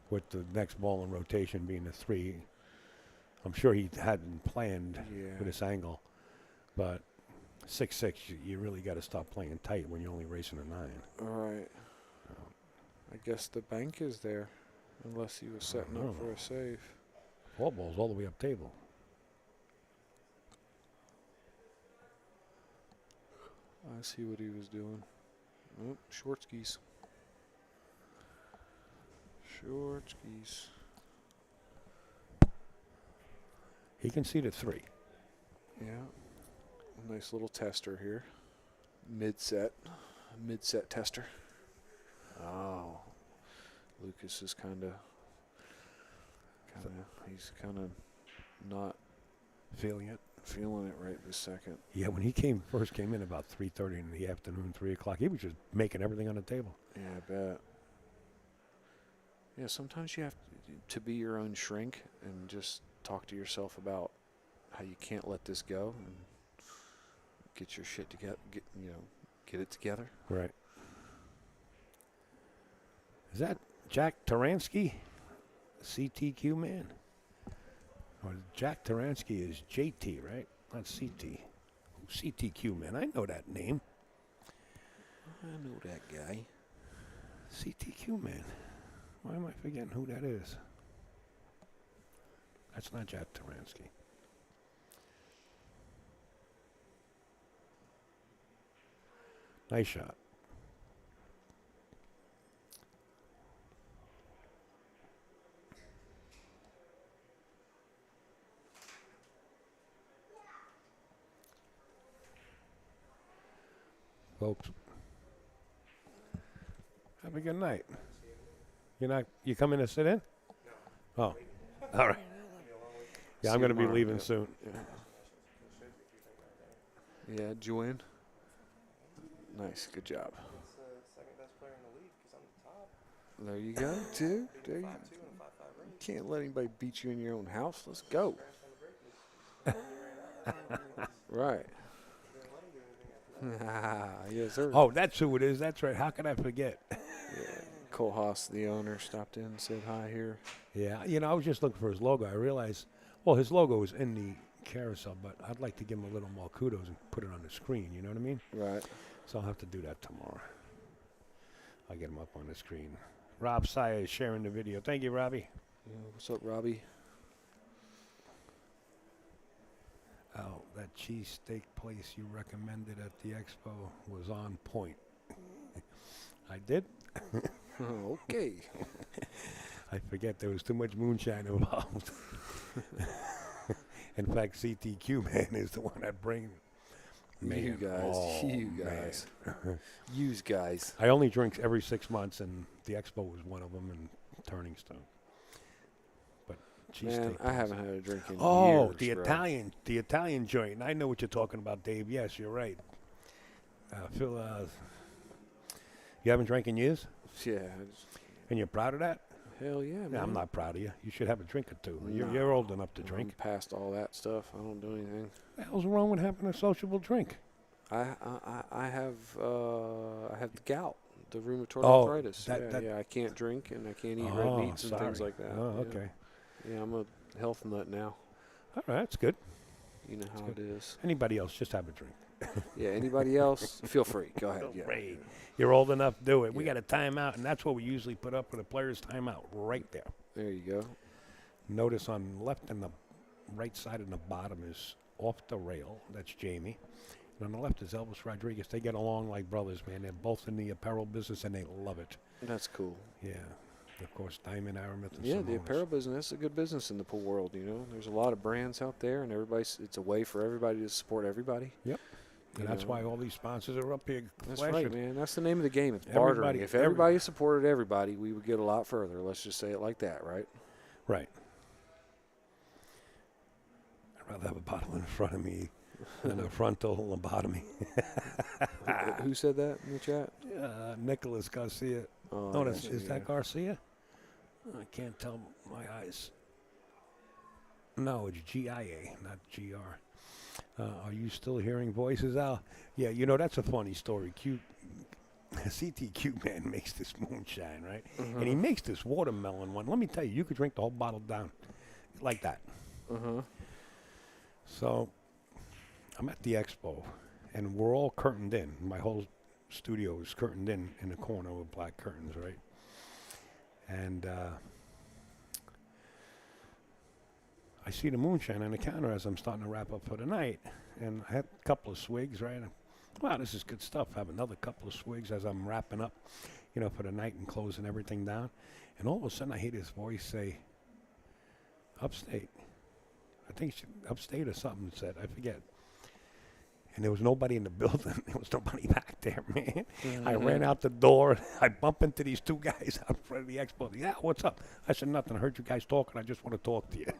With the next ball in rotation being a 3. I'm sure he hadn't planned yeah. for this angle. But 6-6, you really got to stop playing tight when you're only racing a 9. All right. I guess the bank is there, unless he was setting up for a save. 4 balls all the way up table. I see what he was doing. Oh, short skis. Short skis. He can see the 3. Yeah. A nice little tester here. Mid-set tester. Oh. Lucas is he's kind of not Feeling it. feeling it right this second. Yeah, when he first came in about 3:30 in the afternoon, 3 o'clock, he was just making everything on the table. Yeah, I bet. Yeah, sometimes you have to be your own shrink and just talk to yourself about how you can't let this go and get your shit together. Get it together. Right. Is that Jack Taransky? CTQ man. Or Jack Taransky is JT, right? Not CT. CTQ man. I know that name. I know that guy. CTQ man. Why am I forgetting who that is? That's not Jack Taransky. Nice shot. Folks, have a good night. You coming to sit in? No. Oh, all right. Yeah, See I'm going to be tomorrow, leaving yep. soon. Yeah, Joanne. Nice, good job. He's the second best player in the league because I'm the top. There you go, too. There you 5'2" and a 5'5" range. can't let anybody beat you in your own house. Let's go. Right. Yes, sir. Oh, that's who it is. That's right. How could I forget? Yeah. Cole Haas, the owner, stopped in and said hi here. Yeah, I was just looking for his logo. I realized, well, his logo is in the carousel, but I'd like to give him a little more kudos and put it on the screen. You know what I mean? Right. So I'll have to do that tomorrow. I'll get him up on the screen. Rob Saya is sharing the video. Thank you, Robbie. Yeah, what's up, Robbie? Oh, that cheesesteak place you recommended at the expo was on point. I did? Okay. I forget there was too much moonshine involved. In fact, CTQ man is the one that brings. Man, You guys. Use guys. I only drink every 6 months, and the expo was one of them, and Turning Stone. But Man, cheesesteak. I haven't had a drink in Oh, years, the bro. Italian joint. I know what you're talking about, Dave. Yes, you're right. Phil, you haven't drank in years, Yeah. and you're proud of that? Hell yeah, man. Yeah, I'm not proud of you. You should have a drink or two. Nah. You're old enough to drink. I'm past all that stuff. I don't do anything. What the hell's wrong with having a sociable drink? I have the gout, the rheumatoid Oh, arthritis. that- I can't drink and I can't eat red Oh, meats and things sorry. like that. Oh, yeah. okay. Yeah, I'm a health nut now. All right, that's good. You know how it is. Anybody else, just have a drink. Yeah. Anybody else? Feel free. Go ahead. Yeah. Great. You're old enough to do it. We Yeah. got a timeout, and that's what we usually put up for the players' timeout right there. There you go. Notice on the left and the right side and the bottom is off the rail. That's Jamie. And on the left is Elvis Rodriguez. They get along like brothers, man. They're both in the apparel business, and they love it. That's cool. Yeah. Of course, Diamond, Aramith, and Yeah, the Simone's. apparel business is a good business in the pool world. You know, there's a lot of brands out there, and it's a way for everybody to support everybody. Yep. And You that's know. why all these sponsors are up here That's flashing. right, man. That's the name of the game. It's Everybody- bartering. If every- everybody supported everybody, we would get a lot further. Let's just say it like that, right? Right. I'd rather have a bottle in front of me than a frontal lobotomy. Who said that in the chat? Nicholas Garcia. Oh, No, gotcha, is yeah. that Garcia? I can't tell my eyes. No, it's GIA, not GR. Are you still hearing voices, Al? Yeah, that's a funny story. CTQ man makes this moonshine, right? And he makes this watermelon one. Let me tell you, you could drink the whole bottle down like that. So I'm at the expo, and we're all curtained in. My whole studio is curtained in the corner with black curtains, right? And I see the moonshine on the counter as I'm starting to wrap up for the night. And I had a couple of swigs, right? And, wow, this is good stuff. I have another couple of swigs as I'm wrapping up, for the night and closing everything down. And all of a sudden I hear this voice say, upstate. I think upstate or something said, I forget. And there was nobody in the building. There was nobody back there, man. I ran out the door. I bump into these two guys out in front of the expo. Yeah, what's up? I said, nothing. I heard you guys talking. I just want to talk to you.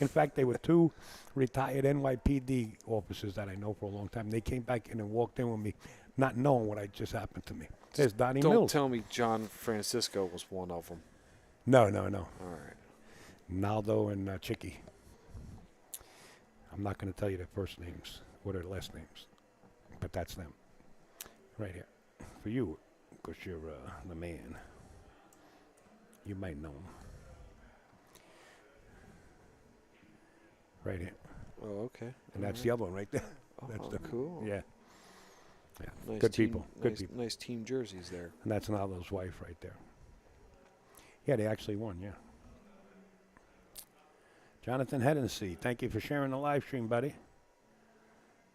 In fact, they were two retired NYPD officers that I know for a long time. They came back in and walked in with me, not knowing what had just happened to me. There's Donnie Don't Mills. tell me John Francisco was one of them. No. All right. Naldo and Chicky. I'm not going to tell you their first names or their last names, but that's them right here for you, because you're the man. You might know him. Right here. Oh, okay. And that's the other one right there. Oh, That's the cool. Yeah. Yeah. Nice Good team, people. Good nice, people. nice team jerseys there. And that's Naldo's wife right there. Yeah, they actually won, yeah. Jonathan Hennessy, thank you for sharing the live stream, buddy.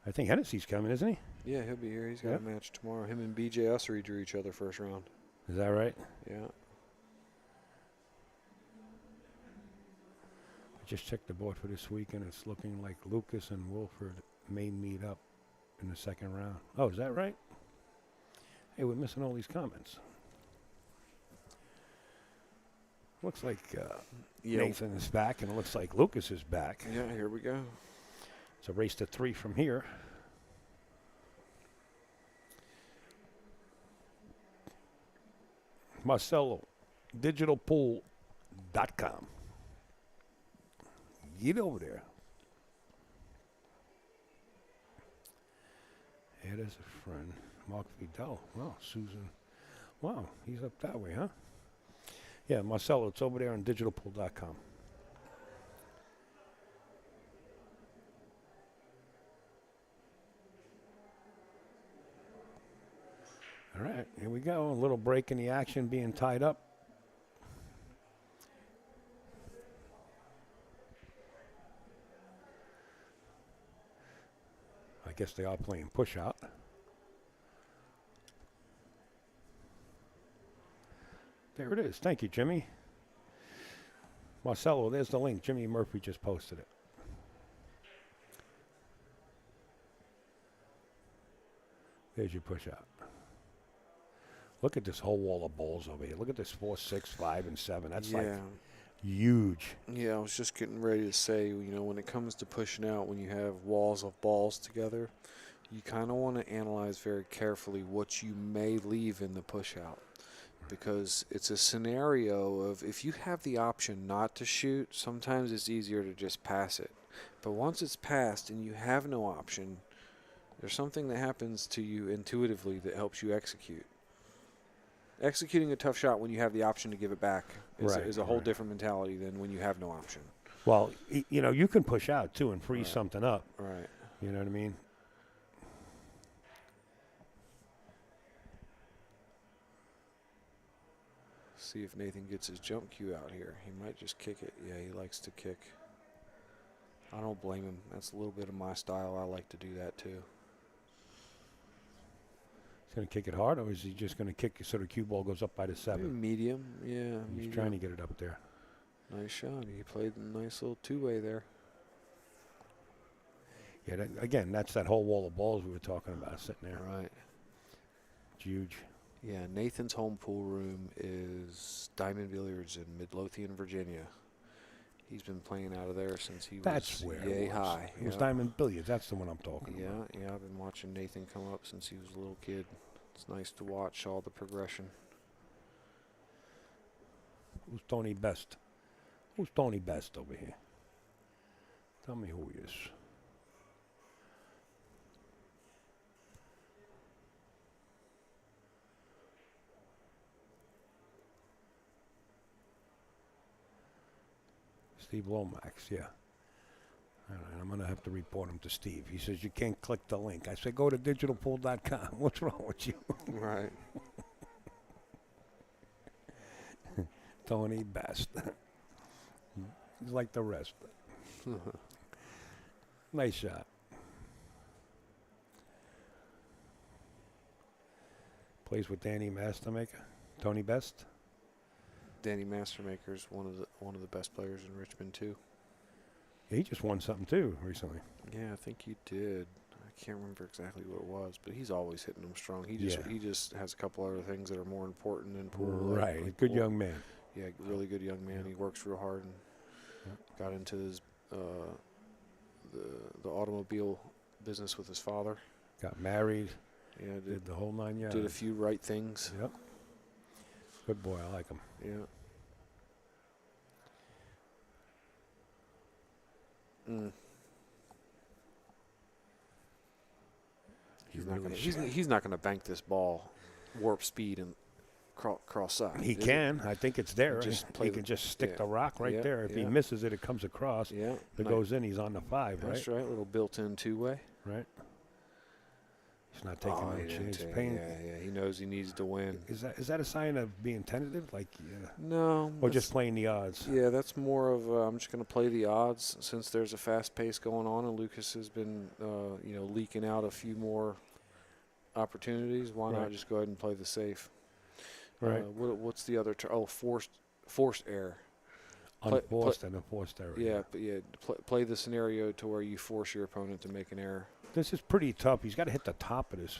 I think Hennessy's coming, isn't he? Yeah, he'll be here. He's got Yep. a match tomorrow. Him and BJ Ussery drew each other first round. Is that right? Yeah. I just checked the board for this week, and it's looking like Lucas and Wilford may meet up in the second round. Oh, is that right? Hey, we're missing all these comments. Looks like Nathan is back, and it looks like Lucas is back. Yeah, here we go. It's a race to 3 from here. Marcelo, digitalpool.com. Get over there. Yeah, there's a friend, Mark Vidal. Wow, Susan. Wow, he's up that way, huh? Yeah, Marcelo, it's over there on digitalpool.com. All right, here we go. A little break in the action being tied up. I guess they are playing push out. There it is. Thank you, Jimmy. Marcelo, there's the link. Jimmy Murphy just posted it. There's your push out. Look at this whole wall of balls over here. Look at this 4, 6, 5, and 7. That's like huge. Yeah, I was just getting ready to say, you know, when it comes to pushing out, when you have walls of balls together, you kind of want to analyze very carefully what you may leave in the push out. Because it's a scenario of if you have the option not to shoot, sometimes it's easier to just pass it. But once it's passed and you have no option, there's something that happens to you intuitively that helps you execute. Executing a tough shot when you have the option to give it back is a whole different mentality than when you have no option. Well, you know, you can push out, too, and freeze something up. Right. You know what I mean? See if Nathan gets his jump cue out here. He might just kick it. Yeah, he likes to kick. I don't blame him. That's a little bit of my style. I like to do that, too. He's going to kick it hard, or is he just going to kick it so the cue ball goes up by the 7? Medium, yeah. He's medium. trying to get it up there. Nice shot. He played a nice little two-way there. Yeah, again, that's that whole wall of balls we were talking about sitting there. Right. It's huge. Yeah, Nathan's home pool room is Diamond Billiards in Midlothian, Virginia. He's been playing out of there since he That's was where yay it was. high. It was Diamond Billiards. That's the one I'm talking about. Yeah, I've been watching Nathan come up since he was a little kid. It's nice to watch all the progression. Who's Tony Best? Who's Tony Best over here? Tell me who he is. Steve Lomax, yeah. All right, I'm going to have to report him to Steve. He says you can't click the link. I said go to digitalpool.com. What's wrong with you? Right. Tony Best. He's like the rest. Nice shot. Plays with Danny Mastermaker. Tony Best. Danny Mastermaker's one of the best players in Richmond too. Yeah, he just won something too recently. Yeah, I think he did. I can't remember exactly what it was, but he's always hitting them strong. He just has a couple other things that are more important than pool. Right, like good pool. young man. Yeah, really good young man. He works real hard and got into his the automobile business with his father. Got married. Yeah, Did the whole 9 yards. did a few right things. Yep. Good boy. I like him. Yeah. He's not going to bank this ball warp speed and cross side. He can. I think it's there. Just He can just stick the rock right there. If he misses it, it comes across. Yeah. If it goes in, he's on the 5, right? That's right. A little built-in two-way. Right. He's not taking no chance. Yeah. He knows he needs to win. Is that a sign of being tentative? Like, no. or just playing the odds? Yeah, that's more of I'm just going to play the odds since there's a fast pace going on, and Lukas has been, leaking out a few more opportunities. Why not just go ahead and play the safe? Right. What's the other term? Oh, forced error. Unforced and a forced error. Yeah, play the scenario to where you force your opponent to make an error. This is pretty tough. He's got to hit the top of this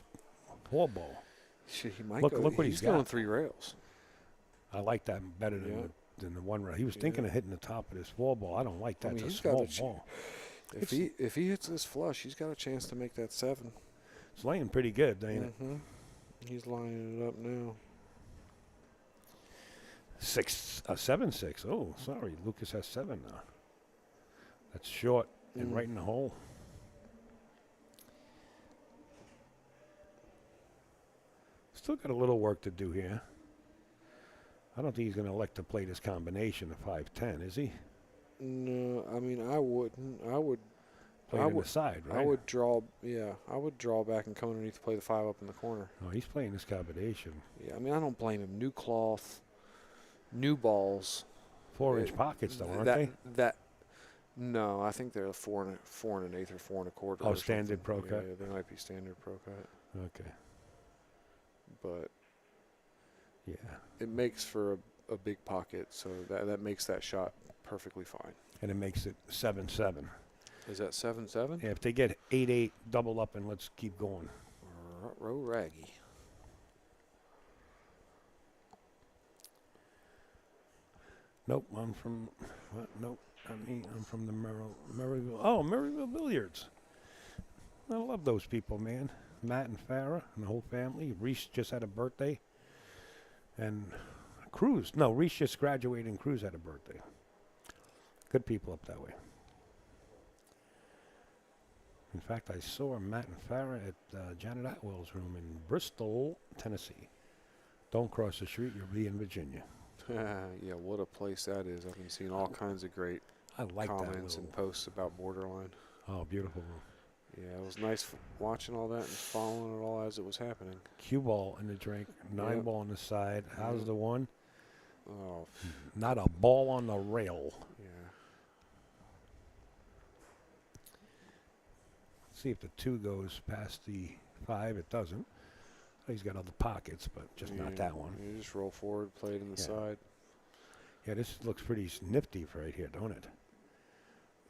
4 ball. He might look what he's he's got. going 3 rails. I like that better than the 1 rail. He was thinking of hitting the top of this 4 ball. I don't like that. It's a small ball. If he hits this flush, he's got a chance to make that 7. It's laying pretty good, ain't it? He's lining it up now. 7-6. Oh, sorry. Lukas has 7 now. That's short and right in the hole. Still got a little work to do here. I don't think he's going to elect to play this combination of 5-10, is he? No, I mean, I wouldn't. I would play on the side, right? I would draw. Yeah, I would draw back and come underneath to play the 5 up in the corner. Oh, he's playing this combination. Yeah, I mean, I don't blame him. New cloth, new balls. 4-inch pockets, though, aren't they? No, I think they're 4 and 1/8 or 4 1/4. Oh, standard pro cut. Yeah, they might be standard pro cut. Okay. But yeah, it makes for a big pocket, so that makes that shot perfectly fine. And it makes it 7-7. Is that 7-7? Yeah, if they get 8-8, double up and let's keep going. Row raggy. Nope, I'm from what? Nope, I'm from the Maryville. Oh, Maryville Billiards. I love those people, man. Matt and Farah and the whole family. Reese just had a birthday. And Cruz. No, Reese just graduated and Cruz had a birthday. Good people up that way. In fact, I saw Matt and Farah at Janet Atwell's room in Bristol, Tennessee. Don't cross the street, you'll be in Virginia. Yeah, what a place that is. I've been seeing all kinds of great comments and posts about Borderline. Oh, beautiful room. Yeah, it was nice watching all that and following it all as it was happening. Cue ball in the drink, 9 ball on the side. How's the 1? Oh, not a ball on the rail. Yeah. See if the 2 goes past the 5. It doesn't. He's got other pockets, but just not that one. You just roll forward, play it in the side. Yeah, this looks pretty nifty for right here, don't it?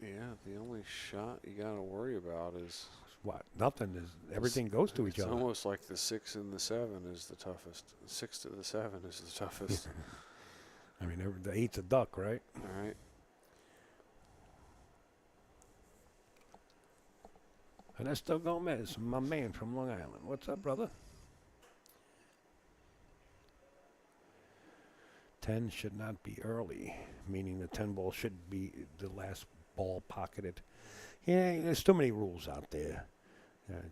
Yeah, the only shot you got to worry about is what? Nothing is. Everything goes to each other. It's almost like the 6 and the 7 is the toughest. 6 to the 7 is the toughest. I mean, the 8's a duck, right? All right. Ernesto Gomez, my man from Long Island. What's up, brother? 10 should not be early, meaning the 10 ball should be the last ball pocketed. Yeah, there's too many rules out there.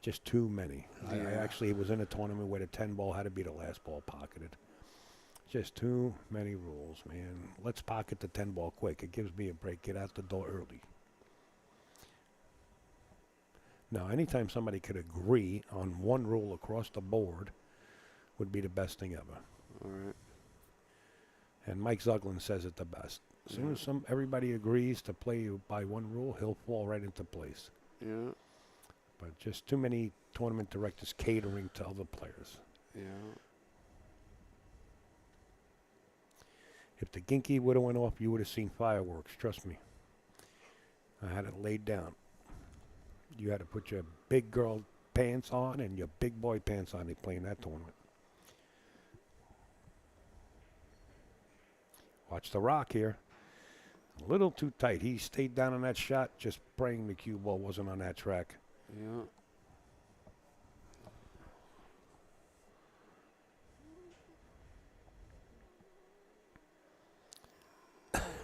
Just too many. I actually was in a tournament where the 10 ball had to be the last ball pocketed. Just too many rules, man. Let's pocket the 10 ball quick. It gives me a break. Get out the door early. Now, anytime somebody could agree on one rule across the board would be the best thing ever. All right. And Mike Zuglin says it the best. As soon as everybody agrees to play by one rule, he'll fall right into place. Yeah. But just too many tournament directors catering to other players. Yeah. If the Ginky would have went off, you would have seen fireworks. Trust me. I had it laid down. You had to put your big girl pants on and your big boy pants on to play in that tournament. Watch the rock here. A little too tight. He stayed down on that shot, just praying the cue ball wasn't on that track. Yeah.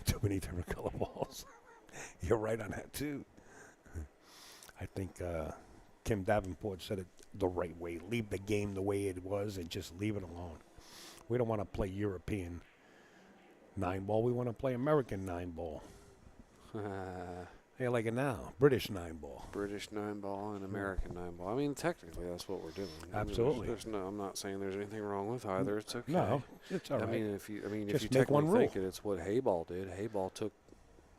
Too many different color balls. You're right on that, too. I think Kim Davenport said it the right way. Leave the game the way it was and just leave it alone. We don't want to play European 9-ball. We want to play American 9-ball. Hey, like it now, British 9-ball. British 9-ball and American 9-ball. I mean, technically, that's what we're doing. Absolutely. There's no, I'm not saying there's anything wrong with either. It's okay. No, it's all right. I mean, if you Just make technically one think rule. it, it's what Hayball did. Hayball took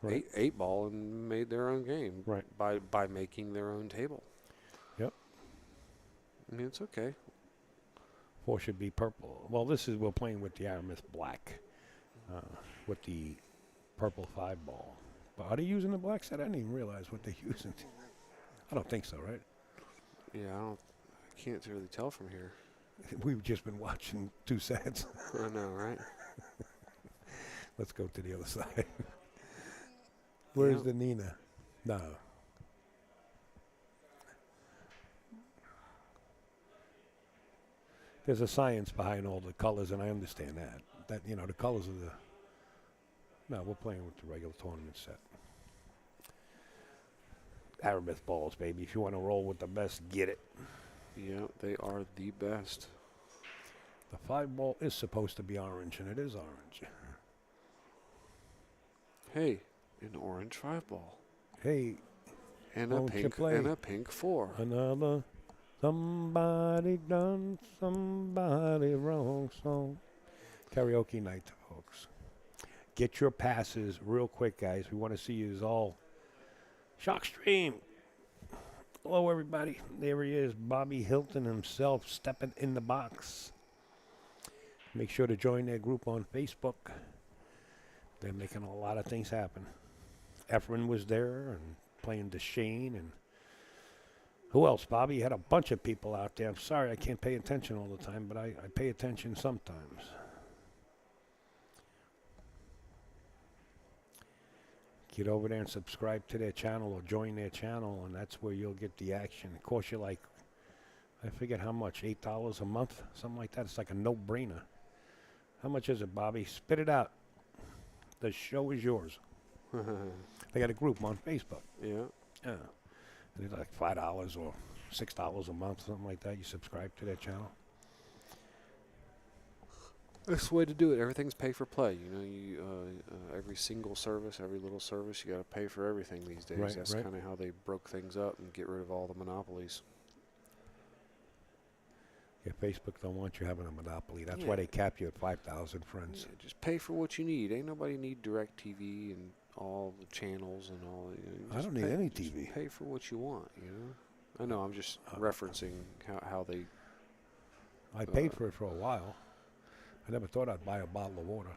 Right. eight ball and made their own game. Right. By making their own table. Yep. I mean, it's okay. 4 should be purple. Well, we're playing with the Aramis black, with the purple 5-ball. But are they using the black set? I didn't even realize what they're using. I don't think so, right? Yeah, I can't really tell from here. We've just been watching 2 sets. I know, right? Let's go to the other side. Where's Yeah. the Nina? No. There's a science behind all the colors, and I understand that. That, the colors of the... No, we're playing with the regular tournament set. Aramis balls, baby. If you want to roll with the best, get it. Yeah, they are the best. The 5-ball is supposed to be orange, and it is orange. Hey, an orange 5-ball. Hey, And a Won't you pink play? and a pink 4. another somebody done somebody wrong song. Karaoke night, folks. Get your passes real quick, guys. We want to see you all. Shockstream. Hello, everybody. There he is, Bobby Hilton himself, stepping in the box. Make sure to join their group on Facebook. They're making a lot of things happen. Efren was there and playing Deshane, and who else, Bobby? You had a bunch of people out there. I'm sorry I can't pay attention all the time, but I pay attention sometimes. Get over there and subscribe to their channel or join their channel, and that's where you'll get the action. Of course, you're like, I forget how much, $8 a month? Something like that. It's like a no-brainer. How much is it, Bobby? Spit it out. The show is yours. They got a group on Facebook. Yeah. Yeah. And it's like $5 or $6 a month, something like that. You subscribe to their channel. That's the way to do it. Everything's pay for play. You know, every single service, every little service, you got to pay for everything these days. Right, That's right. kind of how they broke things up and get rid of all the monopolies. Yeah, Facebook don't want you having a monopoly. That's Yeah. why they cap you at 5,000 friends. Yeah, just pay for what you need. Ain't nobody need DirecTV and all the channels and all. You know, I just don't need pay- any just TV. Pay for what you want. You know. I know. I'm just referencing how they. I paid for it for a while. I never thought I'd buy a bottle of water.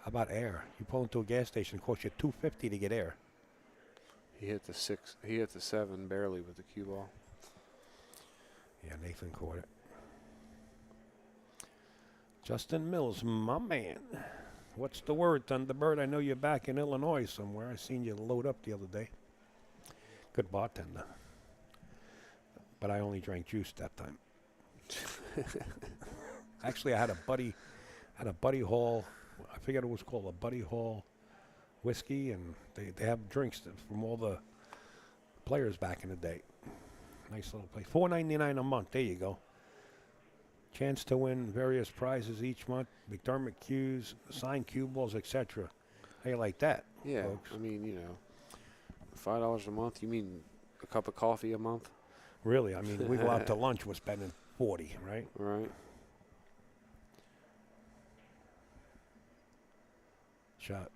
How about air? You pull into a gas station, it costs you $2.50 to get air. He hit the 6. He hit the 7 barely with the cue ball. Yeah, Nathan caught it. Justin Mills, my man. What's the word, Thunderbird? I know you're back in Illinois somewhere. I seen you load up the other day. Good bartender. But I only drank juice that time. Actually, I had a Buddy Hall. I forget what it was called, a Buddy Hall whiskey, and they have drinks from all the players back in the day. Nice little place. $4.99 a month. There you go. Chance to win various prizes each month. McDermott cues, signed cue balls, etc. How you like that, Yeah. folks? I mean, you know, $5 a month. You mean a cup of coffee a month? Really? I mean, we go out to lunch. We're spending $40, right? Right. Shot.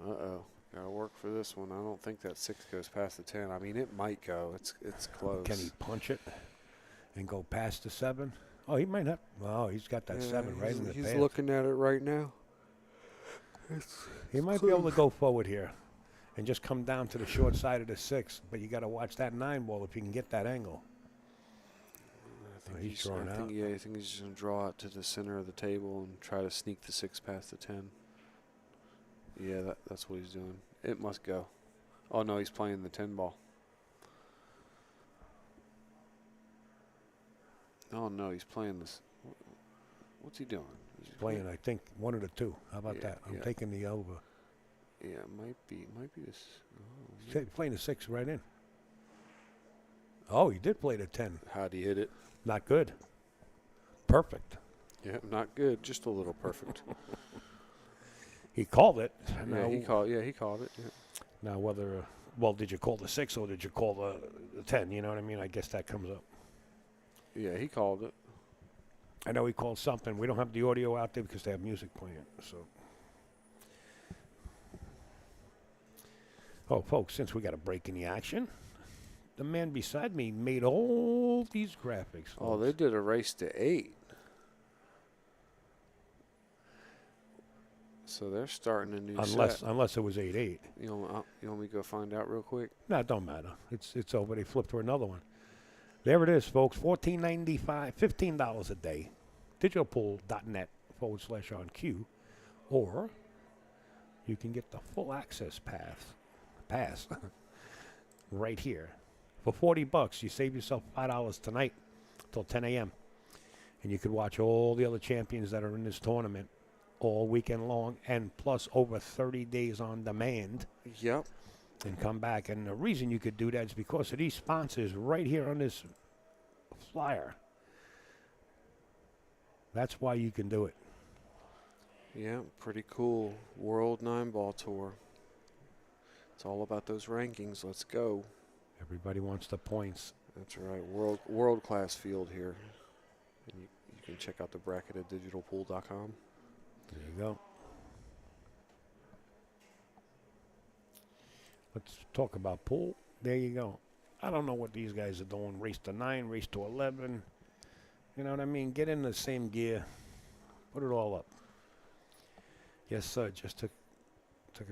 Uh-oh. Gotta work for this one. I don't think that 6 goes past the 10. I mean, it might go. It's close. Can he punch it and go past the 7? Oh, he might have. Oh, he's got that 7 right in the He's pants. looking at it right now. He might be able to go forward here and just come down to the short side of the 6, but you got to watch that 9 ball if you can get that angle. I think He's drawing I out. think he's just going to draw it to the center of the table and try to sneak the 6 past the 10. Yeah, that's what he's doing. It must go. Oh, no, he's playing the 10 ball. Oh, no, he's playing this. What's he doing? He's Playing, I think, 1 of the 2. How about Yeah, that? I'm yeah. taking the over. Yeah, it might be this. Oh, He's playing the 6 right in. Oh, he did play to 10. How'd he hit it? Not good. Perfect. Yeah, not good. Just a little perfect. He called it. Yeah, Now, he called it. Yeah. now whether, well, did you call the 6 or did you call the 10? You know what I mean? I guess that comes up. Yeah, he called it. I know he called something. We don't have the audio out there because they have music playing. So, oh, folks, since we got a break in the action, the man beside me made all these graphics. Oh, folks. they did a race to 8. So they're starting a new set. Unless it was 8-8. You want me to go find out real quick? No, it don't matter. It's over. They flipped to another one. There it is, folks. $14.95, $15 a day. Digitalpool.net/on-cue. Or you can get the full access pass right here. For $40, you save yourself $5 tonight till 10 a.m. And you could watch all the other champions that are in this tournament all weekend long, and plus over 30 days on demand. Yep. And come back. And the reason you could do that is because of these sponsors right here on this flyer. That's why you can do it. Yeah, pretty cool. World 9-ball tour. It's all about those rankings. Let's go. Everybody wants the points. That's right. World class field here. And you can check out the bracket at digitalpool.com. There you go. Let's talk about pool. There you go. I don't know what these guys are doing. Race to 9, race to 11. You know what I mean? Get in the same gear. Put it all up. Yes, sir. Just took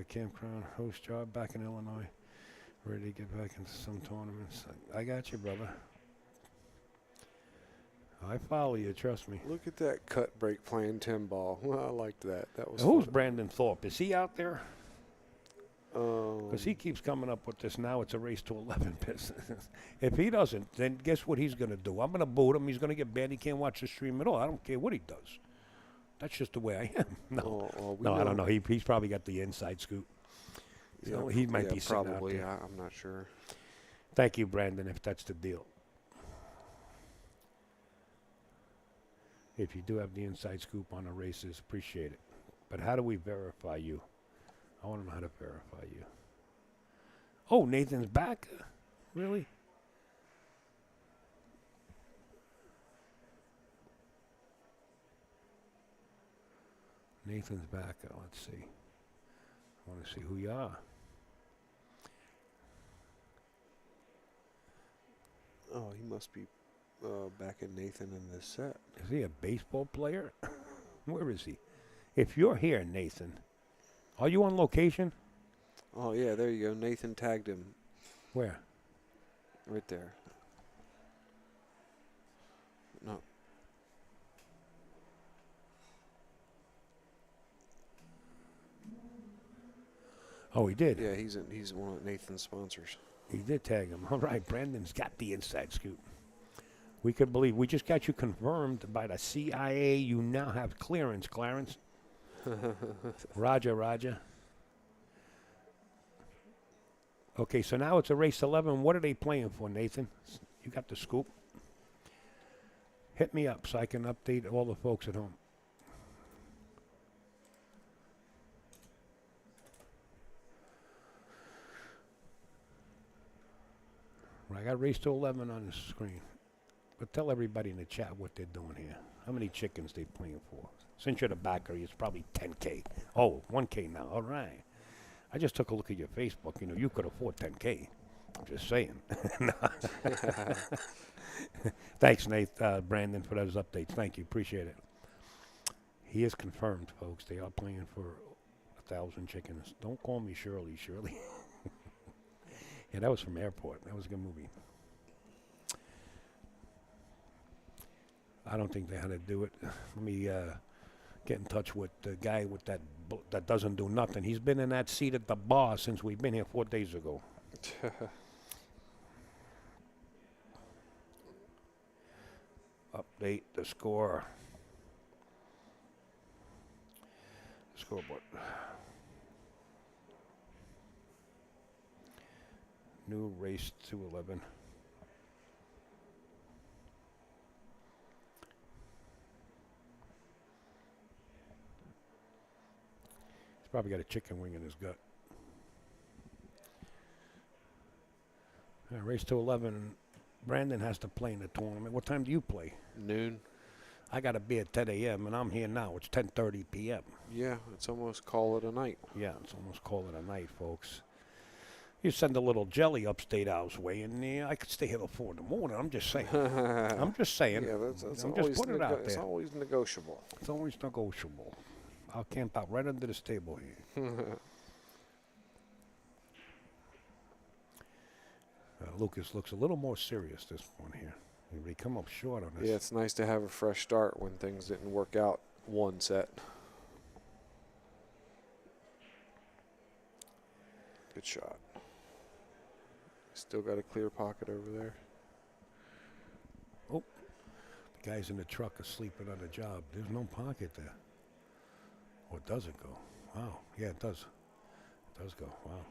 a campground host job back in Illinois. Ready to get back into some tournaments. I got you, brother. I follow you. Trust me. Look at that cut break playing 10-ball. Well, I liked that. That was Who's fun. Brandon Thorpe? Is he out there? Because he Um, keeps coming up with this now. It's a race to 11 business. If he doesn't, then guess what he's going to do? I'm going to boot him. He's going to get banned. He can't watch the stream at all. I don't care what he does. That's just the way I am. No, we I don't know. know. He's probably got the inside scoop. So he might be sitting out probably. there. I'm not sure. Thank you, Brandon, if that's the deal. If you do have the inside scoop on the races, appreciate it. But how do we verify you? I want to know how to verify you. Oh, Nathan's back? Really? Nathan's back. Let's see. I want to see who you are. Oh, he must be backing Nathan in this set. Is he a baseball player? Where is he? If you're here, Nathan, are you on location? Oh, yeah, there you go. Nathan tagged him Where? right there. No. Oh, he did. Yeah, he's one of Nathan's sponsors. He did tag him. All right, Brandon's got the inside scoop. We could believe. We just got you confirmed by the CIA. You now have clearance, Clarence. Roger, Roger. Okay, so now it's a race 11. What are they playing for, Nathan? You got the scoop. Hit me up so I can update all the folks at home. I got race to 11 on the screen. But tell everybody in the chat what they're doing here. How many chickens they playing for? Since you're the backer, it's probably 10K. Oh, 1K now. All right. I just took a look at your Facebook. You know, you could afford 10K. I'm just saying. Thanks, Nate, Brandon, for those updates. Thank you. Appreciate it. He is confirmed, folks. They are playing for 1,000 chickens. Don't call me Shirley. Yeah, that was from Airport. That was a good movie. I don't think they had to do it. Let me get in touch with the guy with that doesn't do nothing. He's been in that seat at the bar since we've been here 4 days ago. Update the score. Scoreboard. New race to 11. Probably got a chicken wing in his gut. Race to 11. Brandon has to play in the tournament. What time do you play? Noon. I got to be at 10 a.m. and I'm here now. It's 10:30 p.m. Yeah, it's almost call it a night. Yeah, it's almost call it a night, folks. You send a little jelly upstate hours way, and I could stay here till 4 in the morning. I'm just saying. I'm just saying. Yeah, that's I'm always just putting it out It's there. always negotiable. It's always negotiable. I'll camp out right under this table here. Lucas looks a little more serious this one here. He come up short on this. Yeah, it's nice to have a fresh start when things didn't work out one set. Good shot. Still got a clear pocket over there. Oh, the guys in the truck are sleeping on the job. There's no pocket there. Or does it go? Wow. Yeah, it does. It does go. Wow.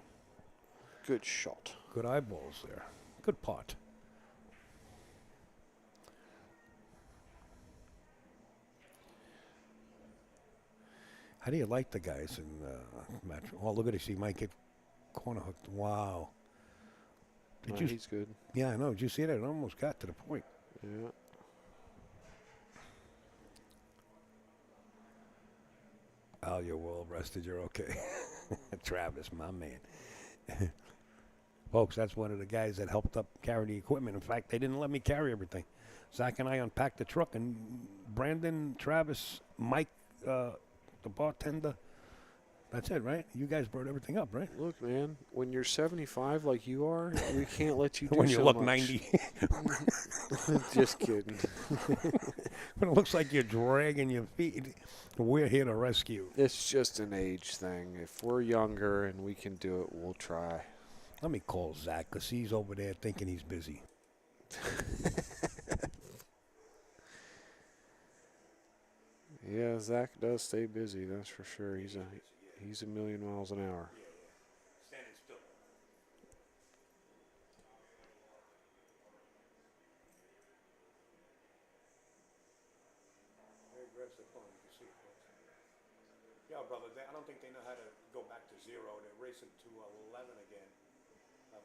Good shot. Good eyeballs there. Good pot. How do you like the guys in match? Oh, look at this. He might get corner hooked. Wow. Did you? He's good. Yeah, I know. Did you see that? It almost got to the point. Yeah. Oh, you're well rested. You're okay. Travis, my man. Folks, that's one of the guys that helped up carry the equipment. In fact, they didn't let me carry everything. Zach and I unpacked the truck, and Brandon, Travis, Mike, the bartender. That's it, right? You guys brought everything up, right? Look, man, when you're 75 like you are, we can't let you do When you so look much. 90. Just kidding. When it looks like you're dragging your feet, we're here to rescue. It's just an age thing. If we're younger and we can do it, we'll try. Let me call Zach, because he's over there thinking he's busy. Yeah, Zach does stay busy, that's for sure. He's a million miles an hour. Standing still. Grabs the phone, you can see it, folks. Yeah, brother, I don't think they know how to go back to zero. They're racing to 11 again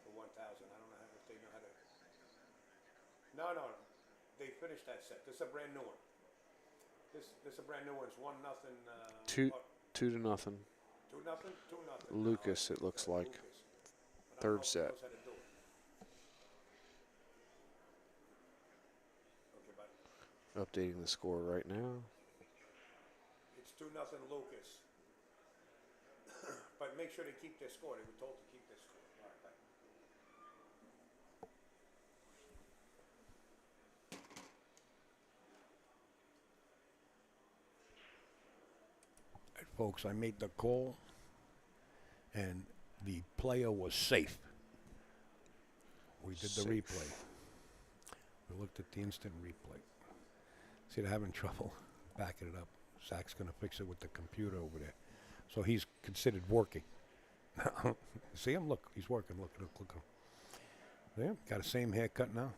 for 1,000. I don't know if they know how to. No. They finished that set. This is a brand new one. This is a brand new one. It's 1-0. 2-0. 2-0. 2-0. Lucas, it looks like. Third set. Okay, bye. Updating the score right now. It's 2-0 Lucas. But make sure they keep their score. They were told to keep their score. All right, bye. All right, folks, I made the call, and the player was safe. We did the replay. We looked at the instant replay. See, they're having trouble backing it up. Zach's going to fix it with the computer over there. So he's considered working. See him? Look, he's working. Look. There, got the same haircut now.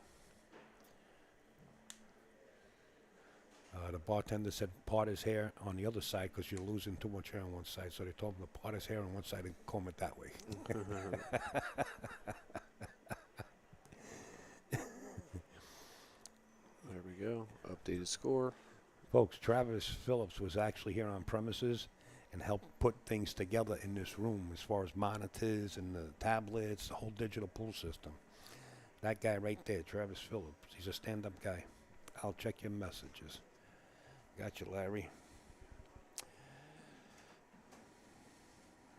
The bartender said part his hair on the other side because you're losing too much hair on one side. So they told him to part his hair on one side and comb it that way. There we go. Updated score. Folks, Travis Phillips was actually here on premises and helped put things together in this room as far as monitors and the tablets, the whole digital pool system. That guy right there, Travis Phillips, he's a stand-up guy. I'll check your messages. Got you, Larry.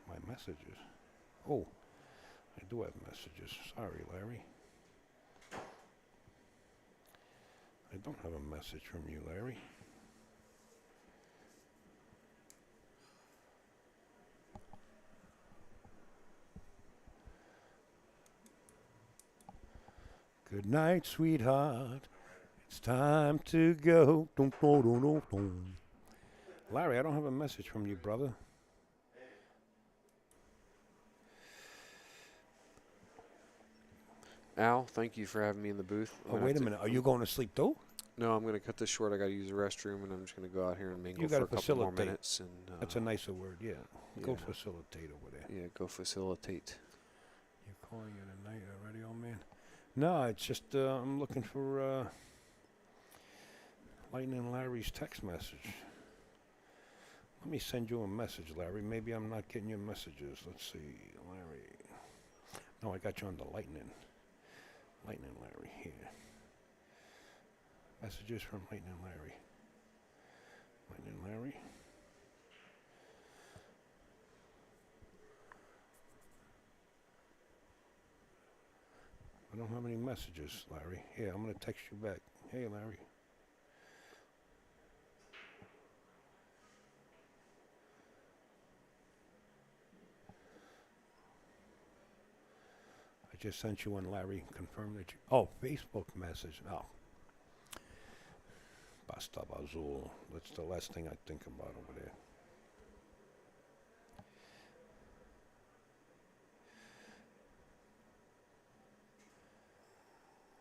My messages. Oh, I do have messages. Sorry, Larry. I don't have a message from you, Larry. Good night, sweetheart. It's time to go. Larry, I don't have a message from you, brother. Al, thank you for having me in the booth. Oh, wait a minute. Are you going to sleep too? No, I'm going to cut this short. I got to use the restroom, and I'm just going to go out here and mingle You for gotta a couple more facilitate. minutes. And That's a nicer word, yeah. Go yeah. facilitate over there. Yeah, go facilitate. You're calling it a night already, old man? No, it's just I'm looking for Lightning Larry's text message. Let me send you a message, Larry. Maybe I'm not getting your messages. Let's see, Larry. No, I got you on the Lightning. Lightning Larry here. Messages from Lightning Larry. Lightning Larry. I don't have any messages, Larry. Yeah, I'm going to text you back. Hey, Larry. I just sent you one, Larry. Confirm that you... Oh, Facebook message. Oh. Basta Azul. That's the last thing I think about over there.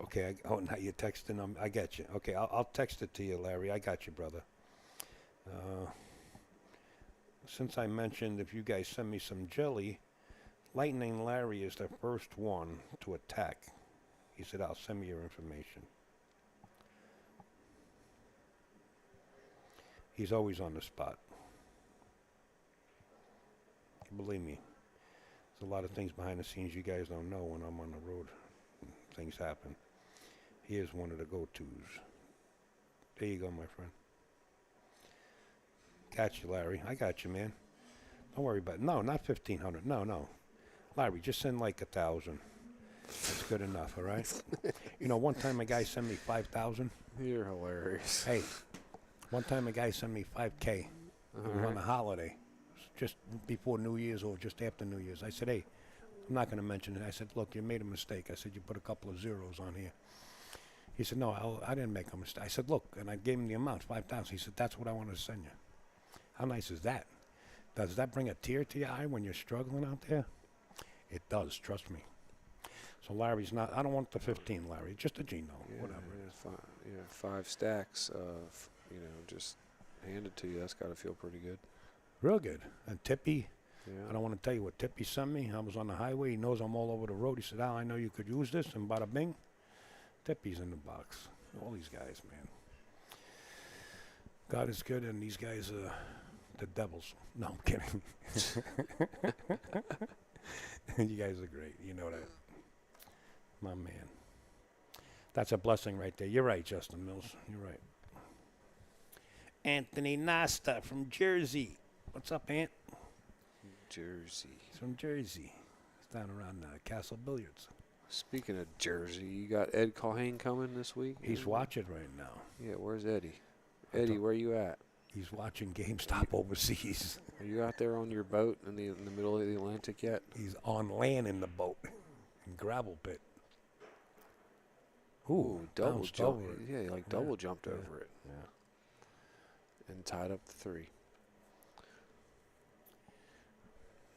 Okay, now you're texting them. I got you. Okay, I'll text it to you, Larry. I got you, brother. Since I mentioned if you guys send me some jelly, Lightning Larry is the first one to attack. He said, I'll send me your information. He's always on the spot. Believe me, there's a lot of things behind the scenes you guys don't know when I'm on the road. Things happen. He is one of the go-tos. There you go, my friend. Got you, Larry. I got you, man. Don't worry about it. No, not 1,500. No. Larry, just send like 1,000. That's good enough, all right? You know, one time a guy sent me 5,000. You're hilarious. Hey, one time a guy sent me 5K. It was on a holiday. It was just before New Year's or just after New Year's. I said, hey, I'm not going to mention it. I said, look, you made a mistake. I said, you put a couple of zeros on here. He said, no, I didn't make a mistake. I said, look, and I gave him the amount, 5,000. He said, that's what I wanted to send you. How nice is that? Does that bring a tear to your eye when you're struggling out there? It does, trust me. So Larry's not, I don't want the 15, Larry, just a Gino, whatever. Yeah, 5 stacks of, just handed to you. That's got to feel pretty good. Real good. And Tippy, Yeah. I don't want to tell you what Tippy sent me. I was on the highway. He knows I'm all over the road. He said, Al, I know you could use this. And bada bing, Tippy's in the box. All these guys, man. God is good, and these guys are the devils. No, I'm kidding. You guys are great. You know that. My man. That's a blessing right there. You're right, Justin Mills. You're right. Anthony Nasta from Jersey. What's up, Ant? Jersey. He's from Jersey. He's down around Castle Billiards. Speaking of Jersey, you got Ed Culhane coming this week? He's watching right now. Yeah, where's Eddie? Eddie, where you at? He's watching GameStop overseas. Are you out there on your boat in the middle of the Atlantic yet? He's on land in the boat, in gravel pit. Ooh, double bounced jump. over it. Yeah, he like Yeah, double jumped yeah, over it Yeah. and tied up the 3.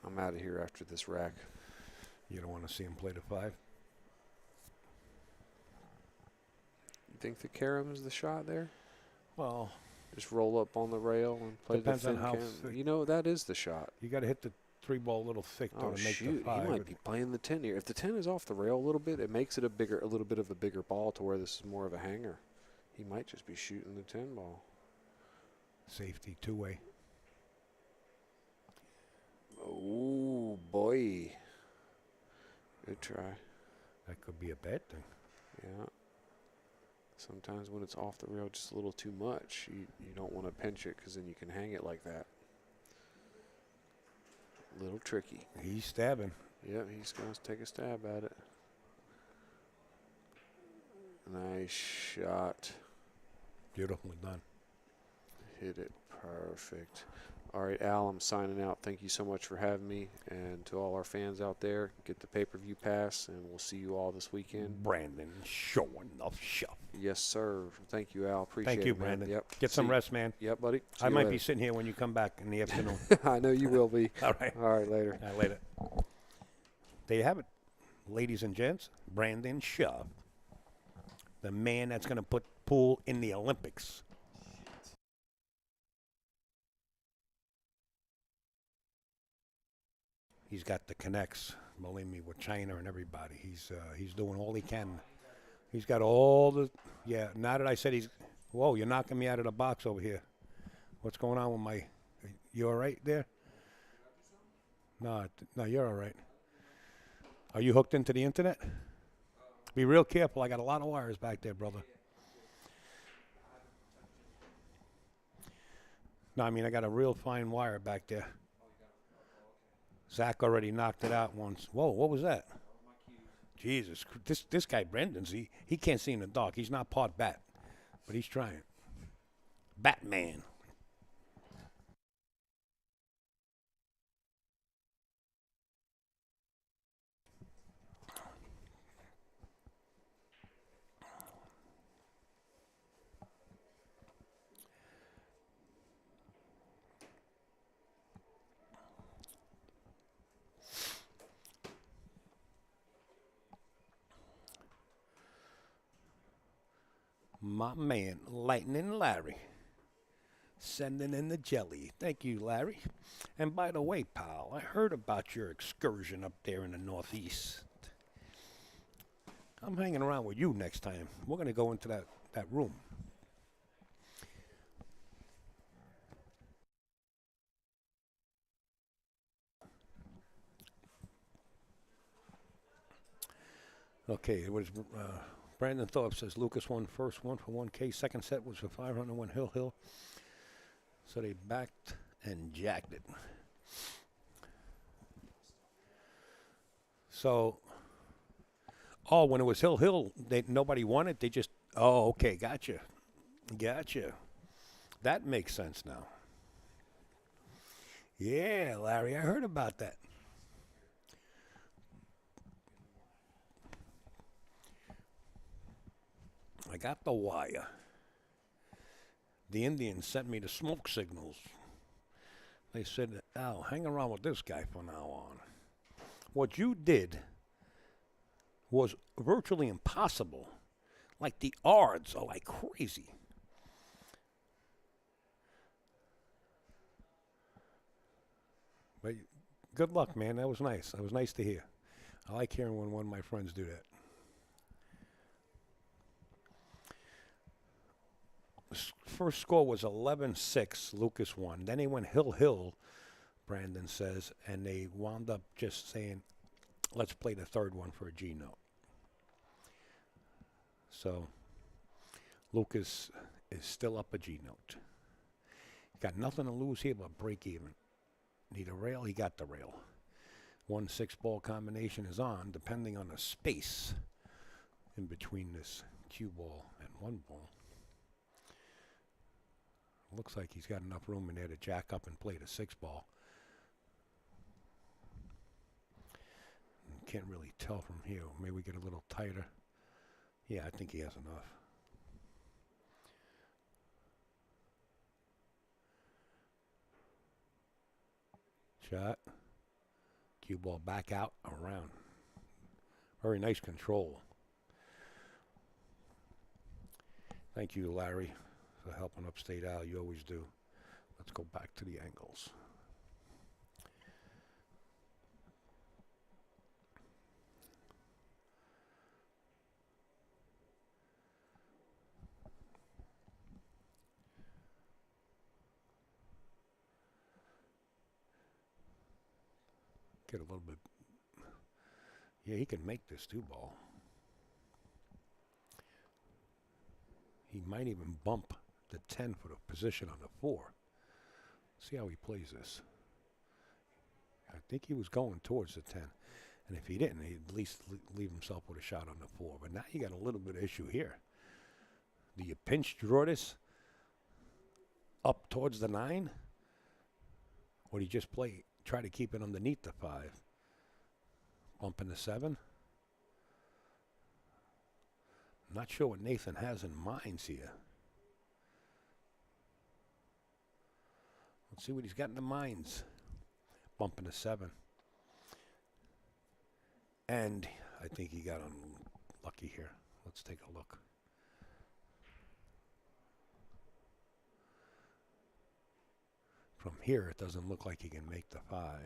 I'm out of here after this rack. You don't want to see him play the 5? You think the caram's the shot there? Well, Just roll up on the rail and play Depends the on thin how cam. thick. That is the shot. you got to hit the 3-ball a little thick though Oh to make shoot, the 5. he might be playing the 10 here. If the 10 is off the rail a little bit, it makes it a little bit of a bigger ball to where this is more of a hanger. He might just be shooting the 10 ball. Safety, 2-way. Oh boy, good try. That could be a bad thing. Yeah. Sometimes when it's off the rail just a little too much, you don't want to pinch it because then you can hang it like that. Little tricky. He's stabbing. Yep, he's going to take a stab at it. Nice shot. Beautifully done. Hit it perfect. All right, Al, I'm signing out. Thank you so much for having me. And to all our fans out there, get the pay-per-view pass, and we'll see you all this weekend. Brandon showing off shop. Yes, sir. Thank you, Al. Appreciate it. Thank you, man. Brandon. Yep. Get some See- rest, man. Yep, buddy. See I you might later. be sitting here when you come back in the afternoon. I know you will be. All right. All right, later. Later. There you have it. Ladies and gents, Brandon Shaw, the man that's going to put pool in the Olympics. He's got the connects, believe me, with China and everybody. He's doing all he can. He's got all the, yeah, now that I said he's, whoa, you're knocking me out of the box over here. What's going on with my, you all right there? No, you're all right. Are you hooked into the internet? Be real careful. I got a lot of wires back there, brother. No, I mean, I got a real fine wire back there. Zach already knocked it out once. Whoa, what was that? Jesus, this guy Brendan's he can't see in the dark. He's not part bat, but he's trying. Batman. My man, Lightning Larry, sending in the jelly. Thank you, Larry. And by the way, pal, I heard about your excursion up there in the Northeast. I'm hanging around with you next time. We're going to go into that room. Okay, it was Brandon Thorpe says Lucas won first one for 1K. Second set was for 501 Hill. So they backed and jacked it. So, when it was Hill, nobody won it. They just, okay, gotcha. That makes sense now. Yeah, Larry, I heard about that. I got the wire. The Indians sent me the smoke signals. They said, Al, hang around with this guy from now on. What you did was virtually impossible. Like the odds are like crazy. But good luck, man. That was nice. That was nice to hear. I like hearing when one of my friends do that. First score was 11-6. Lucas won. Then he went Hill, Brandon says, and they wound up just saying, let's play the third one for a G note. So Lucas is still up a G note. Got nothing to lose here but break even. Need a rail? He got the rail. 1 6-ball combination is on, depending on the space in between this cue ball and 1 ball. Looks like he's got enough room in there to jack up and play the 6-ball. Can't really tell from here. Maybe we get a little tighter. Yeah, I think he has enough. Shot. Cue ball back out around. Very nice control. Thank you, Larry, for helping Upstate Al. You always do. Let's go back to the angles. Get a little bit. Yeah, he can make this 2-ball. He might even bump the 10 for the position on the 4. See how he plays this. I think he was going towards the 10. And if he didn't, he'd at least leave himself with a shot on the 4. But now you got a little bit of issue here. Do you pinch draw this up towards the 9? Or do you just try to keep it underneath the 5? Bumping the 7? I'm not sure what Nathan has in mind here. Let's see what he's got in the minds. Bumping the 7. And I think he got unlucky here. Let's take a look. From here, it doesn't look like he can make the 5.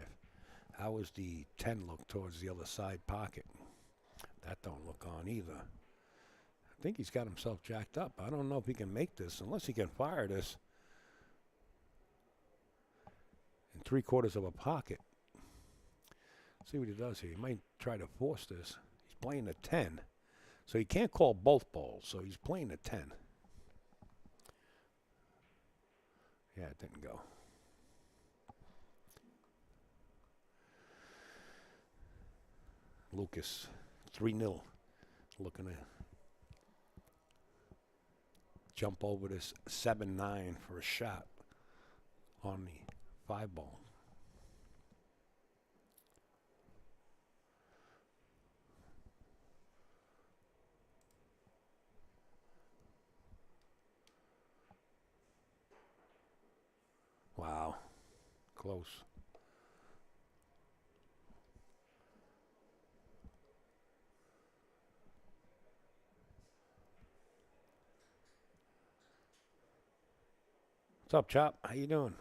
How is the 10 look towards the other side pocket? That don't look on either. I think he's got himself jacked up. I don't know if he can make this unless he can fire this in 3/4 of a pocket. See what he does here. He might try to force this. He's playing a 10. So he can't call both balls, so he's playing a 10. Yeah, it didn't go. Lucas, 3-0. Looking to jump over this 7-9 for a shot on the 5 ball. Wow. Close. What's up, Chop? How you doing?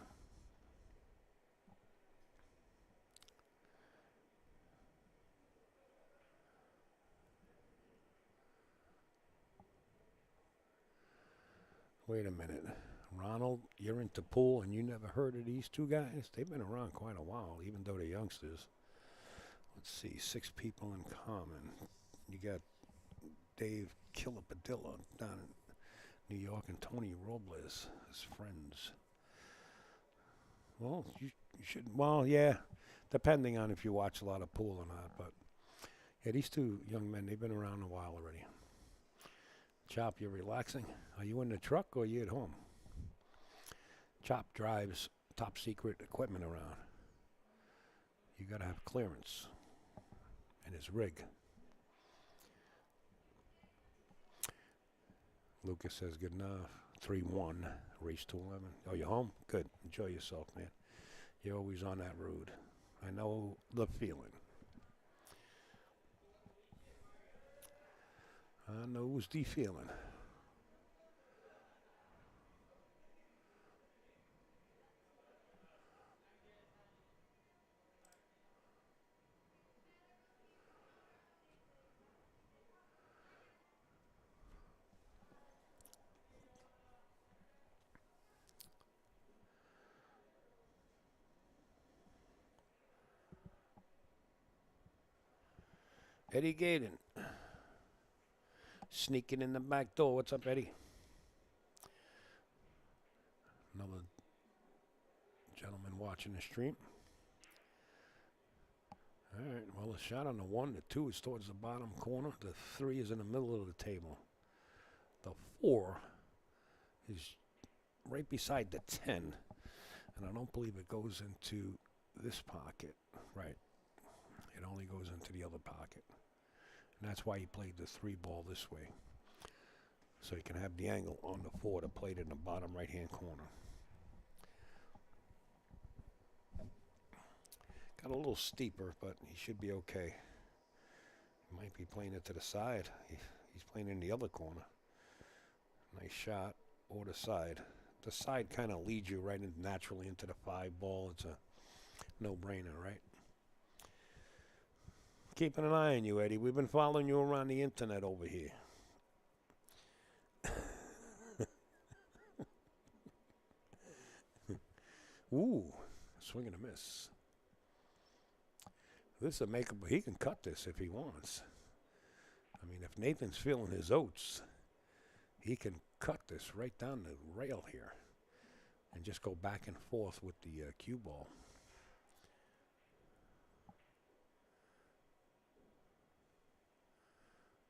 Wait a minute. Ronald, you're into pool and you never heard of these two guys? They've been around quite a while, even though they're youngsters. Let's see, 6 people in common. You got Dave Killapadilla down in New York and Tony Robles, his friends. Well, you should, well, yeah, depending on if you watch a lot of pool or not. But, yeah, these two young men, they've been around a while already. Chop, you're relaxing? Are you in the truck or are you at home? Chop drives top secret equipment around. You got to have clearance in his rig. Lucas says good enough. 3-1, race to 11. Oh, you home? Good. Enjoy yourself, man. You're always on that road. I know the feeling. I knows the feeling. Eddie Gaden. Sneaking in the back door. What's up, Eddie? Another gentleman watching the stream. All right, well, the shot on the 1, the 2 is towards the bottom corner. The 3 is in the middle of the table. The 4 is right beside the 10. And I don't believe it goes into this pocket. Right. It only goes into the other pocket. And that's why he played the 3 ball this way. So he can have the angle on the 4 to play it in the bottom right-hand corner. Got a little steeper, but he should be okay. He might be playing it to the side. He's playing in the other corner. Nice shot, or the side. The side kind of leads you right in naturally into the 5 ball. It's a no-brainer, right? Keeping an eye on you, Eddie. We've been following you around the internet over here. Ooh, swing and a miss. This is a makeable. He can cut this if he wants. I mean, if Nathan's feeling his oats, he can cut this right down the rail here and just go back and forth with the cue ball.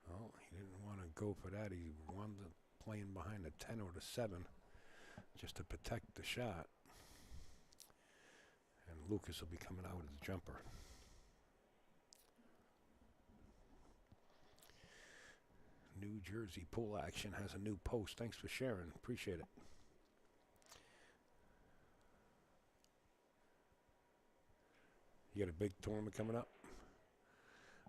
Well, he didn't want to go for that. He wanted playing behind the 10 or the 7 just to protect the shot. And Lucas will be coming out with his jumper. New Jersey pool action has a new post. Thanks for sharing. Appreciate it. You got a big tournament coming up?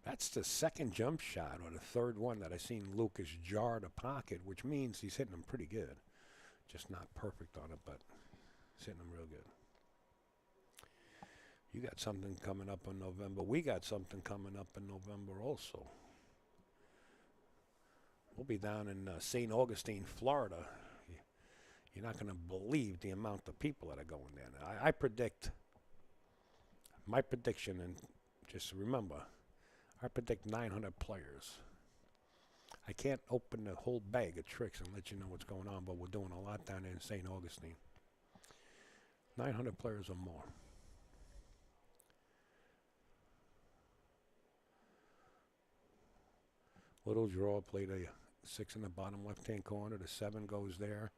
That's the second jump shot or the third one that I seen Lucas jar the pocket, which means he's hitting them pretty good. Just not perfect on it, but he's hitting them real good. You got something coming up in November. We got something coming up in November also. We'll be down in St. Augustine, Florida. You're not going to believe the amount of people that are going there. I predict, my prediction, and just remember, I predict 900 players. I can't open the whole bag of tricks and let you know what's going on, but we're doing a lot down there in St. Augustine. 900 players or more. Little draw, played a 6 in the bottom left-hand corner. The 7 goes there.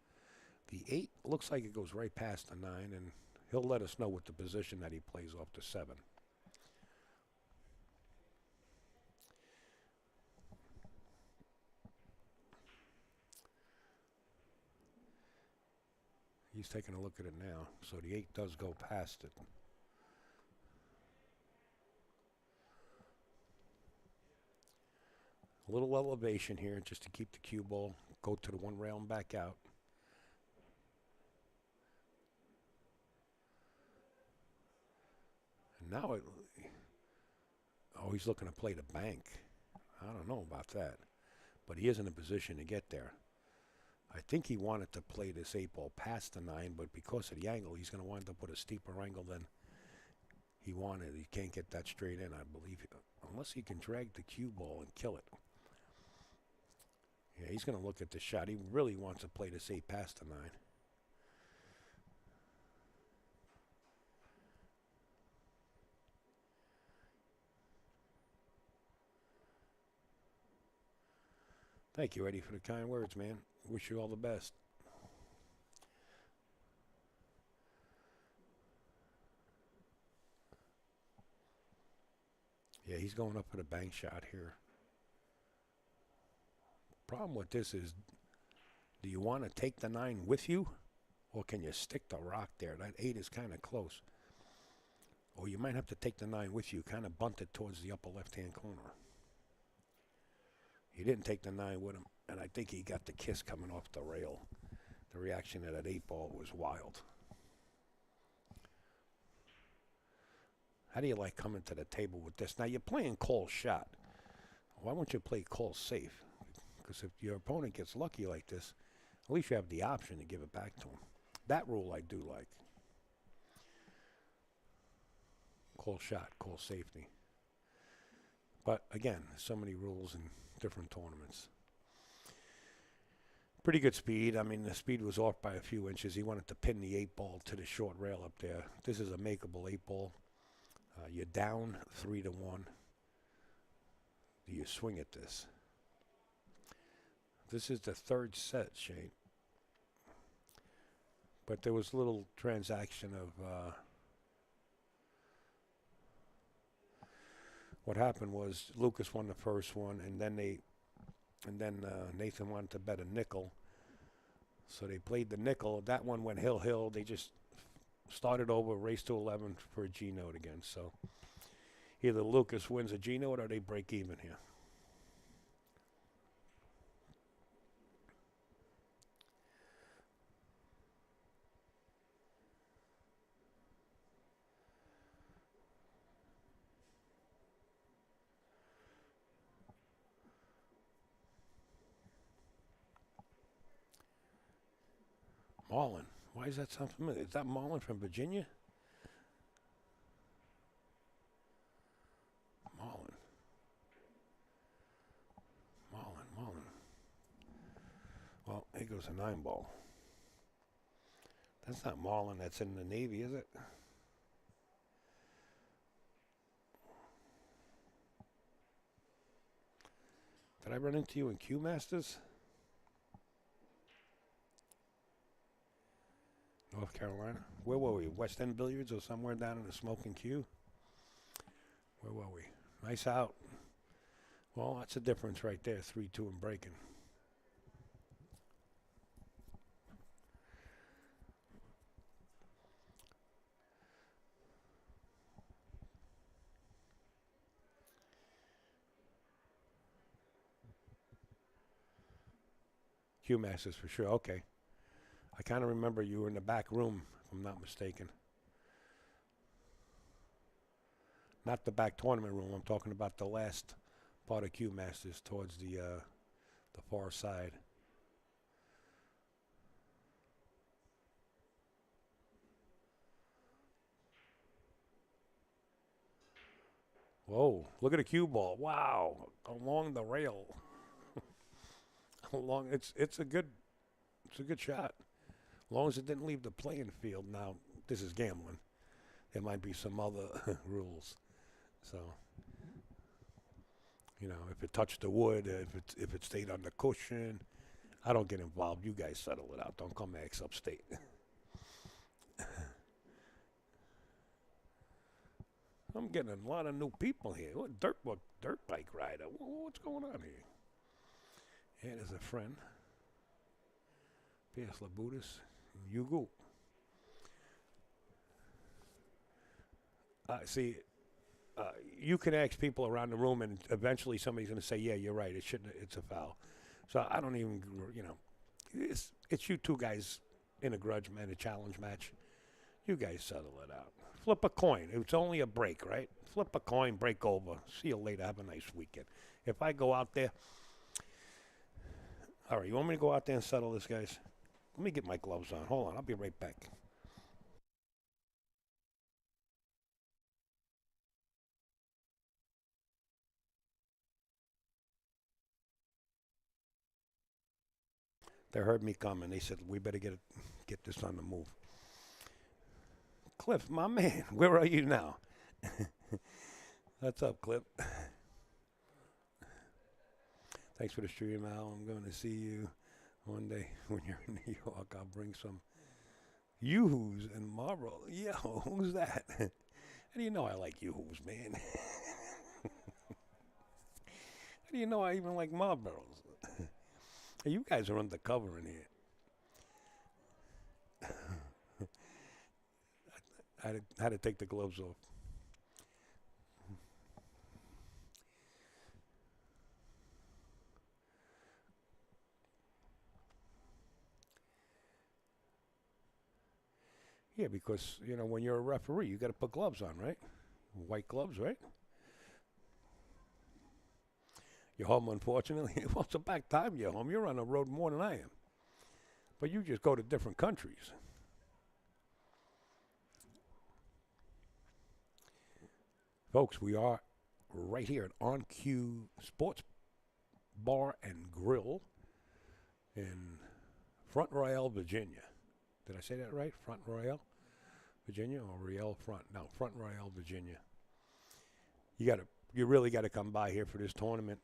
The 8 looks like it goes right past the 9, and he'll let us know what the position that he plays off the 7. He's taking a look at it now. So the 8 does go past it. A little elevation here just to keep the cue ball, go to the 1 rail and back out. And now he's looking to play the bank. I don't know about that. But he is in a position to get there. I think he wanted to play this 8 ball past the 9, but because of the angle, he's going to wind up with a steeper angle than he wanted. He can't get that straight in, I believe, unless he can drag the cue ball and kill it. Yeah, he's going to look at the shot. He really wants to play this 8 past the 9. Thank you, Eddie, for the kind words, man. Wish you all the best. Yeah, he's going up for the bank shot here. Problem with this is, do you want to take the 9 with you, or can you stick the rock there? That 8 is kind of close. Or you might have to take the 9 with you, kind of bunt it towards the upper left-hand corner. He didn't take the 9 with him, and I think he got the kiss coming off the rail. The reaction to that 8 ball was wild. How do you like coming to the table with this? Now, you're playing call shot. Why won't you play call safe? Because if your opponent gets lucky like this, at least you have the option to give it back to him. That rule I do like. Call shot, call safety. But again, so many rules in different tournaments. Pretty good speed. I mean, the speed was off by a few inches. He wanted to pin the 8 ball to the short rail up there. This is a makeable 8 ball. You're down 3-1. Do you swing at this? This is the 3rd set, Shane. But there was a little transaction of what happened was Lukas won the first one, and then Nathan wanted to bet a nickel, so they played the nickel. That one went hill. They just started over, raced to 11 for a G note again. So either Lukas wins a G note or they break even here. Marlin. Why is that sound familiar? Is that Marlin from Virginia? Marlin. Well, here goes a 9 ball. That's not Marlin that's in the Navy, is it? Did I run into you in Q Masters? North Carolina. Where were we? West End Billiards or somewhere down in the smoking queue? Where were we? Nice out. Well, that's a difference right there. 3-2 and breaking. Q Masters for sure. Okay. I kind of remember you were in the back room, if I'm not mistaken. Not the back tournament room. I'm talking about the last part of Q Masters towards the far side. Whoa, look at a cue ball. Wow, along the rail. It's a good shot. As long as it didn't leave the playing field. Now, this is gambling. There might be some other rules. So, you know, if it touched the wood, if it stayed on the cushion, I don't get involved. You guys settle it out. Don't come X upstate. I'm getting a lot of new people here. What dirt bike rider? What's going on here? Yeah, there's a friend. P.S. Labutis. Yugu. See, you can ask people around the room, and eventually somebody's going to say, "Yeah, you're right. It's a foul." So I don't even, you know, it's you two guys in a grudge match, a challenge match. You guys settle it out. Flip a coin. It's only a break, right? Flip a coin, break over. See you later. Have a nice weekend. If I go out there, all right. You want me to go out there and settle this, guys? Let me get my gloves on. Hold on. I'll be right back. They heard me coming. They said, we better get this on the move. Cliff, my man, where are you now? What's up, Cliff? Thanks for the stream, Al. I'm going to see you one day when you're in New York. I'll bring some Yoo-hoos and Marlboro. Yo, who's that? How do you know I like Yoo-hoos, man? How do you know I even like Marlboros? You guys are undercover in here. I had to take the gloves off. Yeah, because, you know, when you're a referee, you got to put gloves on, right? White gloves, right? You're home, unfortunately. Well, it's about time you're home. You're on the road more than I am. But you just go to different countries. Folks, we are right here at On Cue Sports Bar and Grill in Front Royale, Virginia. Did I say that right? Front Royale, Virginia, or Royale Front? No, Front Royale, Virginia. You really got to come by here for this tournament.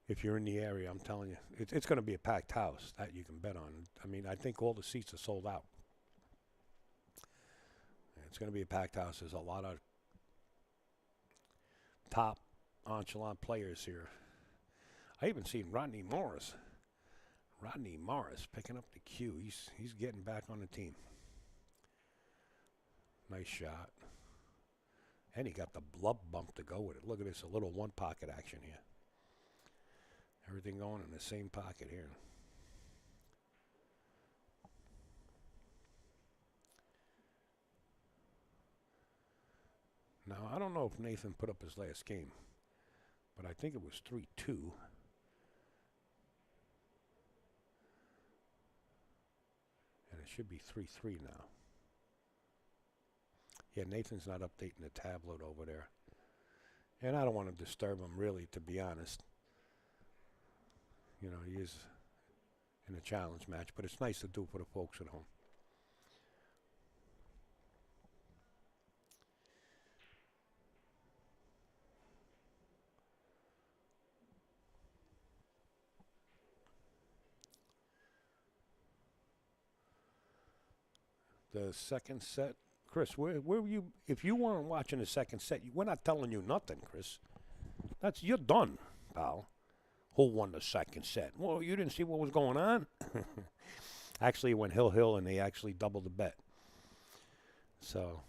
If you're in the area, I'm telling you, it's going to be a packed house. That you can bet on. I mean, I think all the seats are sold out. It's going to be a packed house. There's a lot of top nonchalant players here. I even seen Rodney Morris. Rodney Morris picking up the cue. He's getting back on the team. Nice shot. And he got the blub bump to go with it. Look at this, a little one pocket action here. Everything going in the same pocket here. Now, I don't know if Nathan put up his last game, but I think it was 3-2. And it should be 3-3 now. Yeah, Nathan's not updating the tablet over there. And I don't want to disturb him, really, to be honest. You know, he is in a challenge match, but it's nice to do for the folks at home. The second set, Chris, where were you? If you weren't watching the second set, we're not telling you nothing, Chris. You're done, pal. Who won the second set? Well, you didn't see what was going on? Actually, it went hill, and they actually doubled the bet. So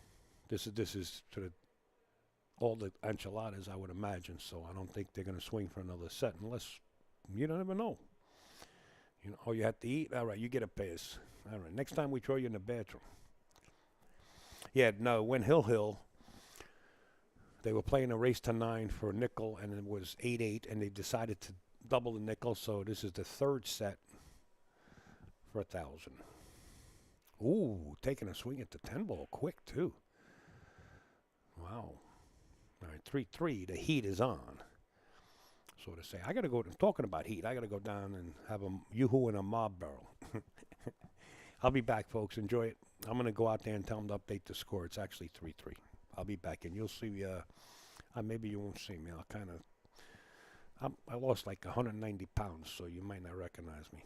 this is sort of all the enchiladas, I would imagine. So I don't think they're going to swing for another set unless you don't ever know. You know, oh, you have to eat? All right, you get a pass. All right, next time we throw you in the bathroom. Yeah, no, when Hill They were playing a race to 9 for a nickel, and it was 8-8, and they decided to double the nickel. So this is the third set for 1,000. Ooh, taking a swing at the 10 ball quick too. Wow. All right, 3-3. The heat is on, so to say. I got to go. Talking about heat, I got to go down and have a yoo-hoo in a mob barrel. I'll be back, folks. Enjoy it. I'm going to go out there and tell them to update the score. It's actually 3-3. I'll be back, and you'll see. Maybe you won't see me. I lost like 190 pounds, so you might not recognize me.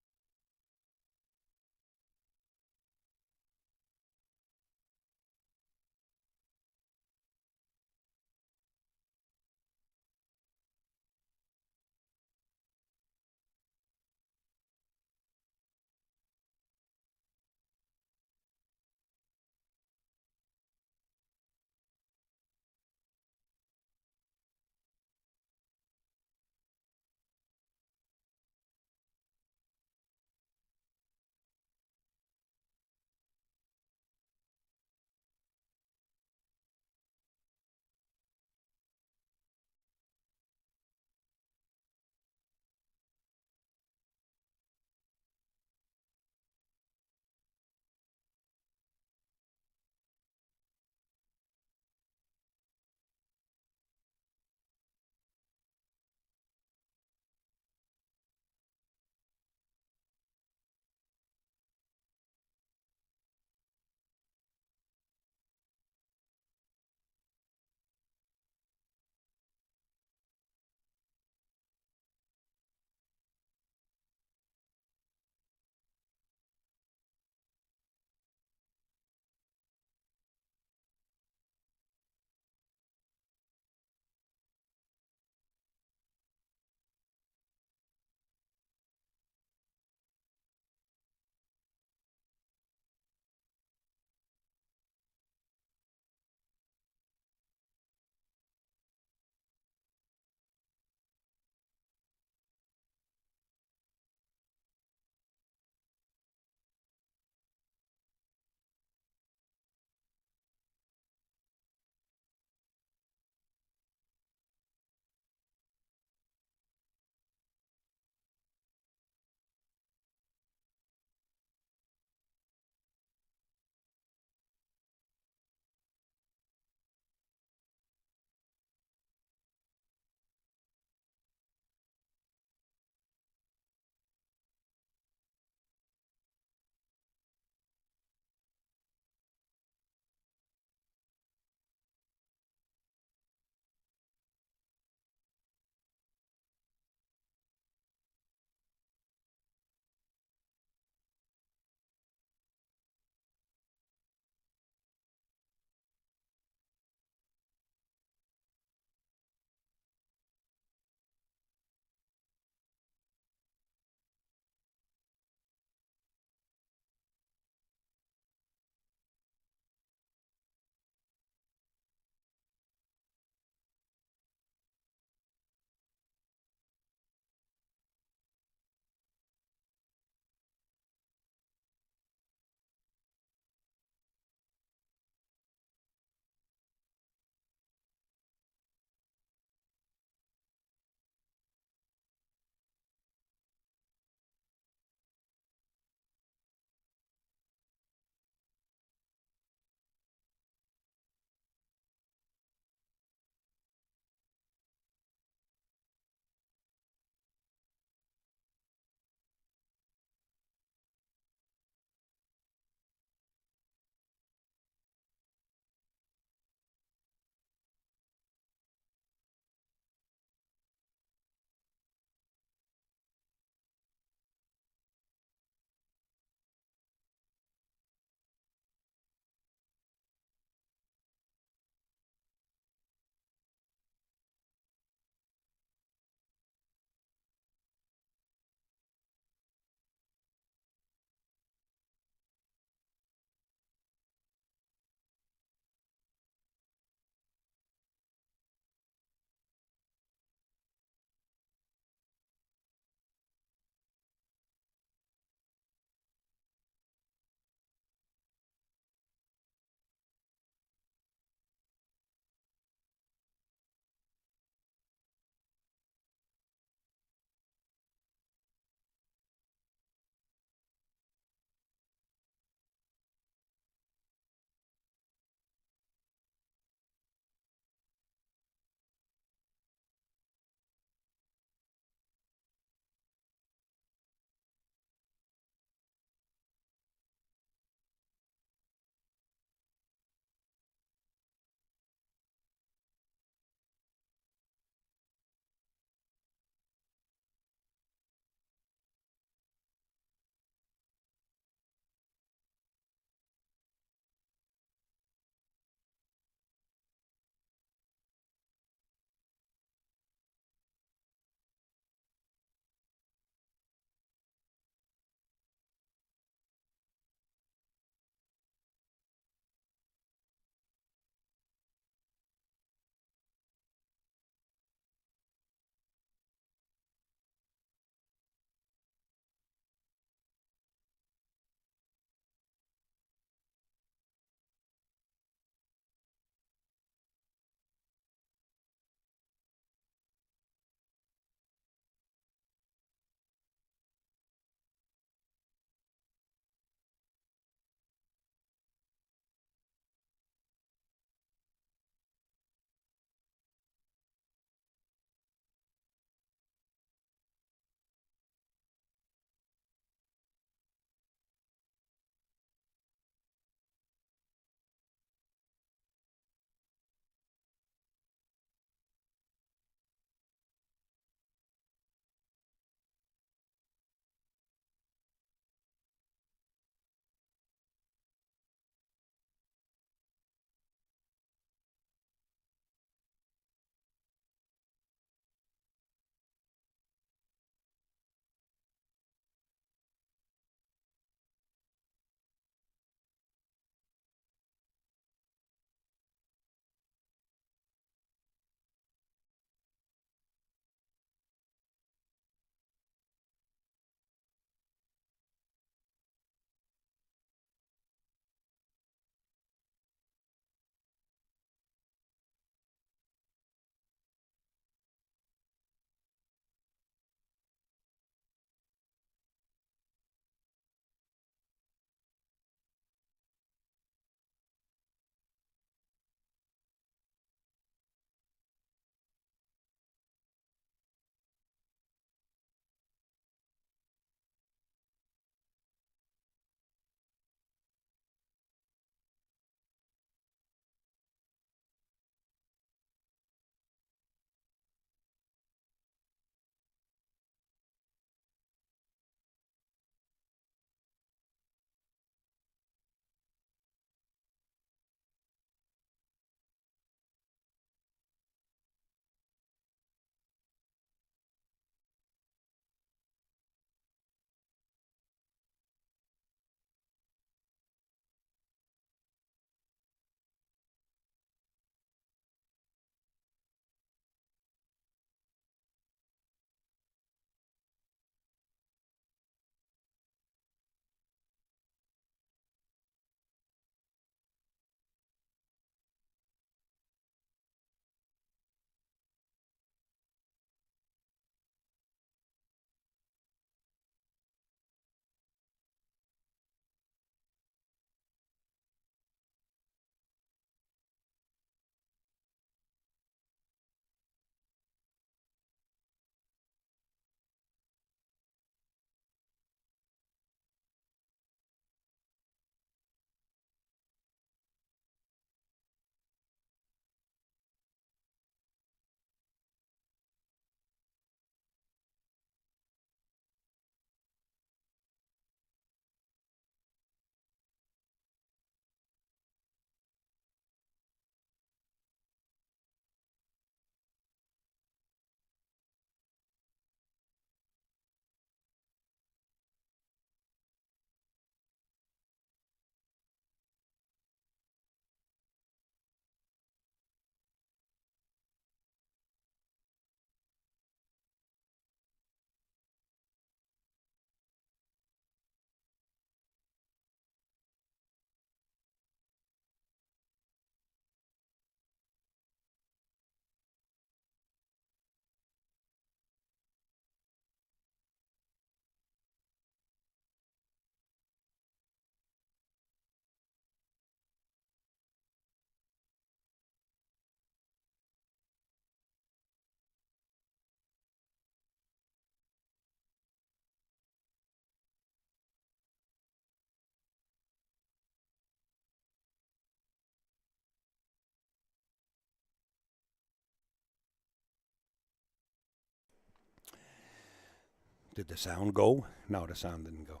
Did the sound go? No, the sound didn't go.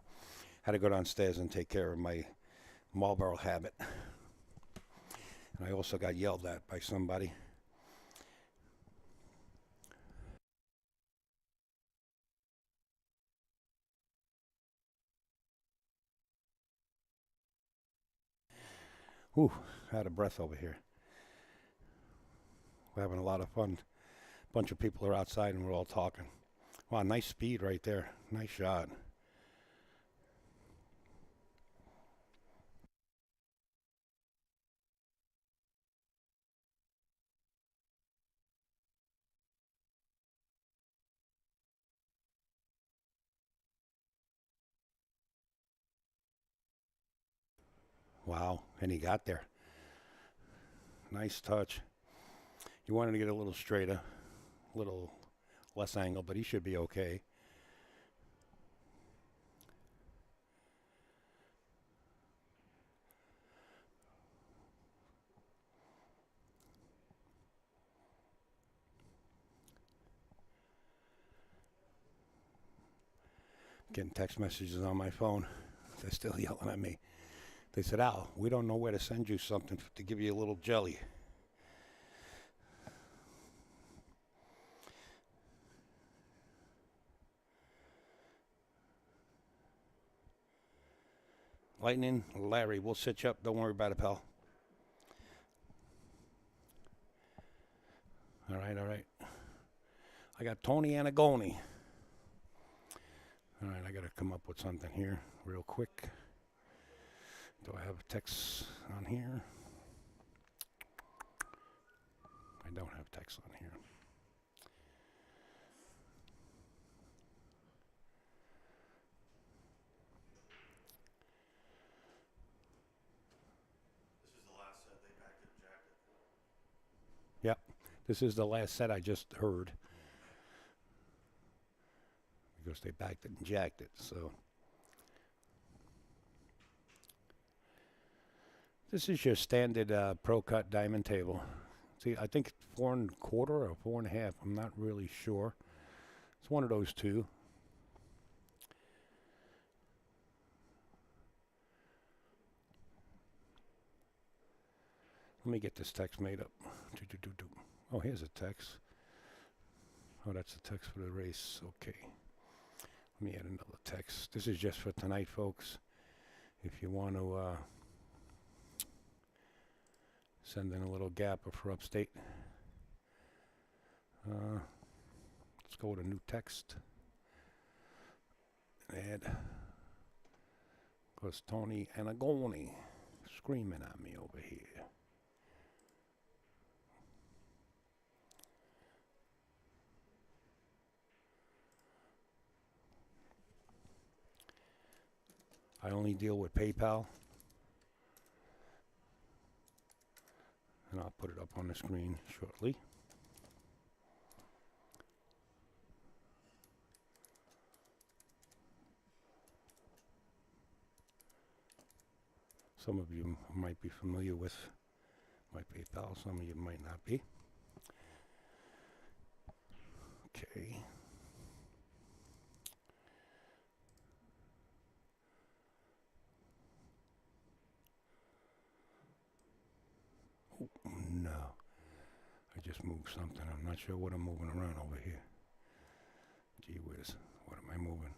Had to go downstairs and take care of my Marlboro habit. And I also got yelled at by somebody. Whew, out of breath over here. We're having a lot of fun. Bunch of people are outside and we're all talking. Wow, nice speed right there. Nice shot. Wow, and he got there. Nice touch. He wanted to get a little straighter, a little less angle, but he should be okay. Getting text messages on my phone. They're still yelling at me. They said, Al, we don't know where to send you something to give you a little jelly. Lightning, Larry, we'll sit you up. Don't worry about it, pal. All right, all right. I got Tony Anagoni. All right, I got to come up with something here real quick. Do I have a text on here? I don't have text on here. This is the last set they packed and jacked it. Yep, this is the last set I just heard. Because they backed it and jacked it, so. This is your standard Pro Cut diamond table. See, I think 4 1/4 or 4 1/2. I'm not really sure. It's one of those two. Let me get this text made up. Oh, here's a text. Oh, that's the text for the race. Okay. Let me add another text. This is just for tonight, folks. If you want to send in a little gap for upstate. Let's go with a new text. Add. Because Tony Anagoni screaming at me over here. I only deal with PayPal. And I'll put it up on the screen shortly. Some of you might be familiar with my PayPal, some of you might not be. Okay. No, I just moved something. I'm not sure what I'm moving around over here. Gee whiz, what am I moving?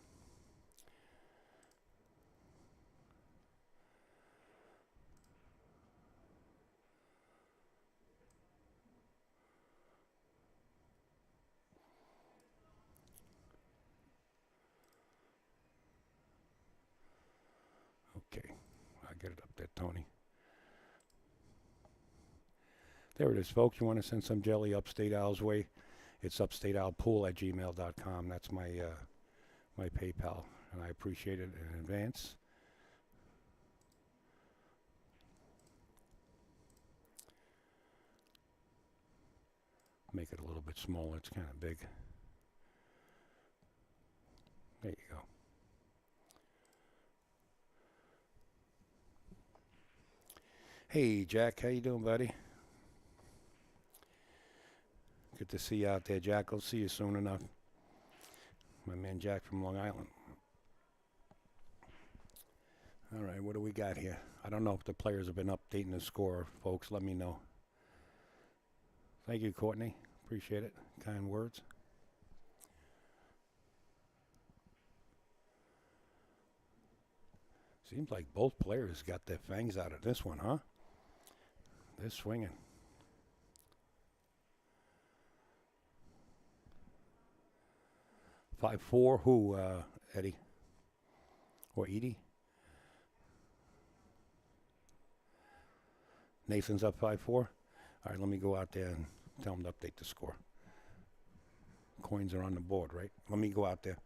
Okay, I get it up there, Tony. There it is, folks. You want to send some jelly upstate Al's way? It's upstatealpool@gmail.com. That's my my PayPal, and I appreciate it in advance. Make it a little bit smaller. It's kind of big. There you go. Hey, Jack. How you doing, buddy? Good to see you out there, Jack. I'll see you soon enough. My man Jack from Long Island. All right, what do we got here? I don't know if the players have been updating the score, folks. Let me know. Thank you, Courtney. Appreciate it. Kind words. Seems like both players got their fangs out of this one, huh? They're swinging. Five, four. Who, Eddie? Or Edie? Nathan's up 5-4. All right, let me go out there and tell him to update the score. Coins are on the board, right? Let me go out there.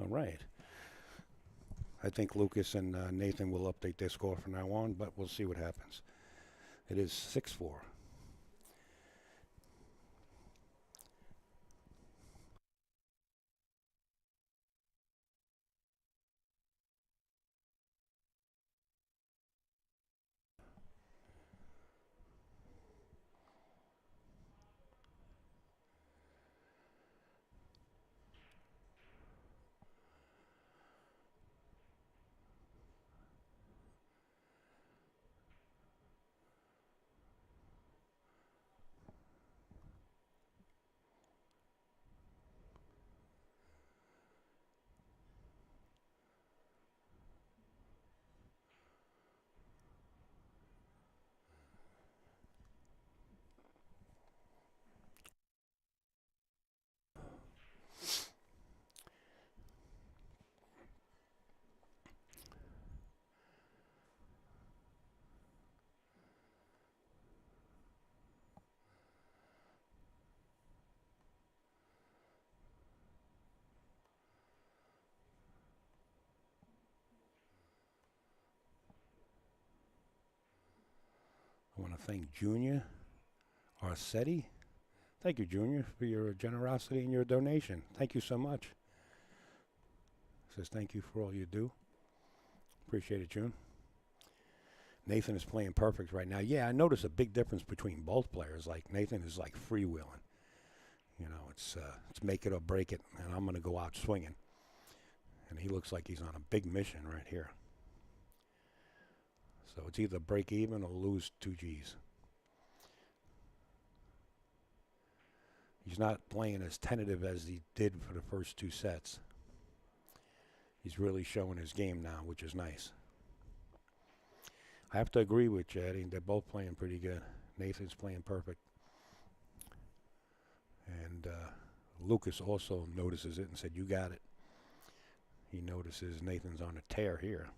All right. I think Lucas and Nathan will update their score from now on, but we'll see what happens. It is 6-4. I want to thank Junior Arcetti. Thank you, Junior, for your generosity and your donation. Thank you so much. Says thank you for all you do. Appreciate it, June. Nathan is playing perfect right now. Yeah, I notice a big difference between both players. Like Nathan is like freewheeling. You know, it's make it or break it, and I'm going to go out swinging. And he looks like he's on a big mission right here. So it's either break even or lose 2 G's. He's not playing as tentative as he did for the first 2 sets. He's really showing his game now, which is nice. I have to agree with you, Eddie. They're both playing pretty good. Nathan's playing perfect. And Lucas also notices it and said, you got it. He notices Nathan's on a tear here.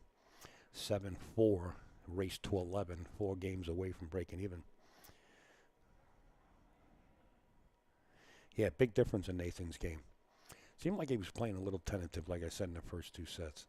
7-4, race to 11, 4 games away from breaking even. Yeah, big difference in Nathan's game. Seemed like he was playing a little tentative, like I said, in the first 2 sets.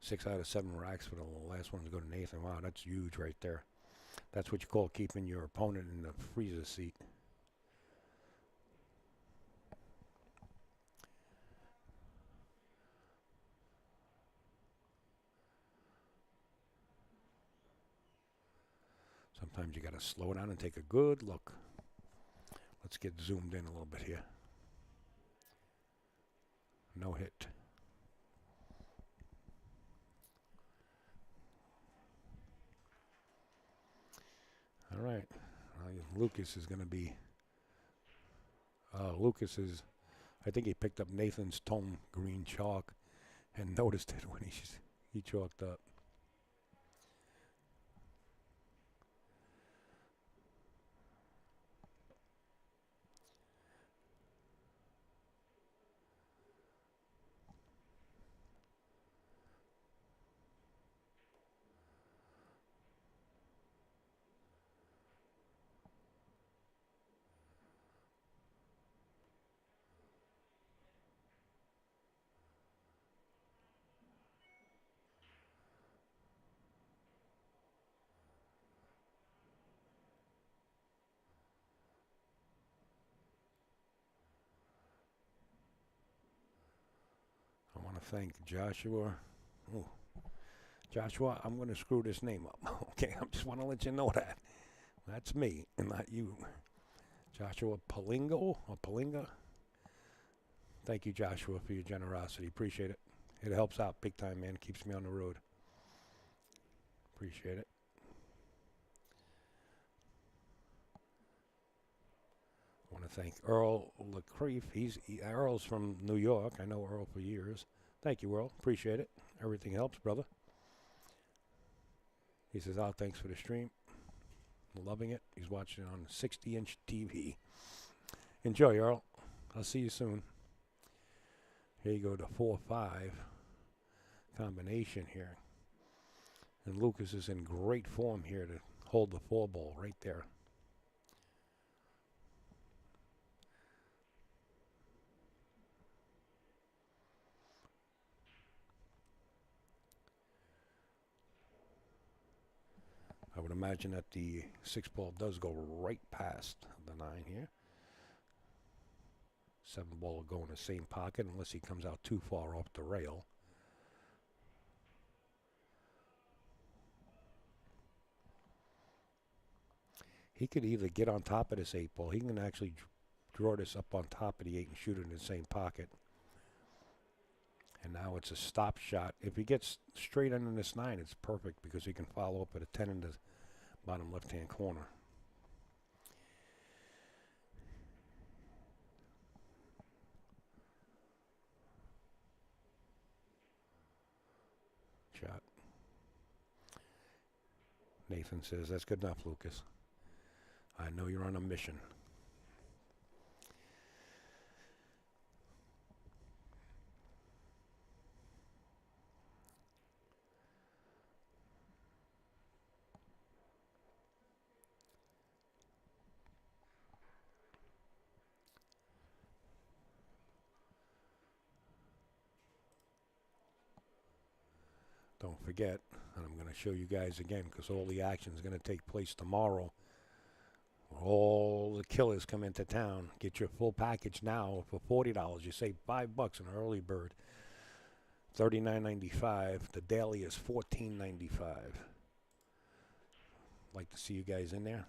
6 out of 7 racks for the last one to go to Nathan. Wow, that's huge right there. That's what you call keeping your opponent in the freezer seat. Sometimes you got to slow down and take a good look. Let's get zoomed in a little bit here. No hit. All right. Lucas is going to be. Lucas is. I think he picked up Nathan's tone green chalk and noticed it when he chalked up. I want to thank Joshua. Oh, Joshua, I'm going to screw this name up. Okay, I just want to let you know that. That's me and not you. Joshua Palingo or Palinga. Thank you, Joshua, for your generosity. Appreciate it. It helps out big time, man. Keeps me on the road. Appreciate it. I want to thank Earl LaCreef. Earl's from New York. I know Earl for years. Thank you, Earl. Appreciate it. Everything helps, brother. He says, thanks for the stream. Loving it. He's watching it on 60-inch TV. Enjoy, Earl. I'll see you soon. Here you go, the 4-5 combination here. And Lucas is in great form here to hold the 4 ball right there. I would imagine that the 6 ball does go right past the 9 here. 7 ball will go in the same pocket unless he comes out too far off the rail. He could either get on top of this 8 ball. He can actually draw this up on top of the 8 and shoot it in the same pocket. And now it's a stop shot. If he gets straight under this 9, it's perfect because he can follow up with a 10 in the bottom left-hand corner. Shot. Nathan says, that's good enough, Lucas. I know you're on a mission. Don't forget, and I'm going to show you guys again because all the action is going to take place tomorrow. All the killers come into town. Get your full package now for $40. You save $5 on an early bird. $39.95. The daily is $14.95. Like to see you guys in there.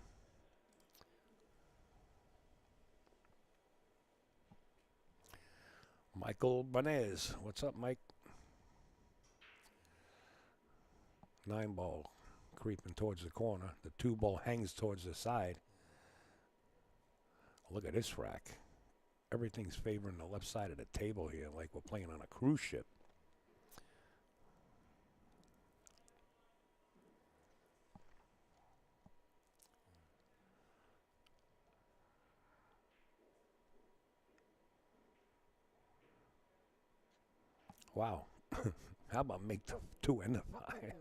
Michael Banez. What's up, Mike? 9 ball creeping towards the corner. The 2 ball hangs towards the side. Look at this rack. Everything's favoring the left side of the table here, like we're playing on a cruise ship. Wow. How about make the 2 and the 5?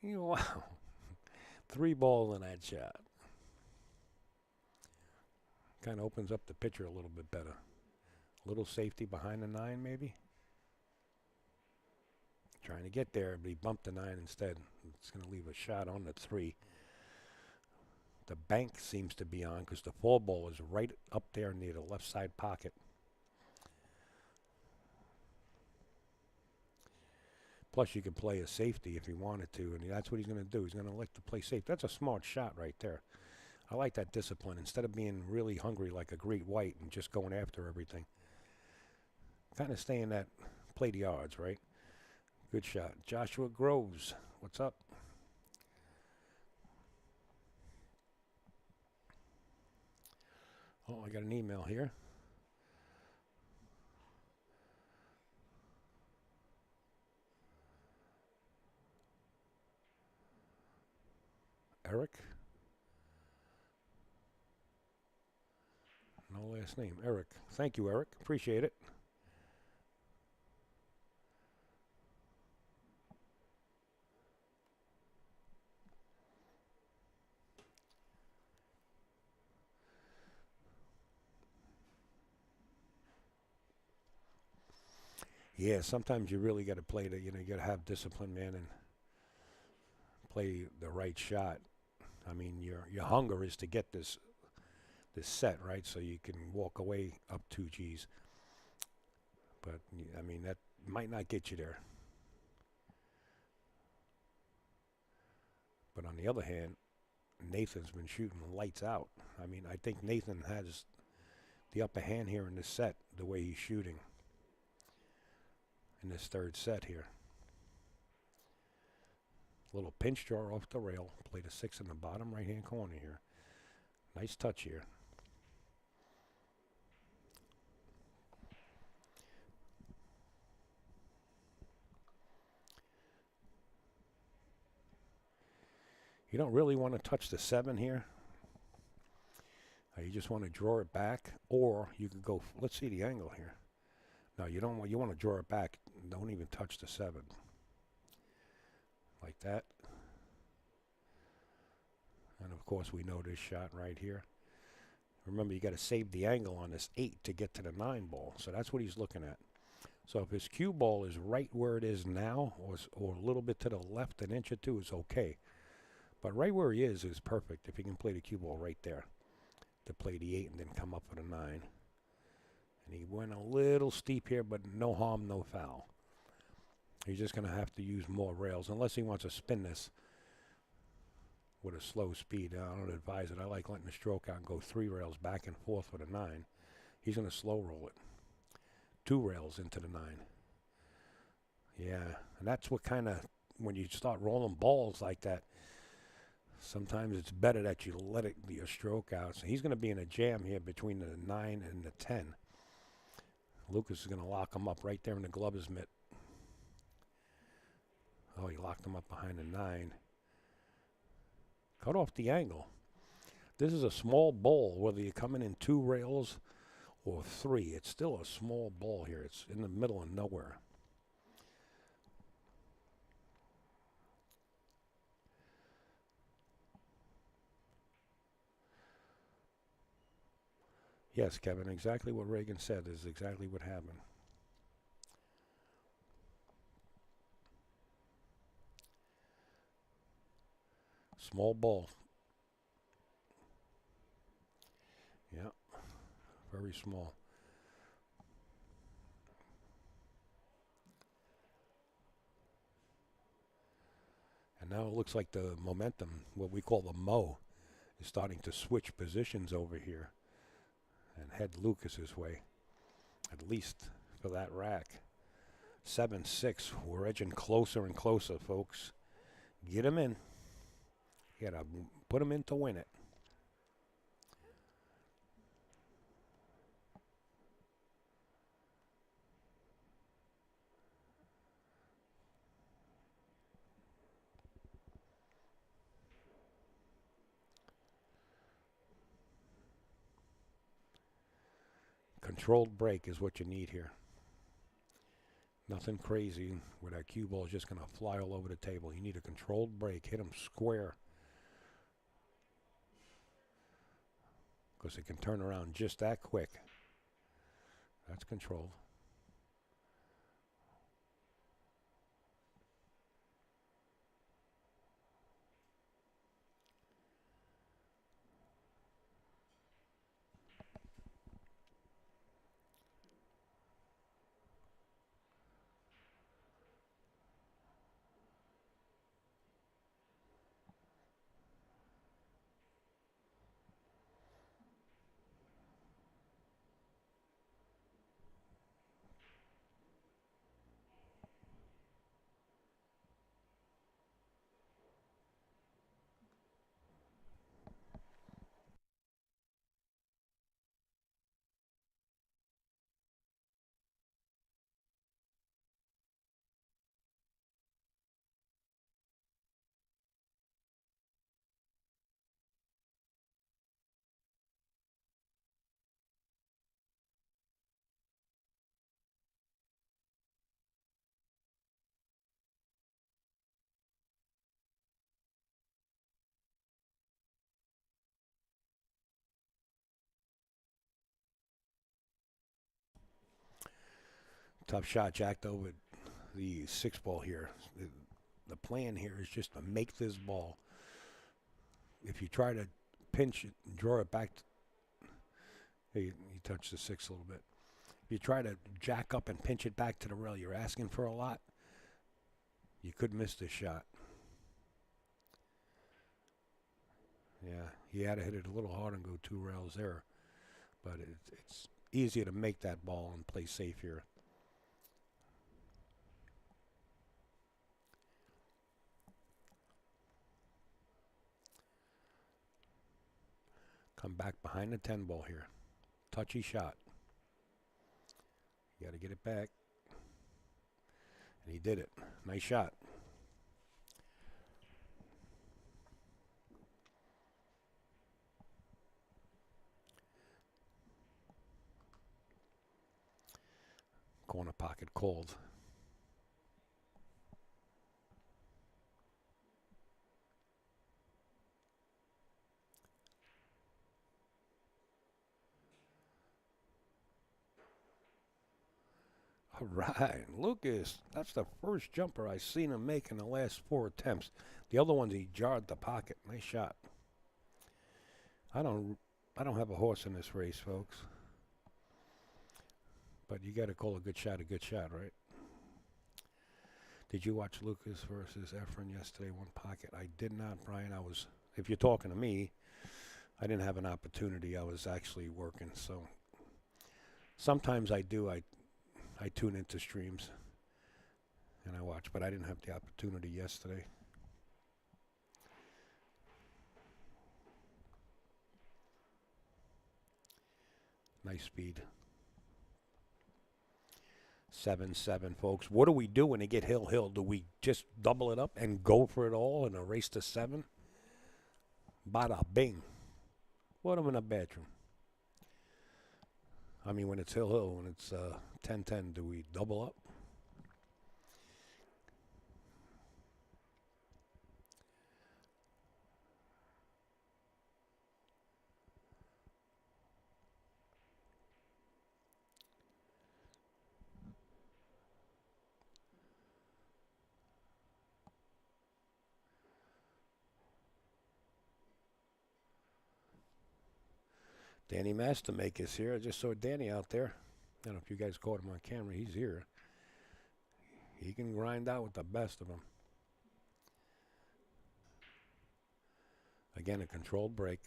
Wow. 3 balls in that shot. Kind of opens up the picture a little bit better. A little safety behind the 9, maybe. Trying to get there, but he bumped the 9 instead. It's going to leave a shot on the 3. The bank seems to be on because the 4 ball is right up there near the left side pocket. Plus, you can play a safety if he wanted to, and that's what he's going to do. He's going to like to play safe. That's a smart shot right there. I like that discipline. Instead of being really hungry like a great white and just going after everything. Kind of staying that, play the odds, right? Good shot. Joshua Groves, what's up? Oh, I got an email here. Eric? No last name. Eric. Thank you, Eric. Appreciate it. Yeah, sometimes you really got to play you got to have discipline, man, and play the right shot. I mean, your hunger is to get this set, right? So you can walk away up 2 Gs. But, I mean, that might not get you there. But on the other hand, Nathan's been shooting lights out. I mean, I think Nathan has the upper hand here in this set, the way he's shooting in this 3rd set here. Little pinch draw off the rail. Play the 6 in the bottom right-hand corner here. Nice touch here. You don't really want to touch the 7 here. You just want to draw it back, or you could go. Let's see the angle here. No, you don't want. You want to draw it back. Don't even touch the 7. Like that. And of course, we know this shot right here. Remember, you got to save the angle on this 8 to get to the 9 ball. So that's what he's looking at. So if his cue ball is right where it is now, or a little bit to the left, an inch or 2 is okay. But right where he is perfect if he can play the cue ball right there. To play the 8 and then come up with a 9. And he went a little steep here, but no harm, no foul. He's just going to have to use more rails, unless he wants to spin this with a slow speed. I don't advise it. I like letting the stroke out and go 3 rails back and forth with a 9. He's going to slow roll it. 2 rails into the 9. Yeah, and that's what kind of, when you start rolling balls like that, sometimes it's better that you let it be a stroke out. So he's going to be in a jam here between the 9 and the 10. Lukas is going to lock him up right there in the glover's mitt. Oh, he locked him up behind the 9. Cut off the angle. This is a small ball, whether you're coming in 2 rails or 3. It's still a small ball here. It's in the middle of nowhere. Yes, Kevin, exactly what Reagan said is exactly what happened. Small ball. Yeah, very small. And now it looks like the momentum, what we call the mo, is starting to switch positions over here and head Lukas's way, at least for that rack. 7-6, we're edging closer and closer, folks. Get him in. You gotta put him in to win it. Controlled break is what you need here. Nothing crazy where that cue ball is just going to fly all over the table. You need a controlled break. Hit him square. Because it can turn around just that quick. That's controlled. Tough shot, jacked over the 6 ball here. The plan here is just to make this ball. If you try to pinch it and draw it back, he touched the 6 a little bit. If you try to jack up and pinch it back to the rail, you're asking for a lot. You could miss this shot. Yeah, he had to hit it a little hard and go 2 rails there. But it's easier to make that ball and play safe here. Come back behind the 10 ball here. Touchy shot. You got to get it back. And he did it. Nice shot. Corner pocket called. All right, Lucas, that's the first jumper I've seen him make in the last 4 attempts. The other ones he jarred the pocket. Nice shot. I don't have a horse in this race, folks. But you got to call a good shot, right? Did you watch Lucas versus Efren yesterday, 1 pocket? I did not, Brian. If you're talking to me, I didn't have an opportunity. I was actually working, so sometimes I do. I tune into streams and I watch, but I didn't have the opportunity yesterday. Nice speed. 7-7, folks. What do we do when they get hill? Do we just double it up and go for it all and erase the 7? Bada bing. Put them in a bedroom. I mean, when it's hill, when it's 10-10, do we double up? Danny Mastermaker's here. I just saw Danny out there. I don't know if you guys caught him on camera. He's here. He can grind out with the best of them. Again, a controlled break.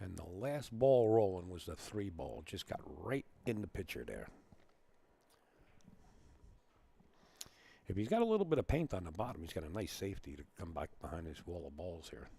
And the last ball rolling was the 3 ball. Just got right in the picture there. If he's got a little bit of paint on the bottom, he's got a nice safety to come back behind his wall of balls here.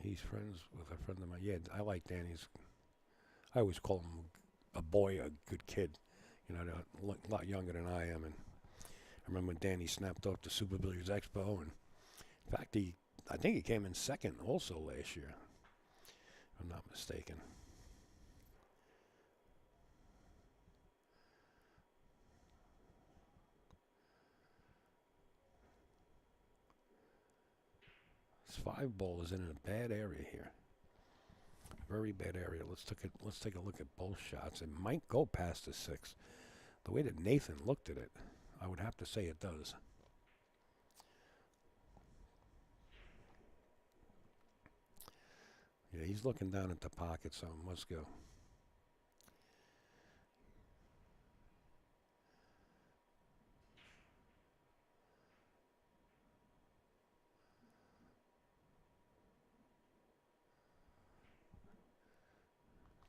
He's friends with a friend of mine. Yeah, I like Danny's. I always call him a boy, a good kid. You know, a lot younger than I am. And I remember when Danny snapped off the Super Billiards Expo. And in fact, I think he came in second also last year, if I'm not mistaken. This 5 ball is in a bad area here. Very bad area. Let's take a look at both shots. It might go past the 6. The way that Nathan looked at it, I would have to say it does. Yeah, he's looking down at the pocket, so let's go.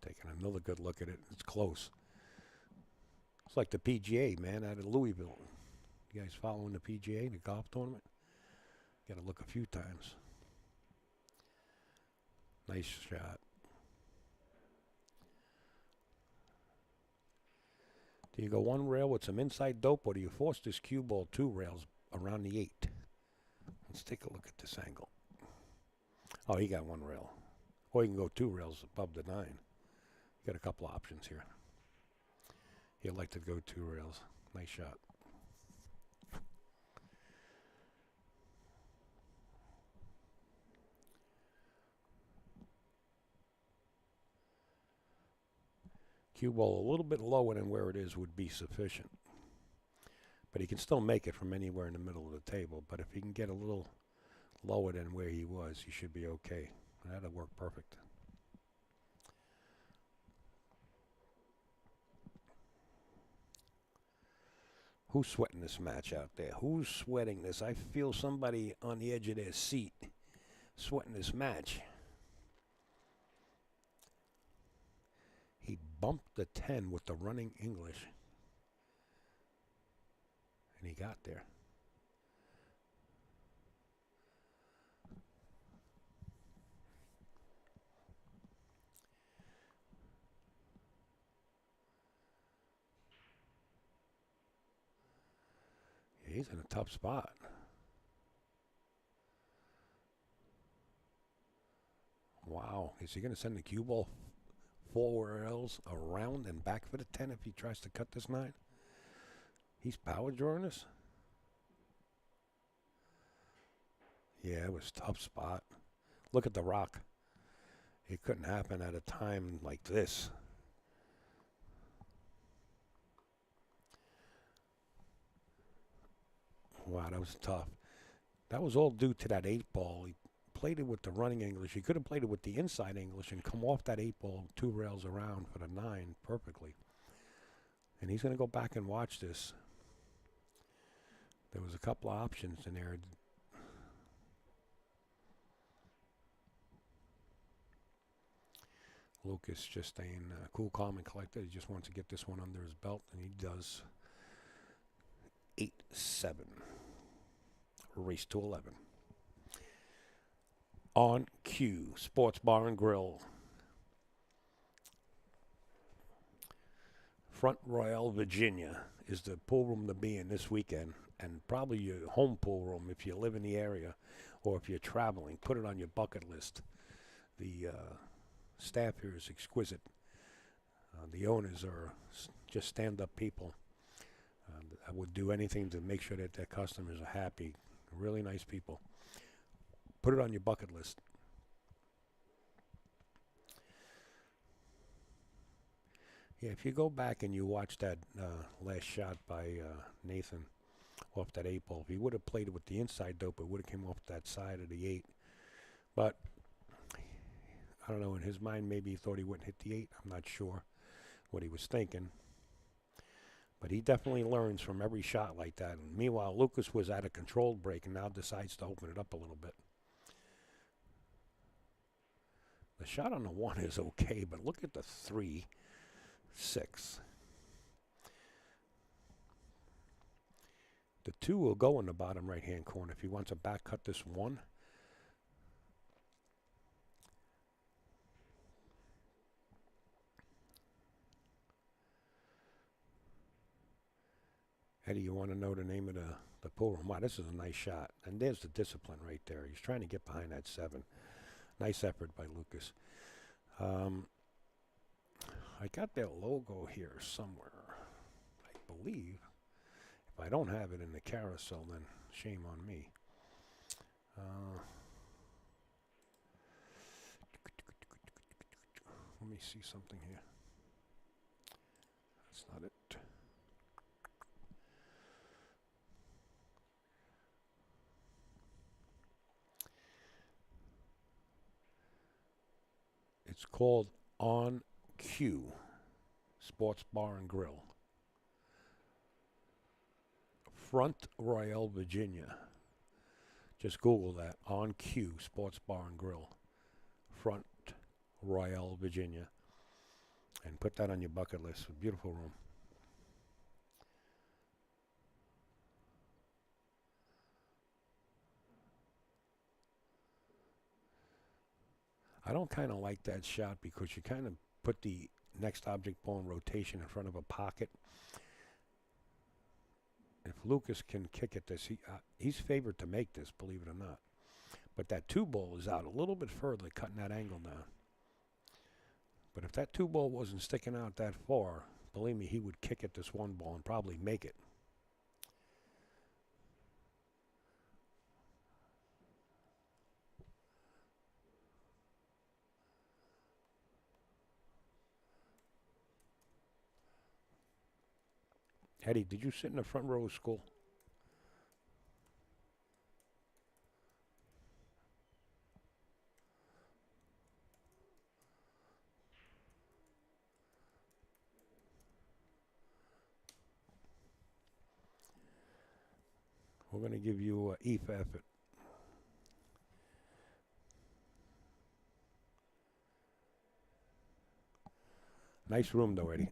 Taking another good look at it. It's close. It's like the PGA, man, out of Louisville. You guys following the PGA, the golf tournament? Got to look a few times. Nice shot. Do you go one rail with some inside dope, or do you force this cue ball 2 rails around the 8? Let's take a look at this angle. Oh, he got 1 rail. Or you can go 2 rails above the 9. You got a couple of options here. He'd like to go 2 rails. Nice shot. Cue ball a little bit lower than where it is would be sufficient. But he can still make it from anywhere in the middle of the table. But if he can get a little lower than where he was, he should be okay. That'll work perfect. Who's sweating this match out there? Who's sweating this? I feel somebody on the edge of their seat sweating this match. He bumped the 10 with the running English. And he got there. He's in a tough spot. Wow. Is he going to send the cue ball 4 rails around and back for the 10 if he tries to cut this 9? He's power drawing this? Yeah, it was a tough spot. Look at the rock. It couldn't happen at a time like this. Wow, that was tough. That was all due to that 8 ball. He played it with the running English. He could have played it with the inside English and come off that 8 ball 2 rails around for the 9 perfectly. And he's going to go back and watch this. There was a couple of options in there. Lukas just staying cool, calm, and collected. He just wants to get this one under his belt, and he does. 8-7. Race to 11. On cue, Sports Bar and Grill. Front Royale, Virginia is the pool room to be in this weekend, and probably your home pool room if you live in the area or if you're traveling. Put it on your bucket list. The staff here is exquisite. The owners are just stand-up people. I would do anything to make sure that their customers are happy. Really nice people. Put it on your bucket list. Yeah, if you go back and you watch that last shot by Nathan off that 8 ball, if he would have played it with the inside dope, it would have came off that side of the 8. But I don't know, in his mind, maybe he thought he wouldn't hit the 8. I'm not sure what he was thinking. But he definitely learns from every shot like that. And meanwhile, Lukas was at a controlled break and now decides to open it up a little bit. The shot on the 1 is okay, but look at the 3, 6. The 2 will go in the bottom right-hand corner if he wants to back cut this 1. Eddie, you want to know the name of the pool room? Wow, this is a nice shot. And there's the discipline right there. He's trying to get behind that 7. Nice effort by Lukas. I got their logo here somewhere, I believe. If I don't have it in the carousel, then shame on me. Let me see something here. That's not it. It's called On Cue Sports Bar and Grill. Front Royale, Virginia. Just Google that. On Cue Sports Bar and Grill. Front Royale, Virginia. And put that on your bucket list. A beautiful room. I don't kind of like that shot because you kind of put the next object ball in rotation in front of a pocket. If Lukas can kick at this, he's favored to make this, believe it or not. But that 2 ball is out a little bit further, cutting that angle down. But if that 2 ball wasn't sticking out that far, believe me, he would kick at this 1 ball and probably make it. Eddie, did you sit in the front row of school? We're going to give you an E for effort. Nice room, though, Eddie.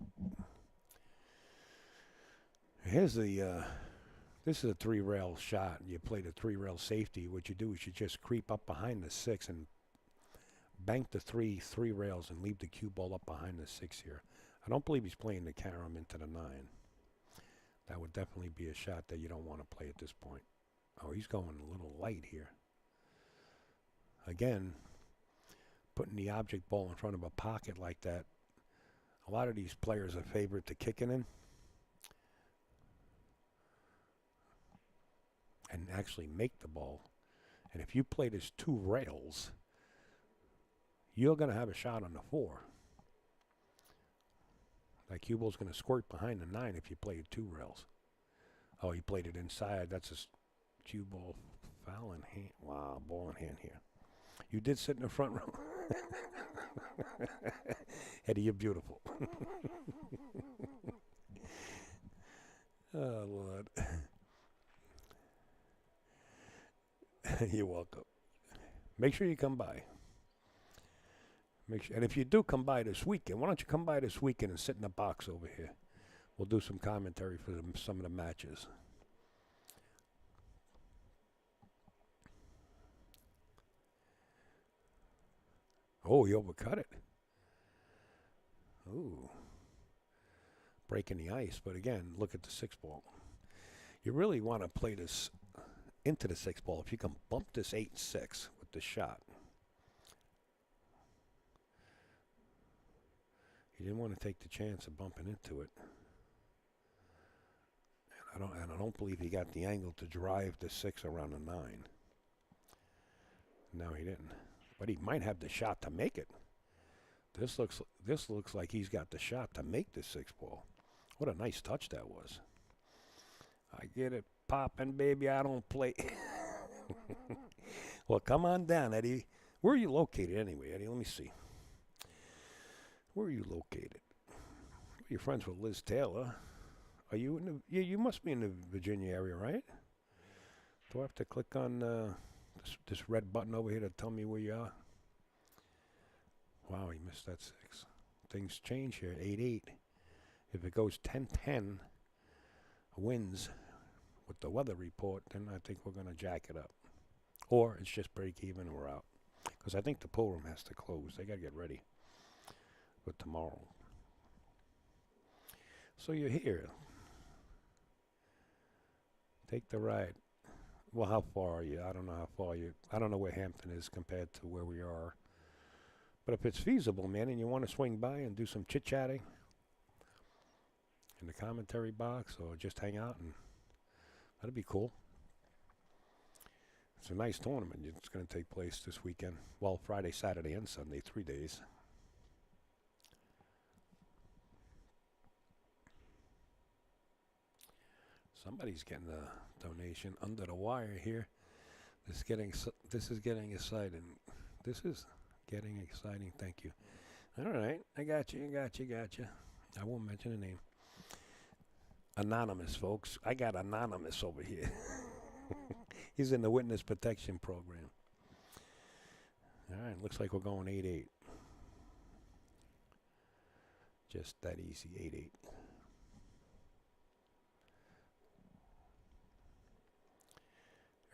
Here's the, this is a 3-rail shot. You play the 3-rail safety. What you do is you just creep up behind the 6 and bank the three rails and leave the cue ball up behind the 6 here. I don't believe he's playing to carry him into the 9. That would definitely be a shot that you don't want to play at this point. Oh, he's going a little light here. Again, putting the object ball in front of a pocket like that, a lot of these players are favored to kick it in and actually make the ball. And if you play this 2 rails, you're going to have a shot on the 4. That cue ball's going to squirt behind the 9 if you play it 2 rails. Oh, he played it inside. That's a cue ball foul in hand. Wow, ball in hand here. You did sit in the front row. Eddie, you're beautiful. Oh, Lord. You're welcome. Make sure you come by. Make sure, and if you do come by this weekend, why don't you come by this weekend and sit in the box over here? We'll do some commentary for some of the matches. Oh, he overcut it. Ooh. Breaking the ice, but again, look at the 6 ball. You really want to play this into the 6 ball. If you can bump this 8-6 with the shot. You didn't want to take the chance of bumping into it. And I don't believe he got the angle to drive the 6 around the 9. No, he didn't. But he might have the shot to make it. This looks like he's got the shot to make the 6 ball. What a nice touch that was. I get it popping, baby. I don't play. Well, come on down, Eddie. Where are you located anyway, Eddie? Let me see. Where are you located? You're friends with Liz Taylor. Are you in the... Yeah, you must be in the Virginia area, right? Do I have to click on this red button over here to tell me where you are? Wow, he missed that 6. Things change here. 8-8. If it goes 10-10 wins with the weather report, then I think we're going to jack it up. Or it's just break even and we're out. Because I think the pool room has to close. They got to get ready for tomorrow. So you're here. Take the ride. Well, how far are you? I don't know how far you... I don't know where Hampton is compared to where we are. But if it's feasible, man, and you want to swing by and do some chit-chatting in the commentary box or just hang out, and that'd be cool. It's a nice tournament. It's going to take place this weekend. Well, Friday, Saturday, and Sunday, 3 days. Somebody's getting a donation under the wire here. This is getting exciting. This is getting exciting. Thank you. All right. I got you. I won't mention the name. Anonymous, folks. I got Anonymous over here. He's in the witness protection program. All right. Looks like we're going 8-8. Just that easy. 8-8.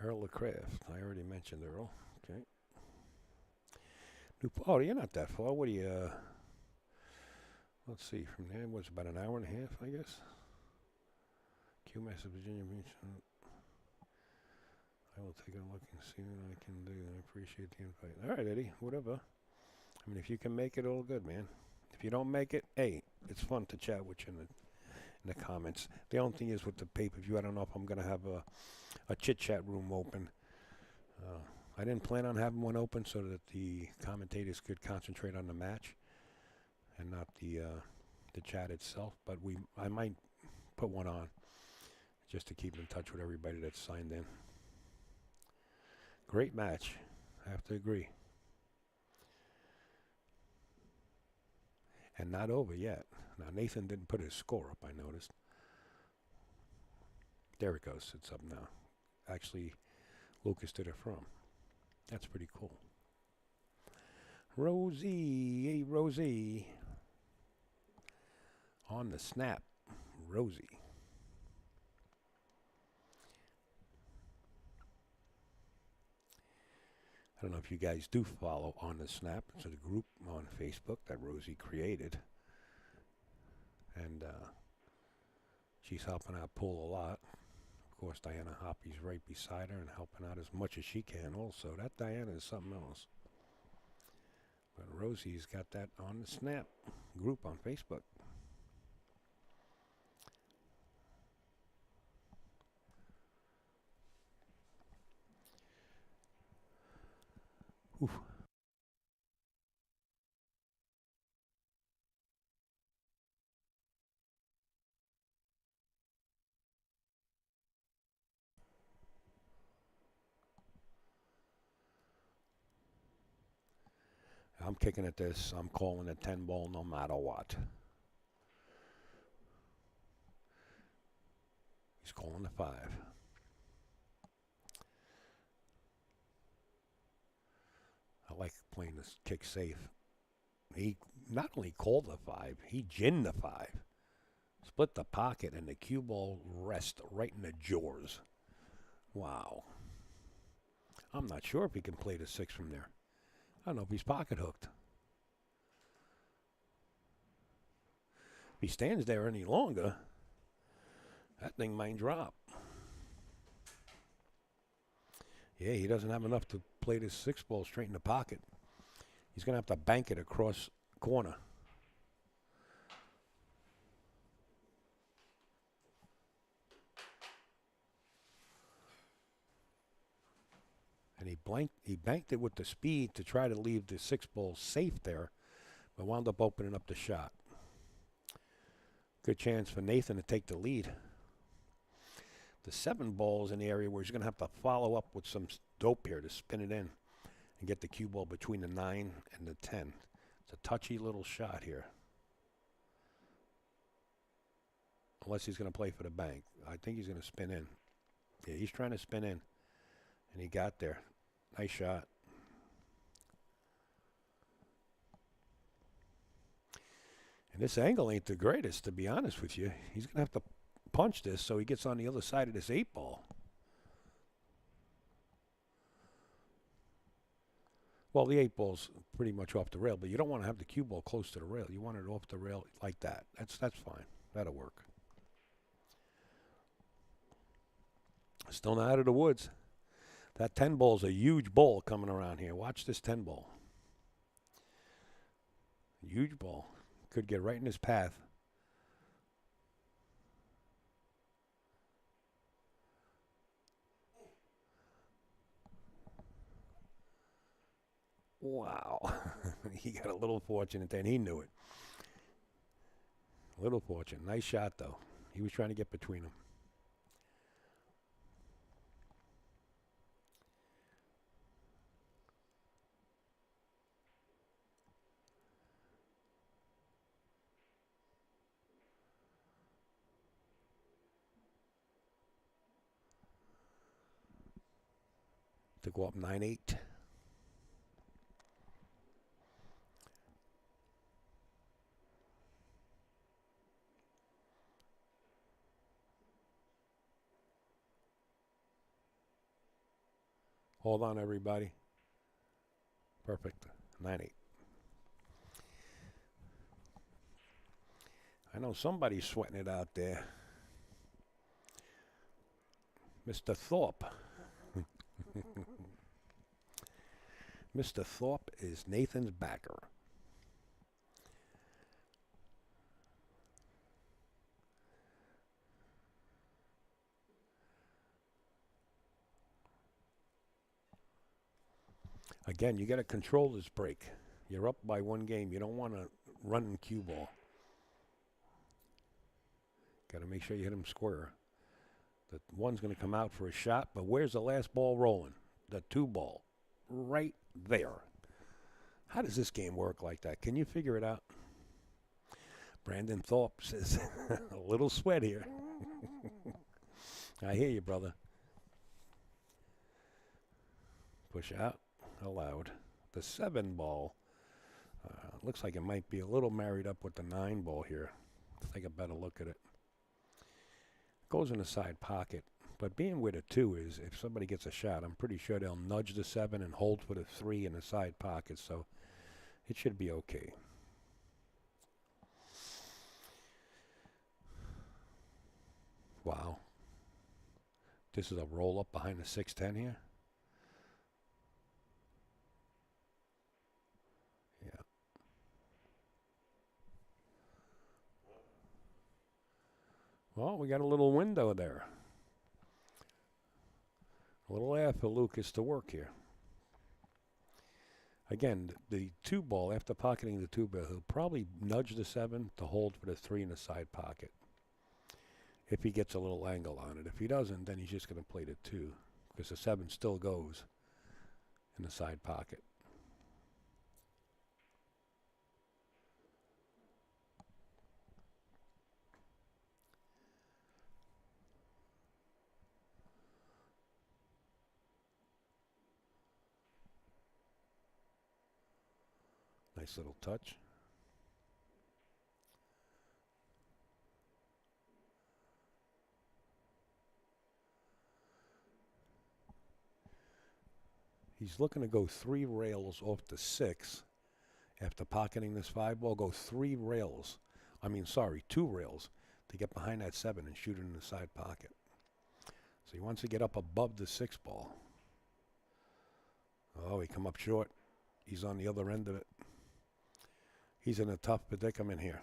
Earl LeCraft. I already mentioned Earl. Okay. Oh, you're not that far. What do you? Let's see. From there, what's about an hour and a half, I guess. QMass of Virginia Beach. I will take a look and see what I can do. I appreciate the invite. All right, Eddie. Whatever. I mean, if you can make it, all good, man. If you don't make it, hey, it's fun to chat with you in the comments. The only thing is with the pay-per-view, I don't know if I'm gonna have a chit-chat room open. I didn't plan on having one open so that the commentators could concentrate on the match and not the chat itself. But I might put one on just to keep in touch with everybody that's signed in. Great match, I have to agree. And not over yet. Now, Nathan didn't put his score up, I noticed. There it goes. It's up now. Actually, Lukas did it from. That's pretty cool. Rosie. Hey, Rosie. On the snap. Rosie. I don't know if you guys do follow On the Snap. It's a group on Facebook that Rosie created. And she's helping out Pool a lot. Of course, Diana Hoppy's right beside her and helping out as much as she can also. That Diana is something else. But Rosie's got that On the Snap group on Facebook. Oof. I'm kicking at this. I'm calling it 10 ball no matter what. He's calling the 5. I like playing this kick safe. He not only called the 5, he ginned the 5. Split the pocket and the cue ball rest right in the jaws. Wow. I'm not sure if he can play the 6 from there. I don't know if he's pocket hooked. If he stands there any longer, that thing might drop. Yeah, he doesn't have enough to play this 6 ball straight in the pocket. He's going to have to bank it across corner. And he banked it with the speed to try to leave the 6 ball safe there, but wound up opening up the shot. Good chance for Nathan to take the lead. The 7 ball's in the area where he's going to have to follow up with some dope here to spin it in and get the cue ball between the 9 and the 10. It's a touchy little shot here. Unless he's going to play for the bank. I think he's going to spin in. Yeah, he's trying to spin in. And he got there. Nice shot. And this angle ain't the greatest, to be honest with you. He's going to have to punch this so he gets on the other side of this 8 ball. Well, the 8 ball's pretty much off the rail, but you don't want to have the cue ball close to the rail. You want it off the rail like that. That's fine. That'll work. Still not out of the woods. That 10 ball's a huge ball coming around here. Watch this 10 ball. Huge ball. Could get right in his path. Wow. He got a little fortunate there, and he knew it. Little fortunate. Nice shot, though. He was trying to get between them. To go up 9-8. Hold on, everybody. Perfect. 9-8. I know somebody's sweating it out there. Mr. Thorpe. Mr. Thorpe is Nathan's backer. Again, you got to control this break. You're up by 1 game. You don't want to run and cue ball. Got to make sure you hit him square. The 1's going to come out for a shot, but where's the last ball rolling? The 2 ball. Right there. How does this game work like that? Can you figure it out? Brandon Thorpe says, a little sweat here. I hear you, brother. Push out. Allowed. The 7 ball looks like it might be a little married up with the 9 ball here. Let's take a better look at it. Goes in the side pocket, but being where the 2 is, if somebody gets a shot, I'm pretty sure they'll nudge the 7 and hold for the 3 in the side pocket, so it should be okay. Wow. This is a roll up behind the 6-10 here. Well, we got a little window there. A little air for Lukas to work here. Again, the 2 ball, after pocketing the 2 ball, he'll probably nudge the 7 to hold for the 3 in the side pocket. If he gets a little angle on it. If he doesn't, then he's just going to play the 2. Because the 7 still goes in the side pocket. Nice little touch. He's looking to go 3 rails off the 6. After pocketing this 5 ball, go 3 rails. 2 rails to get behind that 7 and shoot it in the side pocket. So he wants to get up above the 6 ball. Oh, he come up short. He's on the other end of it. He's in a tough predicament here.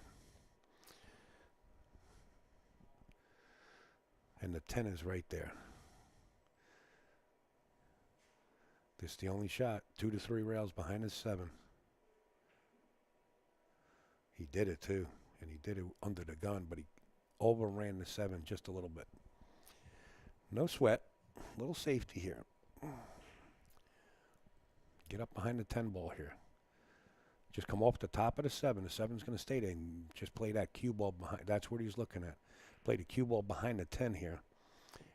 And the 10 is right there. This is the only shot. 2 to 3 rails behind his 7. He did it too. And he did it under the gun, but he overran the 7 just a little bit. No sweat. Little safety here. Get up behind the 10 ball here. Just come off the top of the 7. The 7's going to stay there and just play that cue ball behind. That's what he's looking at. Play the cue ball behind the 10 here.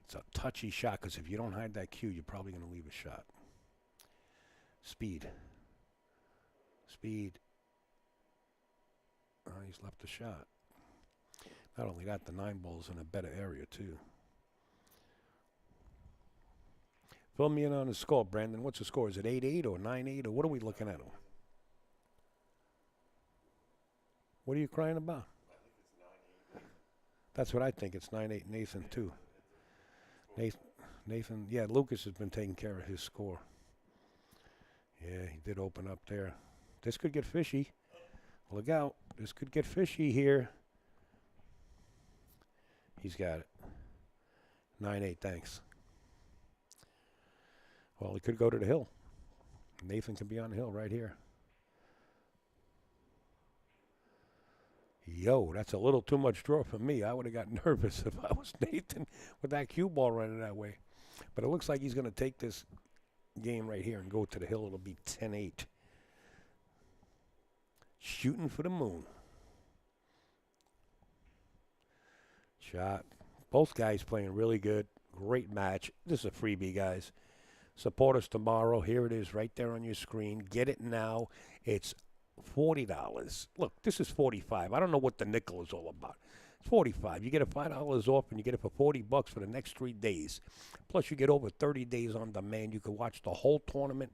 It's a touchy shot because if you don't hide that cue, you're probably going to leave a shot. Speed. Speed. Oh, he's left the shot. Not only that, the 9 ball's in a better area too. Fill me in on the score, Brandon. What's the score? Is it 8-8 or 9-8 or what are we looking at? What are you crying about? I think it's 9-8. That's what I think. It's 9-8 Nathan too. Nathan, yeah, Lukas has been taking care of his score. Yeah, he did open up there. This could get fishy. Look out. This could get fishy here. He's got it. 9-8, thanks. Well, he could go to the hill. Nathan can be on the hill right here. Yo, that's a little too much draw for me. I would have got nervous if I was Nathan with that cue ball running that way. But it looks like he's going to take this game right here and go to the hill. It'll be 10-8. Shooting for the moon. Shot. Both guys playing really good. Great match. This is a freebie, guys. Support us tomorrow. Here it is right there on your screen. Get it now. It's $40. Look, this is $45. I don't know what the nickel is all about. It's $45. You get it $5 off and you get it for $40 for the next 3 days. Plus you get over 30 days on demand. You can watch the whole tournament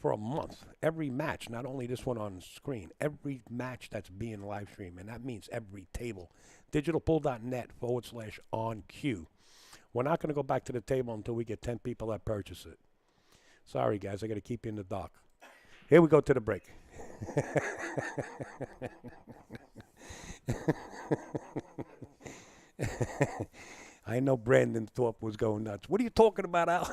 for a month. Every match, not only this one on screen, every match that's being live streamed, and that means every table. Digitalpool.net/on cue. We're not going to go back to the table until we get 10 people that purchase it. Sorry, guys, I got to keep you in the dark. Here we go to the break. I know Brandon Thorpe was going nuts. What are you talking about, Al?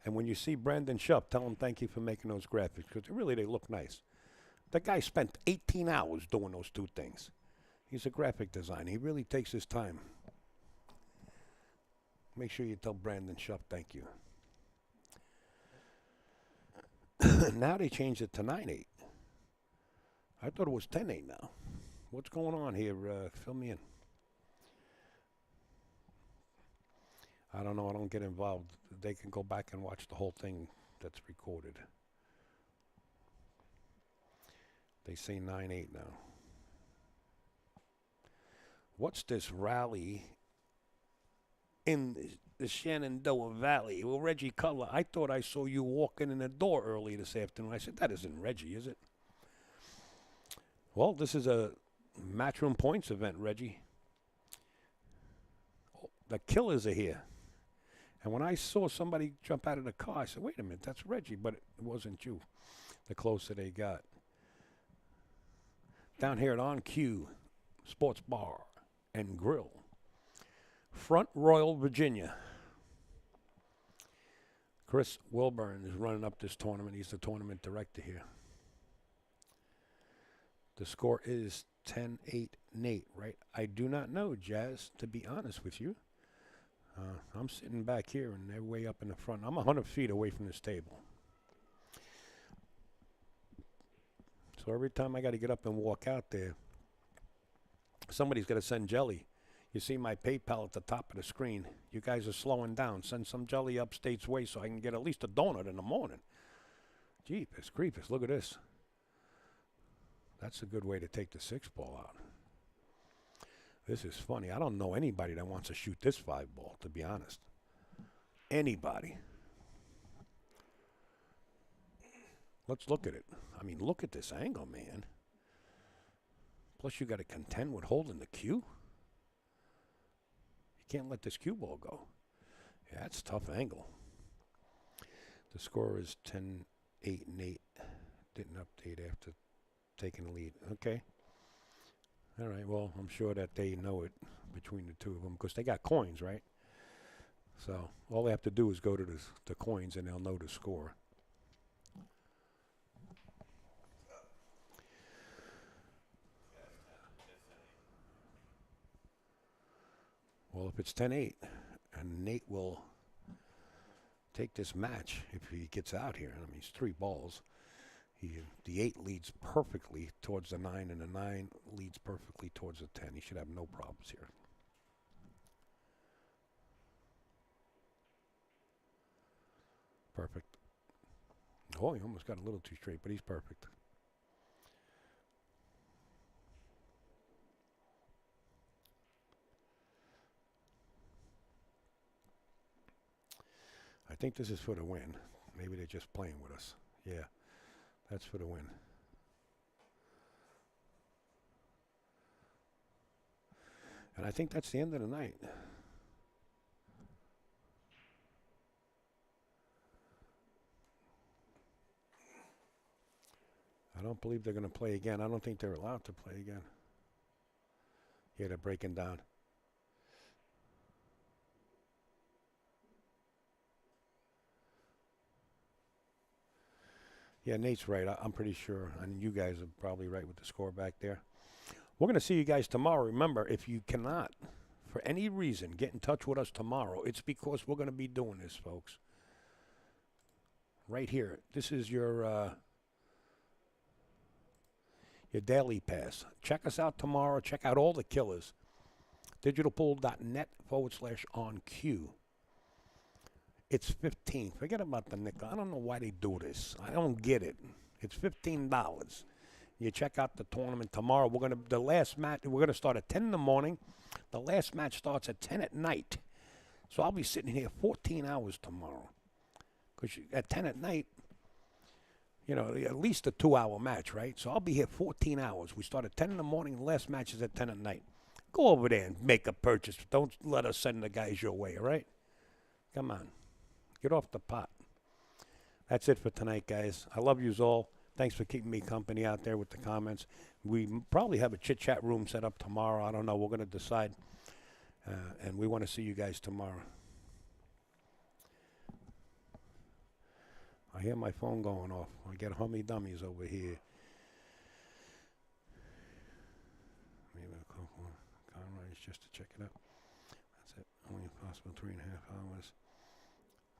And when you see Brandon Shupp, tell him thank you for making those graphics, because really they look nice. The guy spent 18 hours doing those two things. He's a graphic designer. He really takes his time. Make sure you tell Brandon Shupp thank you. Now they changed it to 9-8. I thought it was 10-8 now. What's going on here? Fill me in. I don't know. I don't get involved. They can go back and watch the whole thing that's recorded. They say 9-8 now. What's this rally in the Shenandoah Valley? Well, Reggie Cutler, I thought I saw you walking in the door early this afternoon. I said, that isn't Reggie, is it? Well, this is a Matchroom Points event, Reggie. The Killers are here. And when I saw somebody jump out of the car, I said, wait a minute, that's Reggie, but it wasn't you, the closer they got. Down here at On Cue Sports Bar and Grill, Front Royal, Virginia. Chris Wilburn is running up this tournament. He's the tournament director here. The score is 10-8, Nate, right? I do not know, Jazz, to be honest with you. I'm sitting back here, and they're way up in the front. I'm 100 feet away from this table. So every time I got to get up and walk out there, somebody's got to send jelly. You see my PayPal at the top of the screen. You guys are slowing down. Send some jelly upstate's way so I can get at least a donut in the morning. Jeepers creepers, look at this. That's a good way to take the 6-ball out. This is funny. I don't know anybody that wants to shoot this 5-ball, to be honest. Anybody. Let's look at it. I mean, look at this angle, man. Plus, you got to contend with holding the cue. You can't let this cue ball go. Yeah, that's a tough angle. The score is 10-8 and 8. Didn't update after taking the lead. Okay. All right, well, I'm sure that they know it between the two of them because they got coins, right? So all they have to do is go to the coins and they'll know the score. Well, if it's 10-8, and Nate will take this match if he gets out here. I mean, it's 3 balls. The 8 leads perfectly towards the 9, and the 9 leads perfectly towards the 10. He should have no problems here. Perfect. Oh, he almost got a little too straight, but he's perfect. I think this is for the win. Maybe they're just playing with us. Yeah. That's for the win. And I think that's the end of the night. I don't believe they're going to play again. I don't think they're allowed to play again. Yeah, they're breaking down. Yeah, Nate's right. I'm pretty sure. And you guys are probably right with the score back there. We're going to see you guys tomorrow. Remember, if you cannot, for any reason, get in touch with us tomorrow, it's because we're going to be doing this, folks. Right here. This is your daily pass. Check us out tomorrow. Check out all the killers. Digitalpool.net/on cue. It's $15. Forget about the nickel. I don't know why they do this. I don't get it. It's $15. You check out the tournament tomorrow. The last match, we're gonna start at 10 in the morning. The last match starts at 10 at night. So I'll be sitting here 14 hours tomorrow. Because at 10 at night, at least a 2-hour match, right? So I'll be here 14 hours. We start at 10 in the morning. The last match is at 10 at night. Go over there and make a purchase. Don't let us send the guys your way, all right? Come on. Get off the pot. That's it for tonight, guys. I love yous all. Thanks for keeping me company out there with the comments. We probably have a chit-chat room set up tomorrow. I don't know. We're going to decide. And we want to see you guys tomorrow. I hear my phone going off. I get hummy dummies over here. Maybe a couple Conrads just to check it out. That's it. Only possible 3.5 hours.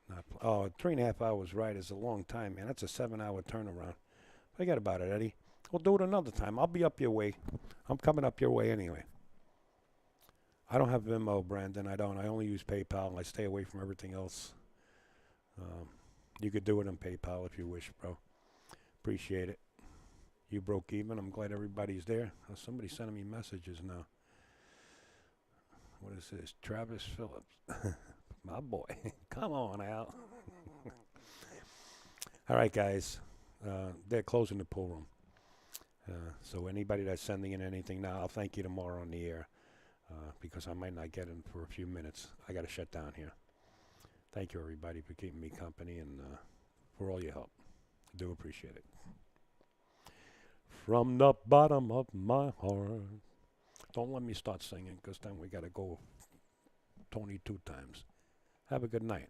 Not 3.5 hours, right, is a long time, man. That's a 7-hour turnaround. Forget about it, Eddie. We'll do it another time. I'll be up your way. I'm coming up your way anyway. I don't have Venmo, Brandon. I don't. I only use PayPal. I stay away from everything else. You could do it on PayPal if you wish, bro. Appreciate it. You broke even. I'm glad everybody's there. Somebody's sending me messages now. What is this? Travis Phillips. My boy. Come on, Al. All right, guys. They're closing the pool room. So anybody that's sending in anything now, I'll thank you tomorrow on the air because I might not get in for a few minutes. I got to shut down here. Thank you, everybody, for keeping me company and for all your help. I do appreciate it. From the bottom of my heart. Don't let me start singing because then we got to go 22 times. Have a good night.